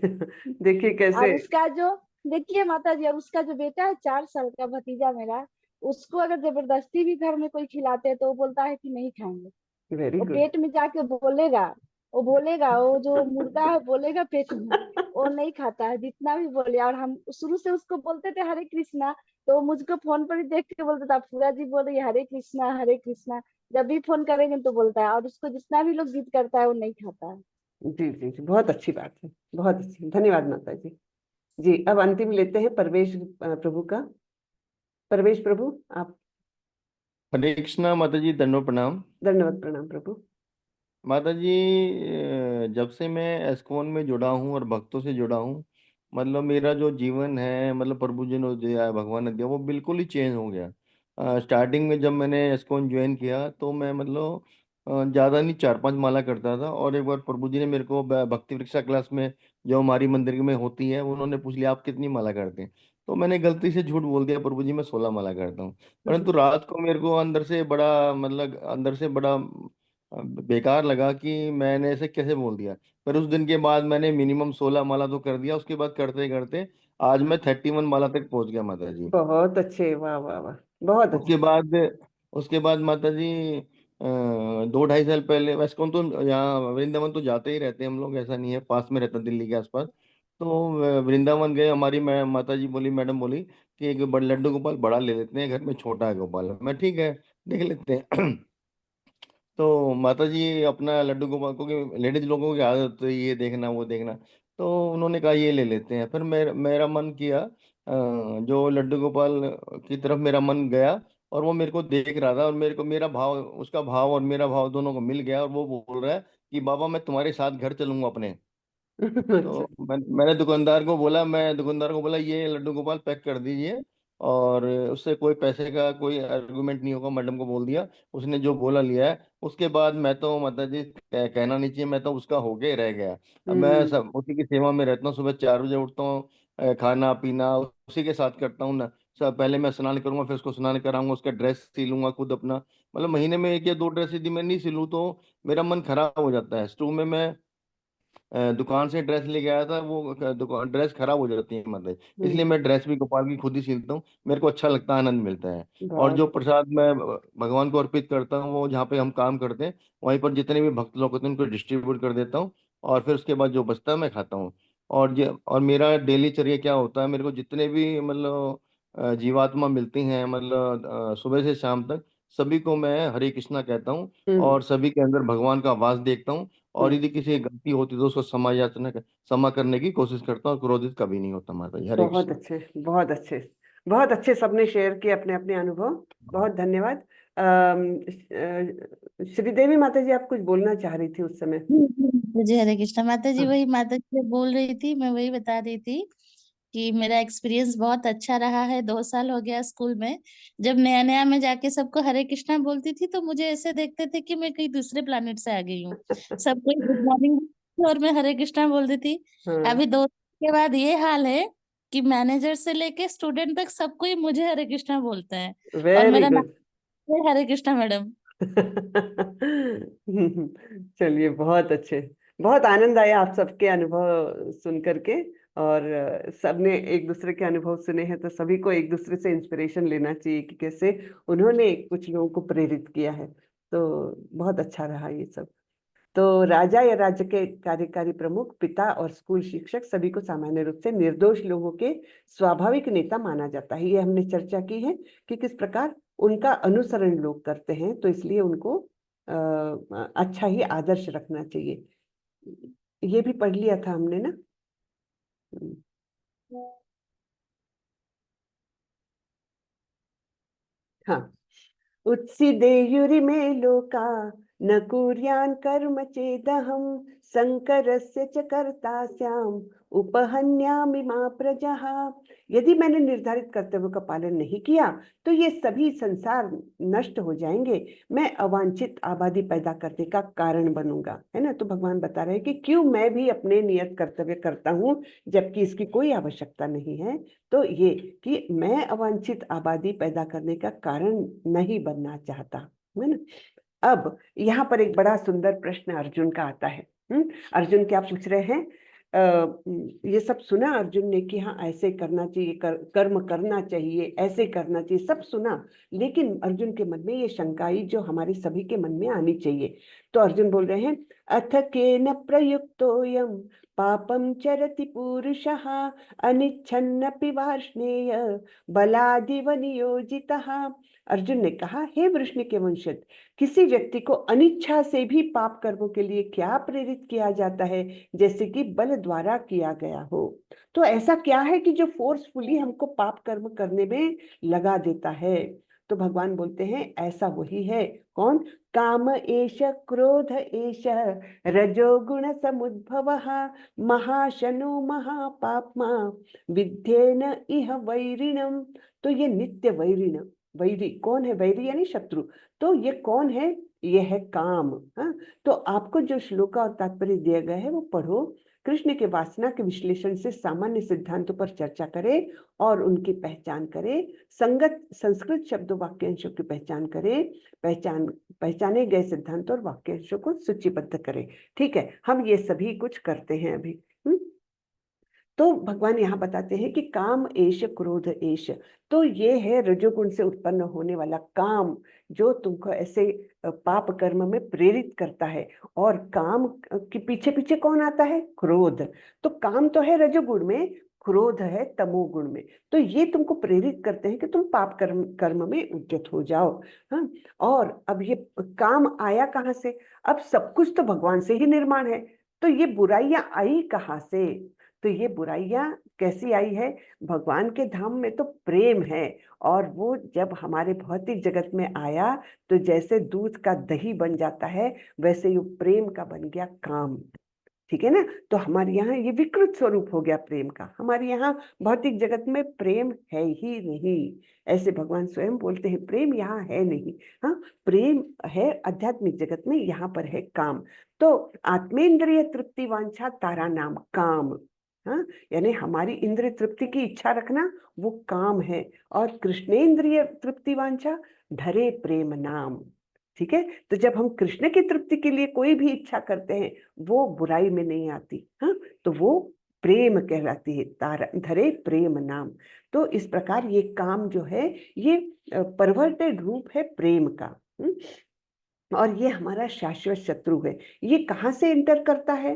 देखिए कैसे। और उसका जो, देखिए माता जी, और उसका जो बेटा है 4 साल का भतीजा मेरा, उसको अगर जबरदस्ती भी घर में कोई खिलाते हैं तो वो बोलता है कि नहीं खाएंगे। वेरी वो गुड। पेट में जाके बोलेगा, वो जो मुर्गा है बोलेगा पेट में, वो नहीं खाता है जितना भी बोले। और हम शुरू से उसको बोलते थे हरे कृष्णा, तो वो मुझको फोन पर ही देख के बोलता था, पूरा जी बोल रही है हरे कृष्णा हरे कृष्णा। जब भी फोन करेंगे तो बोलता है, और उसको जितना भी लोग जिद करता है वो नहीं खाता है। जी जी जी, बहुत अच्छी बात है, बहुत अच्छी, धन्यवाद माता जी। जी, अब अंतिम लेते हैं परवेश प्रभु का। परवेश प्रभु, आप। हरे कृष्णा माता जी, दंडों प्रणाम। धन्यवाद, प्रणाम प्रभु। माता जी, जब से मैं एस्कॉन में जुड़ा हूँ और भक्तों से जुड़ा हूँ, मतलब मेरा जो जीवन है, मतलब प्रभु जी ने दिया है, भगवान ने दिया, वो बिल्कुल ही चेंज हो गया। स्टार्टिंग में जब मैंने एस्कॉन ज्वाइन किया तो मैं मतलब ज़्यादा नहीं 4-5 माला करता था, और एक बार प्रभु जी ने मेरे को भक्ति वृक्षा क्लास में जो हमारी मंदिर में होती है, उन्होंने पूछ लिया आप कितनी माला करते हैं। तो मैंने गलती से झूठ बोल दिया, प्रभु जी मैं 16 माला करता हूँ। परंतु रात को मेरे को अंदर से बड़ा, मतलब अंदर से बड़ा बेकार लगा कि मैंने ऐसे कैसे बोल दिया। पर उस दिन के बाद मैंने मिनिमम 16 माला तो कर दिया, उसके बाद करते करते आज मैं 31 माला तक पहुंच गया माता जी। बहुत अच्छे, वाह वाह वाह, बहुत उसके अच्छे। बाद उसके बाद माता जी 2-2.5 साल पहले, वैसे कौन तो यहाँ वृंदावन तो जाते ही रहते हैं हम लोग, ऐसा नहीं है, पास में रहता दिल्ली के आसपास। तो वृंदावन गए, हमारी मैं माता जी बोली, मैडम बोली कि एक बड़ा लड्डू गोपाल बड़ा ले लेते हैं, घर में छोटा है गोपाल, मैं ठीक है देख लेते हैं। तो माता जी अपना लड्डू गोपाल को, लेडीज लोगों की आदत होती है ये देखना वो देखना, तो उन्होंने कहा ये ले लेते हैं। फिर मेरा मन किया, जो लड्डू गोपाल की तरफ मेरा मन गया, और वो मेरे को देख रहा था, और मेरे को मेरा भाव, उसका भाव और मेरा भाव दोनों को मिल गया, और वो बोल रहा है कि बाबा मैं तुम्हारे साथ घर चलूंगा अपने। अच्छा। तो मैंने दुकानदार को बोला ये लड्डू गोपाल पैक कर दीजिए, और उससे कोई पैसे का कोई आर्गुमेंट नहीं होगा, मैडम को बोल दिया, उसने जो बोला लिया है। उसके बाद मैं तो माता जी कहना नहीं चाहिए, मैं तो उसका होके ही रह गया। अब मैं हम्म सब उसी की सेवा में रहता हूँ, सुबह 4 बजे उठता हूँ, खाना पीना उसी के साथ करता हूँ ना। सब पहले मैं स्नान करूंगा, फिर उसको स्नान कराऊंगा, उसका ड्रेस सिलूंगा खुद अपना। मतलब महीने में 1 या 2 ड्रेस यदि मैं नहीं सिलूं तो मेरा मन खराब हो जाता है। शुरू में मैं दुकान से ड्रेस लेके आया था, वो दुकान ड्रेस खराब हो जाती है मतलब, इसलिए मैं ड्रेस भी गोपाल की खुद ही सिलता हूँ। मेरे को अच्छा लगता है, आनंद मिलता है। और बहुत जो प्रसाद मैं भगवान को अर्पित करता हूँ, वो जहाँ पे हम काम करते हैं वहीं पर जितने भी भक्त लोग होते हैं उनको डिस्ट्रीब्यूट कर देता हूँ। और फिर उसके बाद जो बचता है मैं खाता हूँ। और मेरा डेली चर्या क्या होता है, मेरे को जितने भी मतलब जीवात्मा मिलती हैं, मतलब सुबह से शाम तक सभी को मैं हरे कृष्णा कहता हूँ। और सभी के अंदर भगवान का वास देखता हूँ। और यदि किसी की गलती होती है तो उसको क्षमा करने की कोशिश करता हूँ। क्रोधित कभी नहीं होता माता जी। हरे बहुत कृष्ण। अच्छे, बहुत अच्छे, बहुत अच्छे। सबने शेयर किए अपने अपने अनुभव। बहुत धन्यवाद। श्रीदेवी माता जी, आप कुछ बोलना चाह रही थी उस समय। जी हरे कृष्णा माता जी। हाँ। वही माता जी जो बोल रही थी, मैं वही बता रही थी कि मेरा एक्सपीरियंस बहुत अच्छा रहा है। 2 साल हो गया स्कूल में। जब नया नया मैं जाके सबको हरे कृष्णा बोलती थी तो मुझे ऐसे देखते थे कि मैं कहीं दूसरे प्लानिट से आ गई हूँ। सब कोई गुड मॉर्निंग और मैं हरे कृष्णा बोलती थी। हाँ। अभी 2 साल के बाद ये हाल है कि मैनेजर से लेके स्टूडेंट तक सब कोई मुझे हरे कृष्णा बोलता है। और वेरी मेरा नाम गुड। है हरे कृष्णा मैडम। चलिए, बहुत अच्छे। बहुत आनंद आया आप सबके अनुभव सुन करके। और सबने एक दूसरे के अनुभव सुने हैं तो सभी को एक दूसरे से इंस्पिरेशन लेना चाहिए कि कैसे उन्होंने कुछ लोगों को प्रेरित किया है। तो बहुत अच्छा रहा ये सब। तो राजा या राज्य के कार्यकारी प्रमुख, पिता और स्कूल शिक्षक सभी को सामान्य रूप से निर्दोष लोगों के स्वाभाविक नेता माना जाता है। ये हमने चर्चा की है कि किस प्रकार उनका अनुसरण लोग करते हैं, तो इसलिए उनको अच्छा ही आदर्श रखना चाहिए। ये भी पढ़ लिया था हमने ना। हाँ। उत्सिदेयुरिमे लोका न कुर्यान् कर्म चेदहं संकरस्य च कर्ता स्याम् उपहन्यामि मा प्रजः। यदि मैंने निर्धारित कर्तव्यों का पालन नहीं किया तो ये सभी संसार नष्ट हो जाएंगे। मैं अवांछित आबादी पैदा करने का कारण बनूंगा, है ना। तो भगवान बता रहे हैं कि क्यों मैं भी अपने नियत कर्तव्य करता हूँ जबकि इसकी कोई आवश्यकता नहीं है। तो ये कि मैं अवांछित आबादी पैदा करने का कारण नहीं बनना चाहता, है ना। अब यहाँ पर एक बड़ा सुंदर प्रश्न अर्जुन का आता है। अर्जुन क्या पूछ रहे हैं? ये सब सुना अर्जुन ने कि हाँ ऐसे करना चाहिए, कर्म करना चाहिए, ऐसे करना चाहिए, सब सुना। लेकिन अर्जुन के मन में ये शंका आई जो हमारे सभी के मन में आनी चाहिए। तो अर्जुन बोल रहे हैं, अथ केन प्रयुक्तोऽयं पापं चरति पुरुषः अनिच्छन्नपि वार्ष्णेय बलादिव नियोजितः। अर्जुन ने कहा, हे वृष्णि के वंशज, किसी व्यक्ति को अनिच्छा से भी पाप कर्मों के लिए क्या प्रेरित किया जाता है, जैसे कि बल द्वारा किया गया हो। तो ऐसा क्या है कि जो फोर्सफुली हमको पाप कर्म करने में लगा देता है? तो भगवान बोलते हैं ऐसा वही है। कौन? काम एष क्रोध एष रजोगुण समुद्भवः महाशनो महापाप्मा विद्येन इह वैरिणम। तो ये नित्य वैरिण, वैरी कौन है? वैरी यानी शत्रु। तो ये कौन है? ये है काम। हाँ, तो आपको जो श्लोक और तात्पर्य दिया गया है वो पढ़ो। कृष्ण के वासना के विश्लेषण से सामान्य सिद्धांतों पर चर्चा करें और उनकी पहचान करें। संगत संस्कृत शब्दों वाक्यांशों की पहचान करें। पहचाने गए सिद्धांतों और वाक्यांशों को सूचीबद्ध करें। ठीक है, हम ये सभी कुछ करते हैं अभी। तो भगवान यहाँ बताते हैं कि काम एष क्रोध एष, तो ये है रजोगुण से उत्पन्न होने वाला काम जो तुमको ऐसे पाप कर्म में प्रेरित करता है। और काम के पीछे पीछे कौन आता है? क्रोध। तो काम तो है रजोगुण में, क्रोध है तमोगुण में। तो ये तुमको प्रेरित करते हैं कि तुम पाप कर्म में उद्यत हो जाओ। हाँ, और अब ये काम आया कहाँ से? अब सब कुछ तो भगवान से ही निर्माण है, तो ये बुराइयां आई कहाँ से? तो ये बुराइयां कैसी आई है? भगवान के धाम में तो प्रेम है, और वो जब हमारे भौतिक जगत में आया तो जैसे दूध का दही बन जाता है वैसे ये प्रेम का बन गया काम। ठीक है ना। तो हमारे यहाँ ये विकृत स्वरूप हो गया प्रेम का। हमारे यहाँ भौतिक जगत में प्रेम है ही नहीं, ऐसे भगवान स्वयं बोलते हैं, प्रेम यहाँ है नहीं। हाँ, प्रेम है आध्यात्मिक जगत में, यहाँ पर है काम। तो आत्मेंद्रिय तृप्ति वांछा तारा नाम काम। हाँ, यानी हमारी इंद्रिय तृप्ति की इच्छा रखना वो काम है, और कृष्णेंद्रिय तृप्ति वांछा धरे प्रेम नाम। ठीक है, तो जब हम कृष्ण की तृप्ति के लिए कोई भी इच्छा करते हैं वो बुराई में नहीं आती, हाँ, तो वो प्रेम कहलाती है, तारा धरे प्रेम नाम। तो इस प्रकार ये काम जो है ये परवर्टेड रूप है प्रेम का। और ये हमारा शाश्वत शत्रु है। ये कहाँ से एंटर करता है?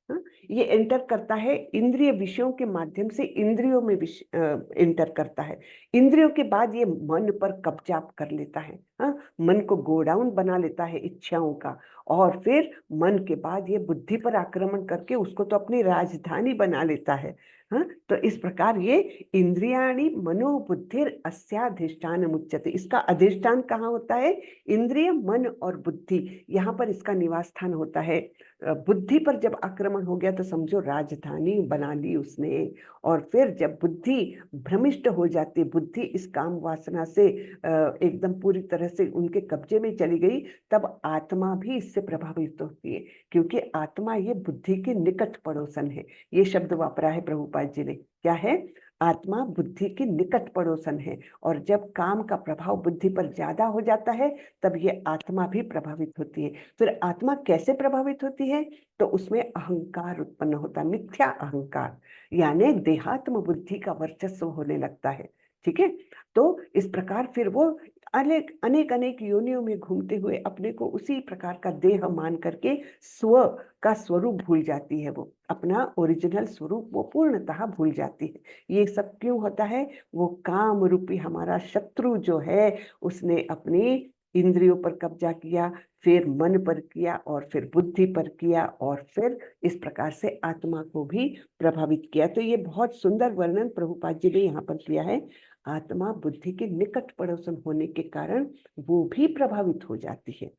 हाँ, ये एंटर करता है इंद्रिय विषयों के माध्यम से, इंद्रियों में एंटर करता है। इंद्रियों के बाद ये मन पर कब्जा कर लेता है, हाँ, मन को गोडाउन बना लेता है इच्छाओं का, और फिर मन के बाद ये बुद्धि पर आक्रमण करके उसको तो अपनी राजधानी बना लेता है। हाँ, तो इस प्रकार ये इंद्रियाणि मनोबुद्धिर अस्याधिष्ठान मुच्यते, इसका अधिष्ठान कहाँ होता है? इंद्रिय, मन और बुद्धि, यहाँ पर इसका निवास स्थान होता है। बुद्धि पर जब आक्रमण हो गया तो समझो राजधानी बना ली उसने, और फिर जब बुद्धि भ्रमिष्ट हो जाती, बुद्धि इस काम वासना से एकदम पूरी तरह से उनके कब्जे में चली गई, तब आत्मा भी इससे प्रभावित होती है, क्योंकि आत्मा ये बुद्धि के निकट पड़ोसन है। ये शब्द वापरा है प्रभुपाद जी ने, क्या है? आत्मा बुद्धि की निकट पड़ोसन है, और जब काम का प्रभाव बुद्धि पर ज्यादा हो जाता है तब ये आत्मा भी प्रभावित होती है। फिर आत्मा कैसे प्रभावित होती है? तो उसमें अहंकार उत्पन्न होता है, मिथ्या अहंकार, यानी देहात्म बुद्धि का वर्चस्व होने लगता है। ठीक है, तो इस प्रकार फिर वो अनेक अनेक योनियों में घूमते हुए अपने को उसी प्रकार का देह मान करके स्व का स्वरूप भूल जाती है, वो अपना ओरिजिनल स्वरूप वो पूर्णतः भूल जाती है। ये सब क्यों होता है? वो काम रूपी हमारा शत्रु जो है उसने अपनी इंद्रियों पर कब्जा किया, फिर मन पर किया, और फिर बुद्धि पर किया, और फिर इस प्रकार से आत्मा को भी प्रभावित किया। तो ये बहुत सुंदर वर्णन प्रभुपाद जी ने यहाँ पर किया है। आत्मा बुद्धि के निकट पड़ोसन होने के कारण वो भी प्रभावित हो जाती है।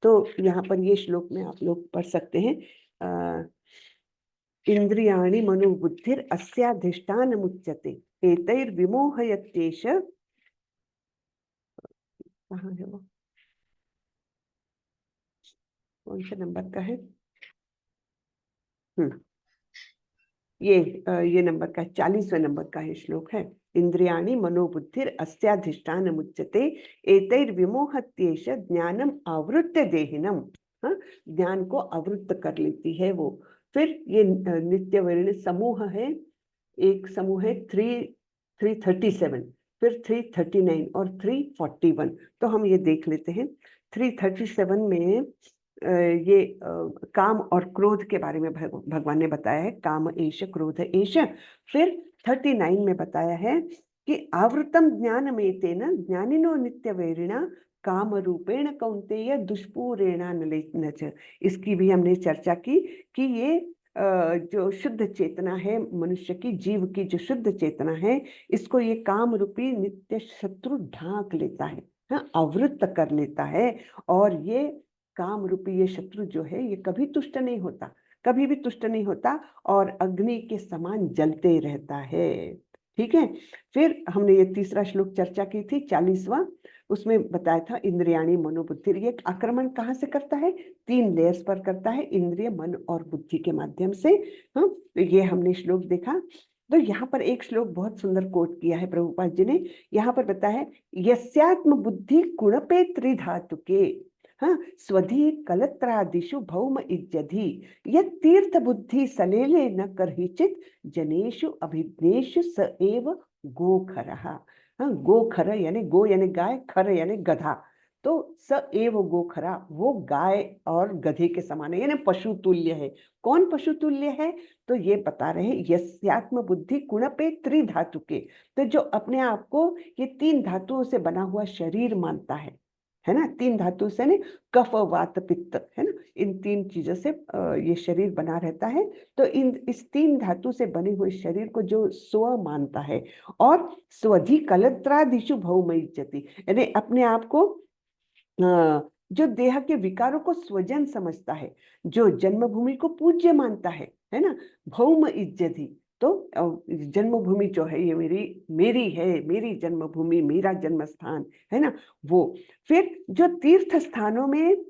तो यहाँ पर ये श्लोक में आप लोग पढ़ सकते हैं, इंद्रियाणि मनोबुद्धिर अस्याधिष्ठान मुच्यते एतैर्विमोहयत्येष, कहाँ है वो, कौन से नंबर का है? ये नंबर का 40वें नंबर का है श्लोक है। इंद्रियाणि मनोबुद्धिर अस्याधिष्ठान मुच्यते एतैर्विमोहत्येष ज्ञानम आवृत्य देहिनम। हाँ, ज्ञान को आवृत्त कर लेती है वो। फिर ये नित्य वर्ण समूह है, एक समूह है 337, फिर 339 और 341। तो हम ये देख लेते हैं। 337 में ये काम और क्रोध के बारे में भगवान ने बताया है, काम एष क्रोध एष। फिर 39 में बताया है कि आवृतम ज्ञान में तेन ज्ञानिनो नित्य वैरिणा काम रूपेण कौन्तेय दुष्पूरेणा नच। इसकी भी हमने चर्चा की कि ये जो शुद्ध चेतना है मनुष्य की, जीव की जो शुद्ध चेतना है, इसको ये काम रूपी नित्य शत्रु ढांक लेता है, आवृत्त कर लेता है। और ये काम रूपी ये शत्रु जो है ये कभी तुष्ट नहीं होता, कभी भी तुष्ट नहीं होता, और अग्नि के समान जलते रहता है। ठीक है, फिर हमने ये तीसरा श्लोक चर्चा की थी 40वां, उसमें बताया था इंद्रियाणि मनोबुद्धि। ये आक्रमण कहाँ से करता है? 3 लेयर्स पर करता है, इंद्रिय, मन और बुद्धि के माध्यम से। हाँ, तो ये हमने श्लोक देखा। तो यहाँ पर एक श्लोक बहुत सुंदर कोट किया है प्रभुपाद जी ने। यहाँ पर बताया है, यस्यात्म बुद्धि कुणपे त्रिधातुके, हाँ, स्वधि कलत्रादिषु भौम इज्जधि यत् तीर्थ बुद्धि सलेले न करहिचित जनेषु अभिज्ञेषु स एव गोखरः। हाँ, गोखर यानी गो यानी गाय, खर यानी गधा, तो स एव गोखरा, वो गाय और गधे के समान है, यानी पशु तुल्य है। कौन पशु तुल्य है? तो ये बता रहे हैं, यस्यात्म बुद्धि कुणपे त्रिधातुके, तो जो अपने आप को ये 3 धातुओं से बना हुआ शरीर मानता है ना, 3 धातु से ने कफ वात पित्त, है ना, इन 3 चीजों से ये शरीर बना रहता है। तो इस 3 धातु से बने हुए शरीर को जो स्व मानता है, और स्वधि कलत्रादिषु भौम इज्जति, यानी अपने आप को जो देह के विकारों को स्वजन समझता है, जो जन्मभूमि को पूज्य मानता है ना, भौम इज्जति, तो जन्मभूमि जो है ये मेरी है, मेरी जन्मभूमि, मेरा जन्म स्थान है ना वो। फिर जो तीर्थ स्थानों में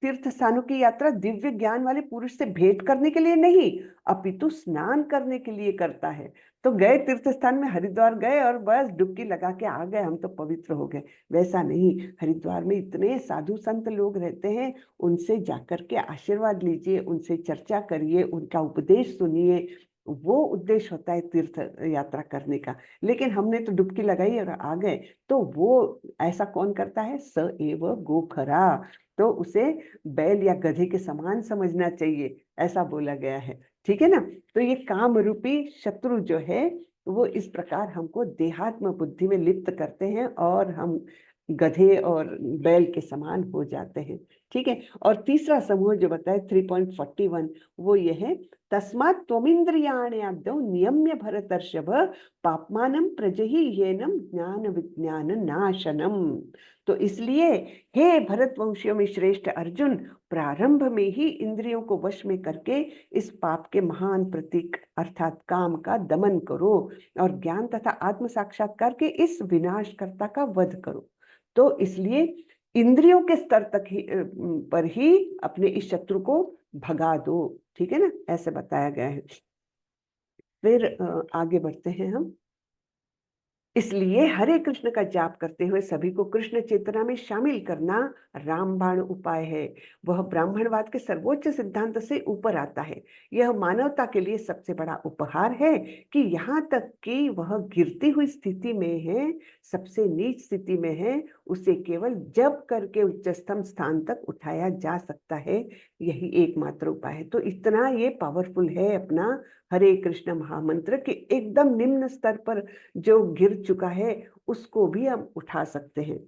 तीर्थ स्थानों की यात्रा दिव्य ज्ञान वाले पुरुष से भेंट करने के लिए नहीं, अपितु स्नान करने के लिए करता है। तो गए तीर्थ स्थान में, हरिद्वार गए और बस डुबकी लगा के आ गए, हम तो पवित्र हो गए, वैसा नहीं। हरिद्वार में इतने साधु संत लोग रहते हैं, उनसे जाकर के आशीर्वाद लीजिए, उनसे चर्चा करिए, उनका उपदेश सुनिए, वो उद्देश्य होता है तीर्थ यात्रा करने का। लेकिन हमने तो डुबकी लगाई और आ गए, तो वो ऐसा कौन करता है? स एव गोखरा, तो उसे बैल या गधे के समान समझना चाहिए, ऐसा बोला गया है। ठीक है ना? तो ये काम रूपी शत्रु जो है वो इस प्रकार हमको देहात्म बुद्धि में लिप्त करते हैं और हम गधे और बैल के समान हो जाते हैं। ठीक है। और तीसरा समूह जो बताए 3.41 वो ये है, तस्मात् त्वमिन्द्रियाणि आद्यौ नियम्य भरतर्षभ पाप्मानं प्रजहि येनम ज्ञान विज्ञान नाशनम। तो इसलिए हे भरतवंशियों में श्रेष्ठ अर्जुन, प्रारंभ में ही इंद्रियों को वश में करके इस पाप के महान प्रतीक अर्थात काम का दमन करो और ज्ञान तथा आत्म साक्षात्कार के इस विनाशकर्ता का वध करो। तो इसलिए इंद्रियों के स्तर तक ही पर ही अपने इस शत्रु को भगा दो। ठीक है ना? ऐसे बताया गया है। फिर आगे बढ़ते हैं हम। इसलिए हरे कृष्ण का जाप करते हुए सभी को कृष्ण चेतना में शामिल करना रामबाण उपाय है। वह ब्राह्मणवाद के सर्वोच्च सिद्धांत से ऊपर आता है। यह मानवता के लिए सबसे बड़ा उपहार है कि यहाँ तक कि वह गिरती हुई स्थिति में है, सबसे नीच स्थिति में है, उसे केवल जप करके उच्चतम स्थान तक उठाया जा सकता है। यही एकमात्र उपाय है। तो इतना ये पावरफुल है अपना हरे कृष्ण महामंत्र कि एकदम निम्न स्तर पर जो गिर चुका है उसको भी हम उठा सकते हैं।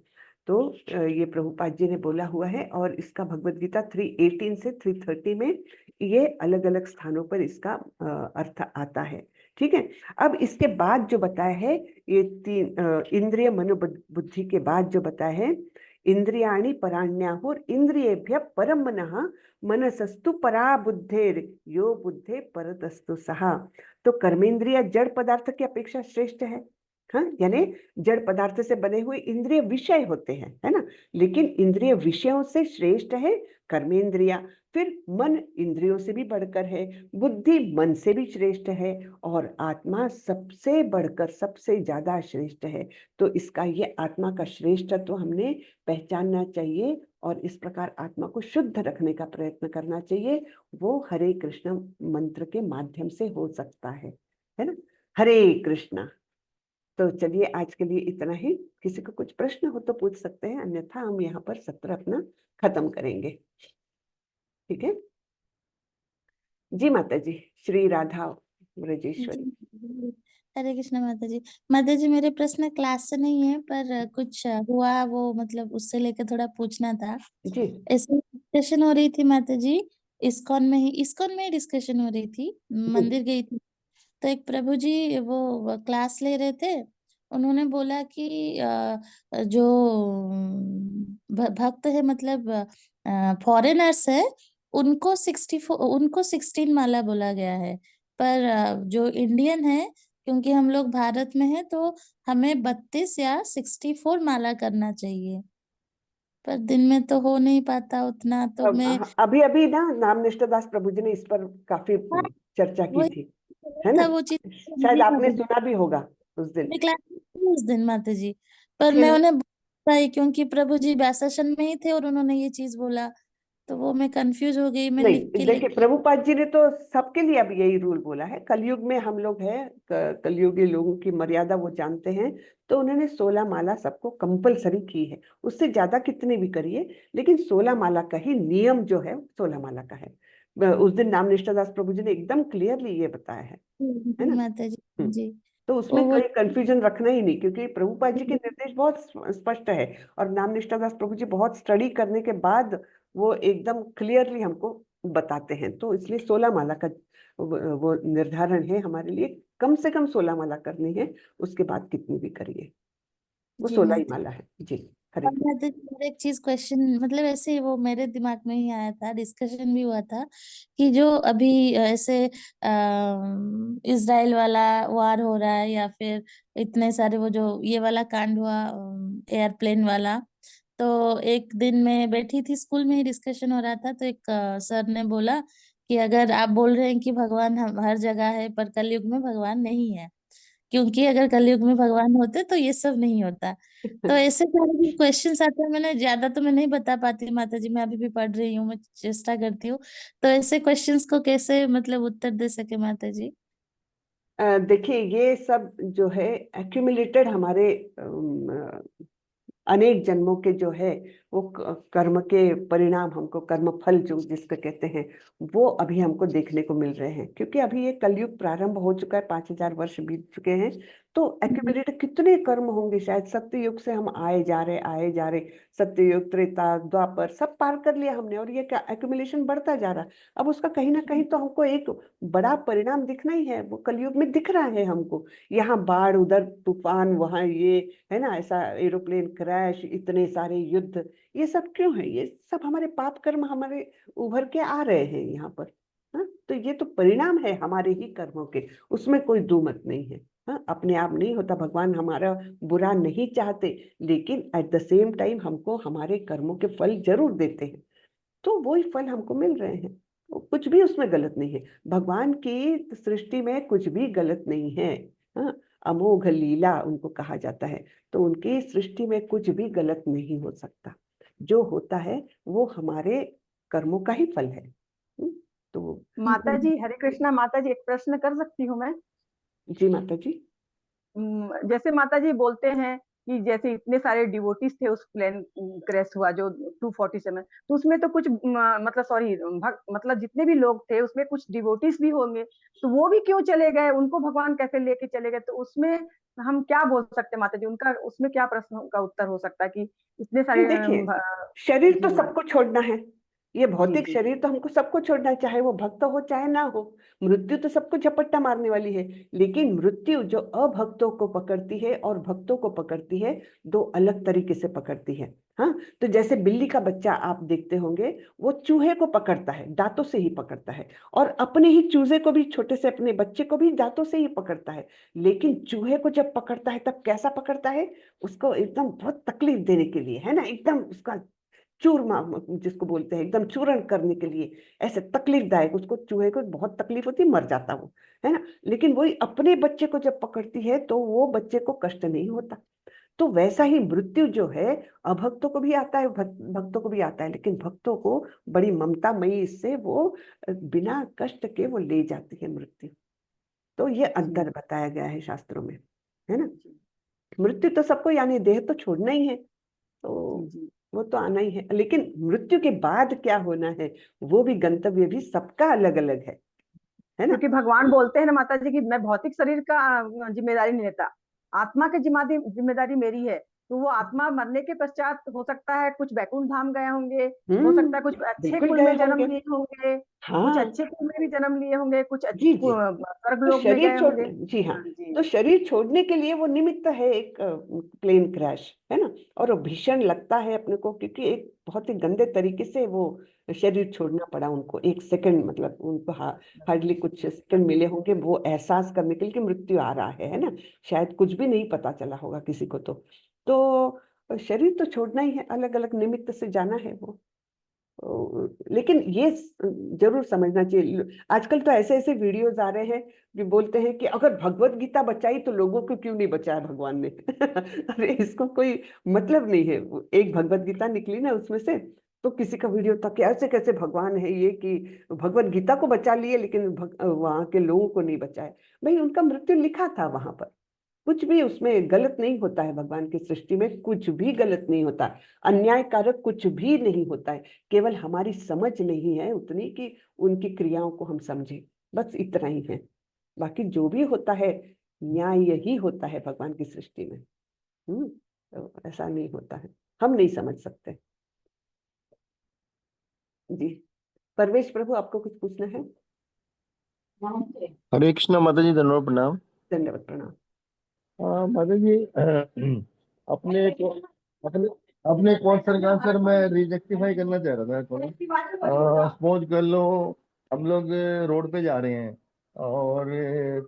तो ये प्रभुपाद जी ने बोला हुआ है और इसका भगवद गीता 3:18 से 3:30 में ये अलग अलग स्थानों पर इसका अर्थ आता है। ठीक है। अब इसके बाद जो बताया है ये तीन इंद्रिय मनोबुद्धि के बाद जो बताया है, इंद्रियाणि पराण्याहुर इंद्रियेभ्य परम मनः मनसस्तु परा बुद्धेर यो बुद्धे परतस्तु सहा। तो कर्मेंद्रिय जड़ पदार्थ की अपेक्षा श्रेष्ठ है। हाँ, यानी जड़ पदार्थ से बने हुए इंद्रिय विषय होते हैं, है ना? लेकिन इंद्रिय विषयों से श्रेष्ठ है कर्मेंद्रिया। फिर मन इंद्रियों से भी बढ़कर है, बुद्धि मन से भी श्रेष्ठ है और आत्मा सबसे बढ़कर सबसे ज्यादा श्रेष्ठ है। तो इसका ये आत्मा का श्रेष्ठत्व हमने पहचानना चाहिए और इस प्रकार आत्मा को शुद्ध रखने का प्रयत्न करना चाहिए। वो हरे कृष्ण मंत्र के माध्यम से हो सकता है ना? हरे कृष्णा। तो चलिए आज के लिए इतना ही। किसी को कुछ प्रश्न हो तो पूछ सकते हैं, अन्यथा हम यहाँ पर सत्र अपना खत्म करेंगे। ठीक है जी। माता जी, श्री राधा ब्रजेश्वरी। हरे कृष्ण माता जी। माता जी मेरे प्रश्न क्लास से नहीं है पर कुछ हुआ वो मतलब उससे लेकर थोड़ा पूछना था जी। ऐसे डिस्कशन हो रही थी माता जी, इस्कॉन में ही डिस्कशन हो रही थी। मंदिर गई थी तो एक प्रभु जी वो क्लास ले रहे थे। उन्होंने बोला कि जो भक्त है मतलब फॉरेनर्स है उनको 16 माला बोला गया है, पर जो इंडियन है क्योंकि हम लोग भारत में है तो हमें 32 या 64 माला करना चाहिए, पर दिन में तो हो नहीं पाता उतना। तो मैं अभी अभी ना नाम निष्ठादास प्रभु जी ने इस पर काफी चर्चा की थी, है ना? वो चीज शायद आपने सुना भी होगा उस दिन। उस दिन माता जी, पर फिर मैं उन्हें बताई क्योंकि प्रभु जी व्यासासन में ही थे और उन्होंने ये चीज बोला तो वो मैं कंफ्यूज हो गई। मैं लिख नहीं, के देखिए प्रभुपाद जी ने तो सबके लिए अब यही रूल बोला है। कलयुग में हम लोग हैं, कलयुगी लोगों की मर्यादा वो जानते हैं, तो उन्होंने 16 माला सबको कंपलसरी की है। उससे ज्यादा कितनी भी करिए, लेकिन 16 माला का ही नियम जो है 16 माला का है। उस दिन नाम निष्ठादास प्रभु जी ने एकदम क्लियरली ये बताया है ना? माता जी तो उसमें कोई कंफ्यूजन रखना ही नहीं, क्योंकि प्रभुपाद जी के निर्देश बहुत स्पष्ट है और नाम निष्ठादास प्रभु जी बहुत स्टडी करने के बाद वो एकदम क्लियरली हमको बताते हैं। तो इसलिए 16 माला का वो निर्धारण है हमारे लिए। कम से कम 16 माला करनी है, उसके बाद कितनी भी करिए, वो 16 ही माला है जी। हरे एक चीज क्वेश्चन मतलब ऐसे वो मेरे दिमाग में ही आया था, डिस्कशन भी हुआ था कि जो अभी ऐसे इजराइल वाला वार हो रहा है या फिर इतने सारे वो जो ये वाला कांड हुआ एयरप्लेन वाला, तो एक दिन मैं बैठी थी, स्कूल में ही डिस्कशन हो रहा था, तो एक सर ने बोला कि अगर आप बोल रहे हैं कि भगवान हर जगह है, पर कलयुग में भगवान नहीं है, क्योंकि अगर कलयुग में भगवान होते तो ये सब नहीं होता। तो ऐसे सारे क्वेश्चंस आते हैं। मैंने ज्यादा तो मैं नहीं बता पाती माता जी, मैं अभी भी पढ़ रही हूँ, मैं चेष्टा करती हूँ। तो ऐसे क्वेश्चंस को कैसे मतलब उत्तर दे सके माता जी? देखिए, ये सब जो है एक्यूमुलेटेड हमारे अनेक जन्मों के जो है वो कर्म के परिणाम, हमको कर्म फल जो जिसको कहते हैं, वो अभी हमको देखने को मिल रहे हैं। क्योंकि अभी ये कलयुग प्रारंभ हो चुका है, 5000 वर्ष बीत चुके हैं। तो एक्यूमुलेटेड कितने कर्म होंगे, शायद सत्य युग से हम आए जा रहे सत्य युग, त्रेता, द्वापर सब पार कर लिया हमने, और ये क्या एक्यूमुलेशन बढ़ता जा रहा है। अब उसका कहीं ना कहीं तो हमको एक बड़ा परिणाम दिखना ही है, वो कलयुग में दिख रहा है हमको। यहाँ बाढ़, उधर तूफान, वहां ये है ना, ऐसा एरोप्लेन क्रैश, इतने सारे युद्ध, ये सब क्यों है? ये सब हमारे पाप कर्म हमारे उभर के आ रहे हैं यहाँ पर। हाँ, तो ये तो परिणाम है हमारे ही कर्मों के, उसमें कोई दो मत नहीं है। हाँ, अपने आप नहीं होता, भगवान हमारा बुरा नहीं चाहते, लेकिन एट द सेम टाइम हमको हमारे कर्मों के फल जरूर देते हैं। तो वही फल हमको मिल रहे हैं, तो कुछ भी उसमें गलत नहीं है। भगवान की सृष्टि में कुछ भी गलत नहीं है। हाँ, अमोघ लीला उनको कहा जाता है। तो उनकी सृष्टि में कुछ भी गलत नहीं हो सकता। जो होता है वो हमारे कर्मों का ही फल है। तो माता जी हरे कृष्णा। माता जी एक प्रश्न कर सकती हूँ मैं? जी माता जी। जैसे माता जी बोलते हैं कि जैसे इतने सारे डिवोटीज थे उस प्लेन क्रैश हुआ जो 247, तो उसमें तो कुछ मतलब सॉरी मतलब जितने भी लोग थे उसमें कुछ डिवोटीज भी होंगे, तो वो भी क्यों चले गए? उनको भगवान कैसे लेके चले गए? तो उसमें हम क्या बोल सकते हैं माता जी? उनका उसमें क्या प्रश्न का उत्तर हो सकता है कि इतने सारे देखिए, शरीर तो जी सबको छोड़ना है। ये जी भौतिक जी शरीर तो हमको सबको छोड़ना है, चाहे वो भक्त हो चाहे ना हो। मृत्यु तो सबको झपट्टा मारने वाली है, लेकिन मृत्यु जो अभक्तों को पकड़ती है और भक्तों को पकड़ती है, दो अलग तरीके से पकड़ती है। हाँ, तो जैसे बिल्ली का बच्चा आप देखते होंगे, वो चूहे को पकड़ता है, दांतों से ही पकड़ता है, और अपने ही चूजे को भी, छोटे से अपने बच्चे को भी दांतों से ही पकड़ता है। लेकिन चूहे को जब पकड़ता है तब कैसा पकड़ता है? उसको एकदम बहुत तकलीफ देने के लिए, है ना, एकदम उसका चूरमा जिसको बोलते हैं, एकदम चूरण करने के लिए, ऐसे तकलीफदायक। उसको, चूहे को बहुत तकलीफ होती, मर जाता वो, है ना। लेकिन वही अपने बच्चे को जब पकड़ती है तो वो बच्चे को कष्ट नहीं होता। तो वैसा ही मृत्यु जो है, अभक्तों को भी आता है, भक्तों को भी आता है, लेकिन भक्तों को बड़ी ममता मई इससे वो बिना कष्ट के वो ले जाती है मृत्यु। तो ये अंतर बताया गया है शास्त्रों में, है ना। मृत्यु तो सबको, यानी देह तो छोड़ना ही है, तो वो तो आना ही है। लेकिन मृत्यु के बाद क्या होना है, वो भी गंतव्य भी सबका अलग अलग है ना। क्योंकि भगवान बोलते हैं ना माता जी कि मैं भौतिक शरीर का जिम्मेदारी नहीं लेता, आत्मा की जिम्मेदारी मेरी है। तो वो आत्मा मरने के पश्चात हो सकता है कुछ बैकुंठ धाम गए होंगे, हो सकता है कुछ अच्छे बिल्कुल कुल गए में जन्म होंगे। लिए होंगे, कुछ हाँ अच्छे कुल में भी जन्म लिए होंगे, कुछ जी जी। स्वर्ग तो लोक में शरीर गए छोड़, होंगे। जी हाँ, हाँ जी तो शरीर छोड़ने के लिए वो निमित्त है एक प्लेन क्रैश, है ना। और वो भीषण लगता है अपने को, क्योंकि एक बहुत ही गंदे तरीके से वो शरीर छोड़ना पड़ा उनको। एक सेकंड, मतलब उनको हार्डली कुछ सेकंड मिले होंगे वो एहसास करने के लिए कि मृत्यु आ रहा है ना। शायद कुछ भी नहीं पता चला होगा किसी को। तो शरीर तो छोड़ना ही है, अलग अलग निमित्त से जाना है वो। लेकिन ये जरूर समझना चाहिए। आजकल तो ऐसे ऐसे वीडियोस आ रहे हैं जो बोलते हैं कि अगर भगवत गीता बचाई तो लोगों को क्यों नहीं बचाया भगवान ने। अरे इसको कोई मतलब नहीं है। एक भगवत गीता निकली ना उसमें से, तो किसी का वीडियो था कि ऐसे कैसे भगवान है ये कि भगवत गीता को बचा लिए लेकिन वहां के लोगों को नहीं बचाए। भाई उनका मृत्यु लिखा था वहां पर, कुछ भी उसमें गलत नहीं होता है। भगवान की सृष्टि में कुछ भी गलत नहीं होता, अन्यायकारक कुछ भी नहीं होता है। केवल हमारी समझ नहीं है उतनी कि उनकी क्रियाओं को हम समझें, बस इतना ही है। बाकी जो भी होता है न्याय यही होता है भगवान की सृष्टि में। तो ऐसा नहीं होता है, हम नहीं समझ सकते। जी, परवेश प्रभु आपको कुछ पूछना है? हरे कृष्णा माता जी, धन्यवाद, प्रणाम। धन्यवाद, प्रणाम। माता जी, अपने को अपने अपने क्वेश्चन का आंसर मैं रिजेक्टिफाई करना चाह रहा था। सपोज कर लो हम लोग रोड पे जा रहे हैं और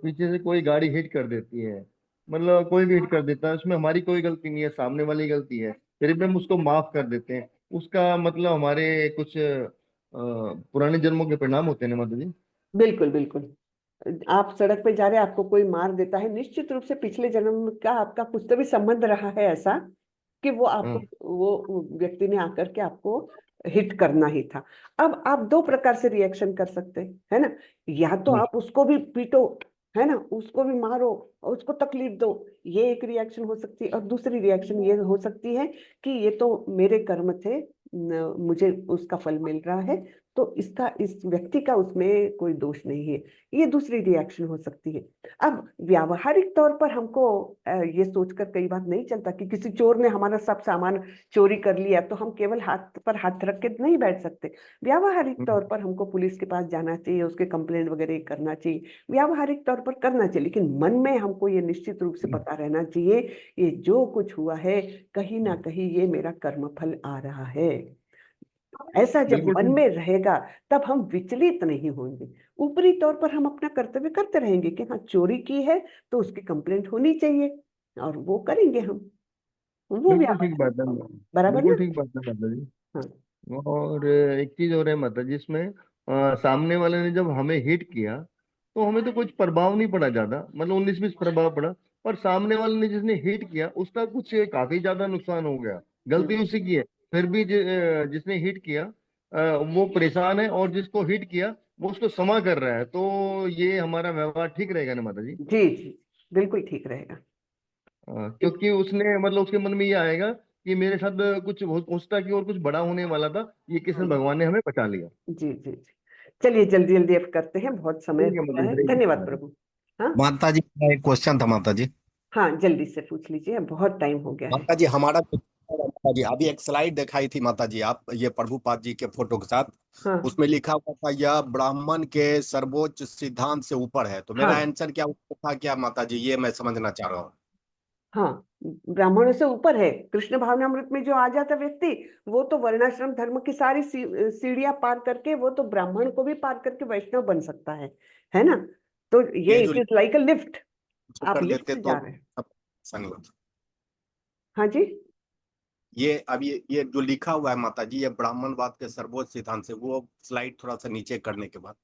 पीछे से कोई गाड़ी हिट कर देती है, मतलब कोई भी हिट कर देता है, उसमें हमारी कोई गलती नहीं है, सामने वाली गलती है, फिर भी हम उसको माफ कर देते हैं, उसका मतलब हमारे कुछ पुराने जन्मों के परिणाम होते हैं ना माता जी। बिल्कुल बिल्कुल। आप सड़क पे जा रहे हैं, आपको कोई मार देता है, निश्चित रूप से पिछले जन्म का आपका कुछ तो भी संबंध रहा है ऐसा कि वो आपको, वो व्यक्ति ने आकर के आपको हिट करना ही था। अब आप दो प्रकार से रिएक्शन कर सकते हैं, है ना। या तो आप उसको भी पीटो, है ना, उसको भी मारो और उसको तकलीफ दो, ये एक रिएक्शन हो सकती है। और दूसरी रिएक्शन ये हो सकती है कि ये तो मेरे कर्म थे, मुझे उसका फल मिल रहा है, तो इसका, इस व्यक्ति का उसमें कोई दोष नहीं है। ये दूसरी रिएक्शन हो सकती है। अब व्यावहारिक तौर पर हमको ये सोचकर कई बार नहीं चलता कि किसी चोर ने हमारा सब सामान चोरी कर लिया तो हम केवल हाथ पर हाथ रख के नहीं बैठ सकते। व्यावहारिक तौर पर हमको पुलिस के पास जाना चाहिए, उसके कंप्लेंट वगैरह करना चाहिए, व्यावहारिक तौर पर करना चाहिए। लेकिन मन में हमको ये निश्चित रूप से पता रहना चाहिए, ये जो कुछ हुआ है कहीं ना कहीं ये मेरा कर्मफल आ रहा है। ऐसा जब मन में रहेगा तब हम विचलित नहीं होंगे। ऊपरी तौर पर हम अपना कर्तव्य करते रहेंगे कि हाँ चोरी की है तो उसकी कंप्लेंट होनी चाहिए, और वो करेंगे हम, वो बिल्कुल ठीक बात है, बराबर बिल्कुल ना। ठीक बात है माता जी। हाँ और एक चीज और है माता जी, इसमें सामने वाले ने जब हमें हिट किया तो हमें तो कुछ प्रभाव नहीं पड़ा ज्यादा, मतलब 19-20 प्रभाव पड़ा। पर सामने वाले ने जिसने हिट किया उसका कुछ काफी ज्यादा नुकसान हो गया, गलती उसी की है। फिर भी जिसने हिट किया वो परेशान है, और जिसको हिट किया वो उसको क्षमा कर रहा है। तो ये हमारा व्यवहार ठीक रहेगा ना माता जी? जी जी बिल्कुल ठीक रहेगा। क्योंकि उसने, मतलब उसके मन में ये आएगा कि मेरे साथ कुछ हो सकता है कि और कुछ बड़ा होने वाला था, ये कृष्ण भगवान ने हमें बचा लिया। जी जी जी। चलिए जल्दी जल्दी अब करते हैं, बहुत समय ठीक है हो माता गया जी, है। हरे धन्यवाद कृष्णा। प्रभु। हाँ माता जी, मेरा एक क्वेश्चन था माता जी। हाँ जल्दी से पूछ लीजिए, बहुत टाइम हो गया है। माता जी, हमारा माता जी अभी एक स्लाइड दिखाई थी माता जी, आप ये प्रभुपाद जी के फोटो के साथ, हाँ उसमें लिखा हुआ था यह ब्राह्मण के सर्वोच्च सिद्धांत से ऊपर है। तो मेरा हाँ आंसर क्या था क्या माता जी, ये मैं समझना चाह रहा हूँ। हाँ, ब्राह्मणों से ऊपर है। कृष्ण भावनामृत में जो आ जाता व्यक्ति, वो तो वर्णाश्रम धर्म की सारी सीढ़ियां पार करके वो तो ब्राह्मण को भी पार करके वैष्णव बन सकता है ना। तो ये ये इट जो इज लाइक अ लिफ्ट, आप कर लिफ्ट देते से तो जा रहे हैं। सब संगत। हाँ जी। ये अब ये जो लिखा हुआ है माता जी, ये ब्राह्मणवाद के सर्वोच्च सिद्धांत से, वो स्लाइड थोड़ा सा नीचे करने के बाद।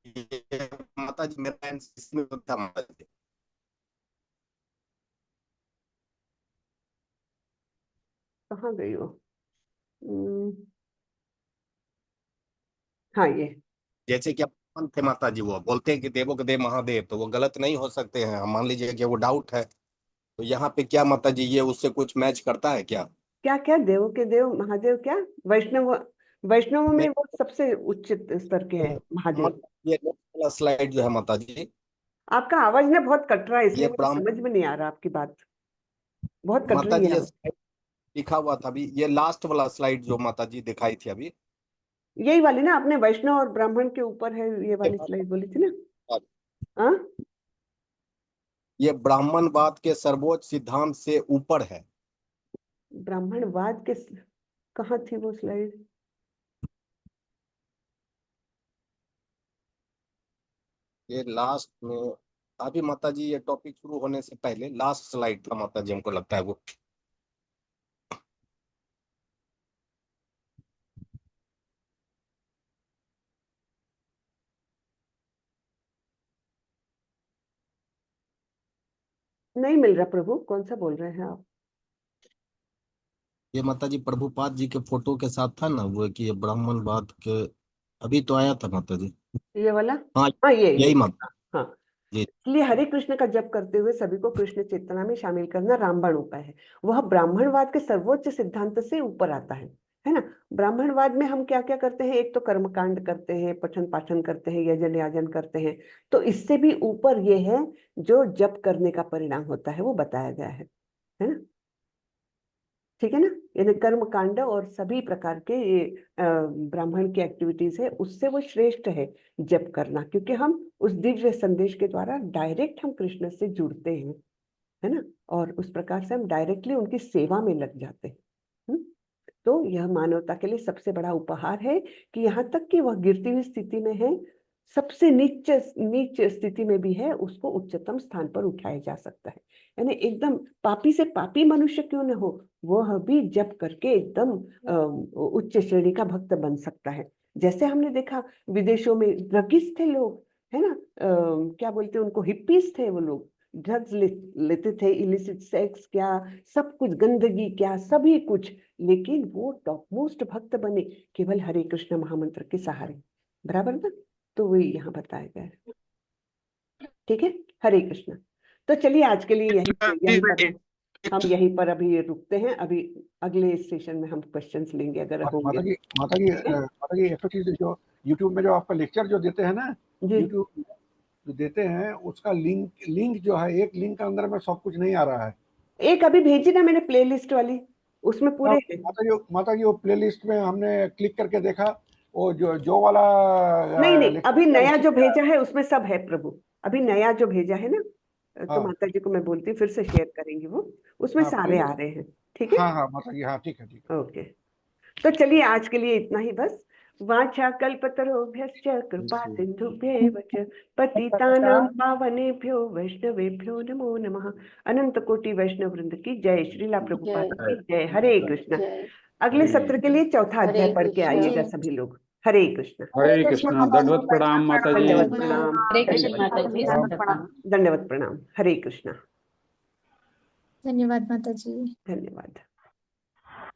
ये माता जी मेरा आंसर इसमें था माता जी। कहाँ गई हो? हाँ ये जैसे कि आप थे माता जी, वो बोलते हैं कि देवों के देव महादेव, तो वो गलत नहीं हो सकते हैं। हम मान लीजिए कि वो डाउट है, तो यहाँ पे क्या माता जी ये उससे कुछ मैच करता है क्या? क्या क्या देवों के देव महादेव, क्या वैष्णव, वैष्णव में वो सबसे उच्च स्तर के हैं महादेव। ये वाला स्लाइड जो है माता जी, आपका आवाज ना बहुत कट रहा है, इसलिए ये मुझे ब्राह्मण समझ में नहीं आ रहा आपकी बात, बहुत कट माता रही जी, है ये आवाज। slide लिखा हुआ था अभी, ये लास्ट वाला स्लाइड जो माता जी दिखाई थी अभी, यही वाली ना, आपने वैष्णव और ब्राह्मण के ऊपर है ये वाली स्लाइड बोली थी ना। हाँ ये ब्राह्मणवाद के सर्वोच्च सिद्धांत से ऊपर है। ब्राह्मणवाद के कहाँ थी वो स्लाइड? ये लास्ट में अभी माता जी, ये टॉपिक शुरू होने से पहले लास्ट स्लाइड था माता जी, हमको लगता है वो। नहीं मिल रहा प्रभु, कौन सा बोल रहे हैं आप? ये माता जी प्रभुपाद जी के फोटो के साथ था ना वो, कि ये ब्राह्मणवाद के, अभी तो आया था माता जी। ये वाला? हाँ, हाँ ये यही माता हाँ। जी। इसलिए हरे कृष्ण का जप करते हुए सभी को कृष्ण चेतना में शामिल करना रामबाण उपाय है। वह ब्राह्मणवाद के सर्वोच्च सिद्धांत से ऊपर आता है ना। ब्राह्मणवाद में हम क्या क्या करते हैं? एक तो कर्मकांड करते हैं, पठन पाठन करते हैं, यजन याजन करते हैं। तो इससे भी ऊपर ये है जो जप करने का परिणाम होता है, वो बताया गया है ना। ठीक है ना। यानी कर्म कांड और सभी प्रकार के ये ब्राह्मण की एक्टिविटीज है, उससे वो श्रेष्ठ है जप करना, क्योंकि हम उस दिव्य संदेश के द्वारा डायरेक्ट हम कृष्ण से जुड़ते हैं, है ना। और उस प्रकार से हम डायरेक्टली उनकी सेवा में लग जाते हैं। तो यह मानवता के लिए सबसे बड़ा उपहार है कि यहाँ तक कि वह गिरती हुई स्थिति में है सबसे नीच नीच स्थिति में भी है, उसको उच्चतम स्थान पर उठाया जा सकता है। यानी एकदम पापी से पापी मनुष्य क्यों न हो, वह भी जप करके एकदम उच्च श्रेणी का भक्त बन सकता है। जैसे हमने देखा विदेशों में ड्रगिस्ट थे लोग, है ना, क्या बोलते हैं उनको, हिप्पीज थे वो लोग, ड्रग्स लेते थे, इलिसिट सेक्स क्या, सब कुछ, गंदगी क्या, सभी कुछ, लेकिन वो टॉप मोस्ट भक्त बने केवल हरे कृष्ण महामंत्र के सहारे। बराबर ना? तो वही यहाँ बताया गया है। ठीक है, हरे कृष्ण। तो चलिए आज के लिए हम यहीं पर अभी रुकते हैं। अभी अगले सेशन में हम क्वेश्चंस लेंगे अगर होंगे। माता जी एक तो चीज, जो यूट्यूब में जो आपका लेक्चर जो देते हैं ना, यूट्यूब जो देते हैं उसका लिंक जो है, एक लिंक के अंदर में सब कुछ नहीं आ रहा है। एक अभी भेजी ना मैंने प्लेलिस्ट वाली, उसमें पूरे हैं। माता जी वो प्लेलिस्ट में हमने क्लिक करके देखा, वो जो वाला नहीं, अभी नया जो भेजा है उसमें सब है प्रभु। अभी नया जो भेजा है ना, तो माता जी को मैं बोलती हूँ फिर से शेयर करेंगे वो, उसमें सारे आ रहे हैं। ठीक है, हाँ माता जी, हाँ ठीक है। ओके, तो चलिए आज के लिए इतना ही बस। वाचा कल्पतरुभ्यश्च कृपा सिन्धुभ्येव च पतितानां पावनेभ्यो वैष्णवेभ्यो नमो नमः। अनंत कोटि वैष्णव वृंद की जय। श्रीला प्रभुपाद की जय। हरे कृष्ण। अगले सत्र के लिए चौथा अध्याय पढ़ के आइएगा सभी लोग। हरे कृष्ण। हरे कृष्ण। दंडवत प्रणाम माता जी। दंडवत प्रणाम। हरे कृष्ण माता जी। दंडवत प्रणाम। हरे कृष्ण। धन्यवाद माता जी। धन्यवाद।